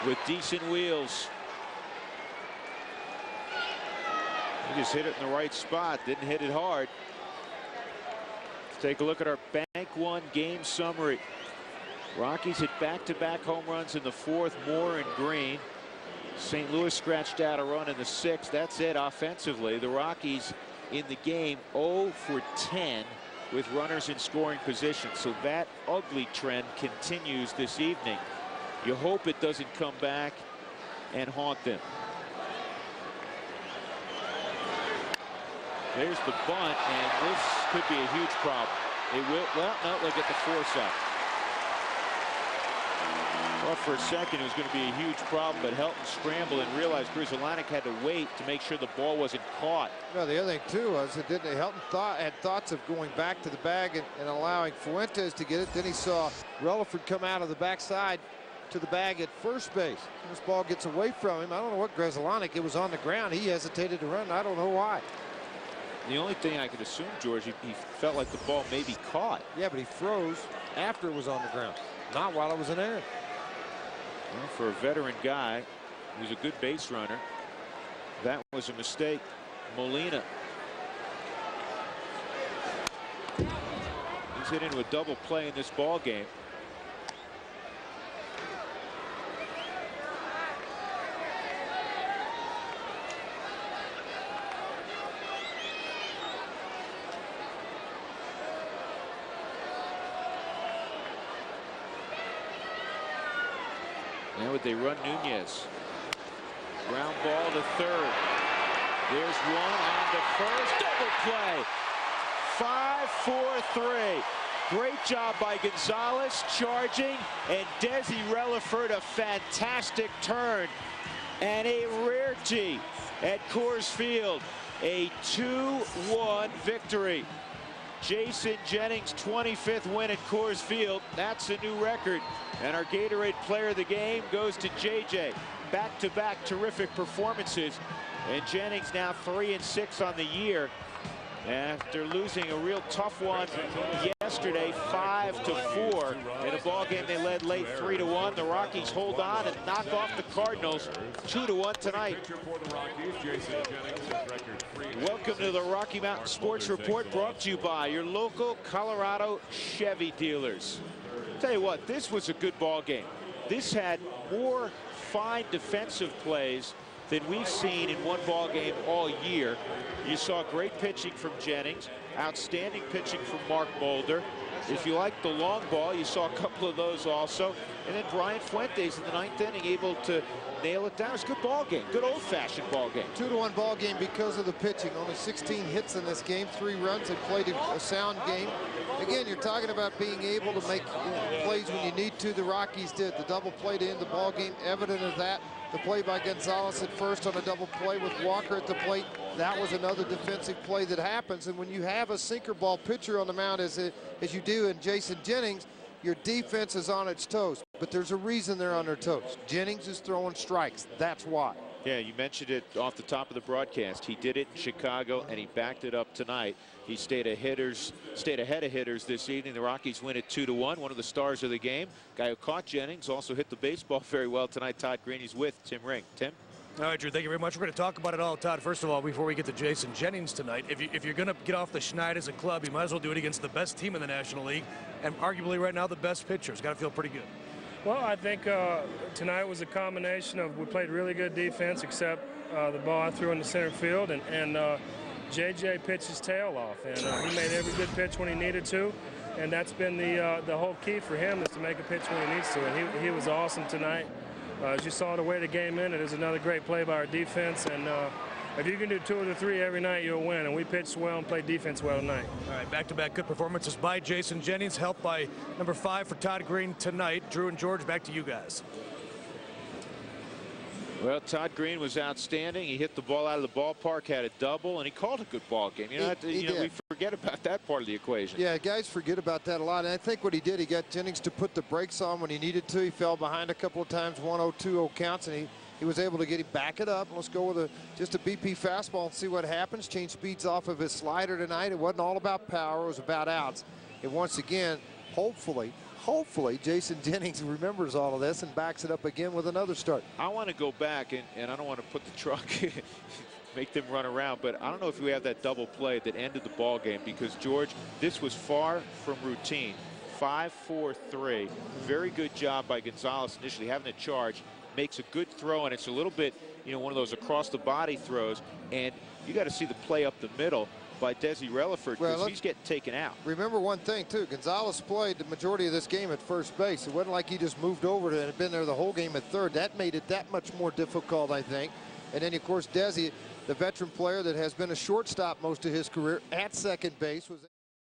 with decent wheels. He just hit it in the right spot. Didn't hit it hard. Let's take a look at our Bank One game summary. Rockies hit back-to-back home runs in the 4th, Moore and Green. St. Louis scratched out a run in the 6th. That's it offensively. The Rockies in the game 0 for 10 with runners in scoring position. So that ugly trend continues this evening. You hope it doesn't come back and haunt them. There's the bunt, and this could be a huge problem. It will. Well, no, they'll get the force out. Well, for a second, it was going to be a huge problem, but Helton scrambled and realized Grzelcyk had to wait to make sure the ball wasn't caught. Well, the other thing, too, was that Helton had thoughts of going back to the bag and allowing Fuentes to get it. Then he saw Relaford come out of the backside to the bag at first base. This ball gets away from him. I don't know what Grzelcyk, it was on the ground. He hesitated to run. I don't know why. The only thing I could assume, George, he felt like the ball may be caught. Yeah, but he froze after it was on the ground, not while it was in air. Well, for a veteran guy who's a good base runner, that was a mistake. Molina. He's hit into a double play in this ball game. Now would they run Nunez? Ground ball to 3rd. There's one on the first. Double play. 5-4-3. Great job by Gonzalez charging, and Desi Relaford a fantastic turn. And a rarity at Coors Field. A 2-1 victory. Jason Jennings' 25th win at Coors Field. That's a new record. And our Gatorade player of the game goes to JJ. Back-to-back terrific performances. And Jennings now 3 and 6 on the year after losing a real tough one yesterday. yesterday 5-4 in a ball game they led late 3-1. The Rockies hold on and knock off the Cardinals 2-1 tonight. Welcome to the Rocky Mountain Sports Report, brought to you by your local Colorado Chevy dealers. Tell you what, this was a good ball game. This had more fine defensive plays than we've seen in one ball game all year. You saw great pitching from Jennings, outstanding pitching from Mark Mulder. If you like the long ball, you saw a couple of those also. And then Brian Fuentes in the 9th inning able to nail it down. It was a good ball game, good old-fashioned ball game. 2-1 ball game because of the pitching. Only 16 hits in this game, 3 runs. They played a sound game. Again, you're talking about being able to make plays when you need to. The Rockies did. The double play to end the ball game, evident of that. The play by Gonzalez at first on a double play with Walker at the plate. That was another defensive play that happens. And when you have a sinker ball pitcher on the mound as you do in Jason Jennings, your defense is on its toes. But there's a reason they're on their toes. Jennings is throwing strikes. That's why. Yeah, you mentioned it off the top of the broadcast. He did it in Chicago, and he backed it up tonight. He stayed ahead of hitters this evening. The Rockies win it 2-1. One of the stars of the game, guy who caught Jennings, also hit the baseball very well tonight. Todd Green, he's with Tim Ring. Tim? All right, Drew, thank you very much. We're going to talk about it all. Todd, first of all, before we get to Jason Jennings tonight, if you're going to get off the schneid as a club, you might as well do it against the best team in the National League, and arguably right now the best pitcher. It's got to feel pretty good. Well, I think tonight was a combination of we played really good defense, except the ball I threw in the center field, and JJ pitched his tail off, and he made every good pitch when he needed to, and that's been the whole key for him, is to make a pitch when he needs to, and he was awesome tonight. As you saw the way the game ended, it was another great play by our defense, and if you can do 2 or 3 every night, you'll win, and we pitched well and played defense well tonight. All right, back-to-back good performances by Jason Jennings, helped by number 5 for Todd Green tonight. Drew and George, back to you guys. Well, Todd Green was outstanding. He hit the ball out of the ballpark, had a double, and he called a good ball game. You know, we forget about that part of the equation. Yeah, guys forget about that a lot. And I think what he did, he got Jennings to put the brakes on when he needed to. He fell behind a couple of times, 1-0, 2-0 counts, and he was able to get him back it up. Let's go with just a BP fastball and see what happens. Change speeds off of his slider tonight. It wasn't all about power. It was about outs. And once again, hopefully, Jason Jennings remembers all of this and backs it up again with another start. I want to go back, and I don't want to put the truck, make them run around, but I don't know if we have that double play that ended the ball game, because, George, this was far from routine. 5-4-3. Very good job by Gonzalez initially having the charge. Makes a good throw, and it's a little bit, one of those across the body throws, and you got to see the play up the middle by Desi Relaford, because he's getting taken out. Remember one thing too, Gonzalez played the majority of this game at first base. It wasn't like he just moved over and had been there the whole game at third. That made it that much more difficult, I think. And then of course Desi, the veteran player that has been a shortstop most of his career, at second base, was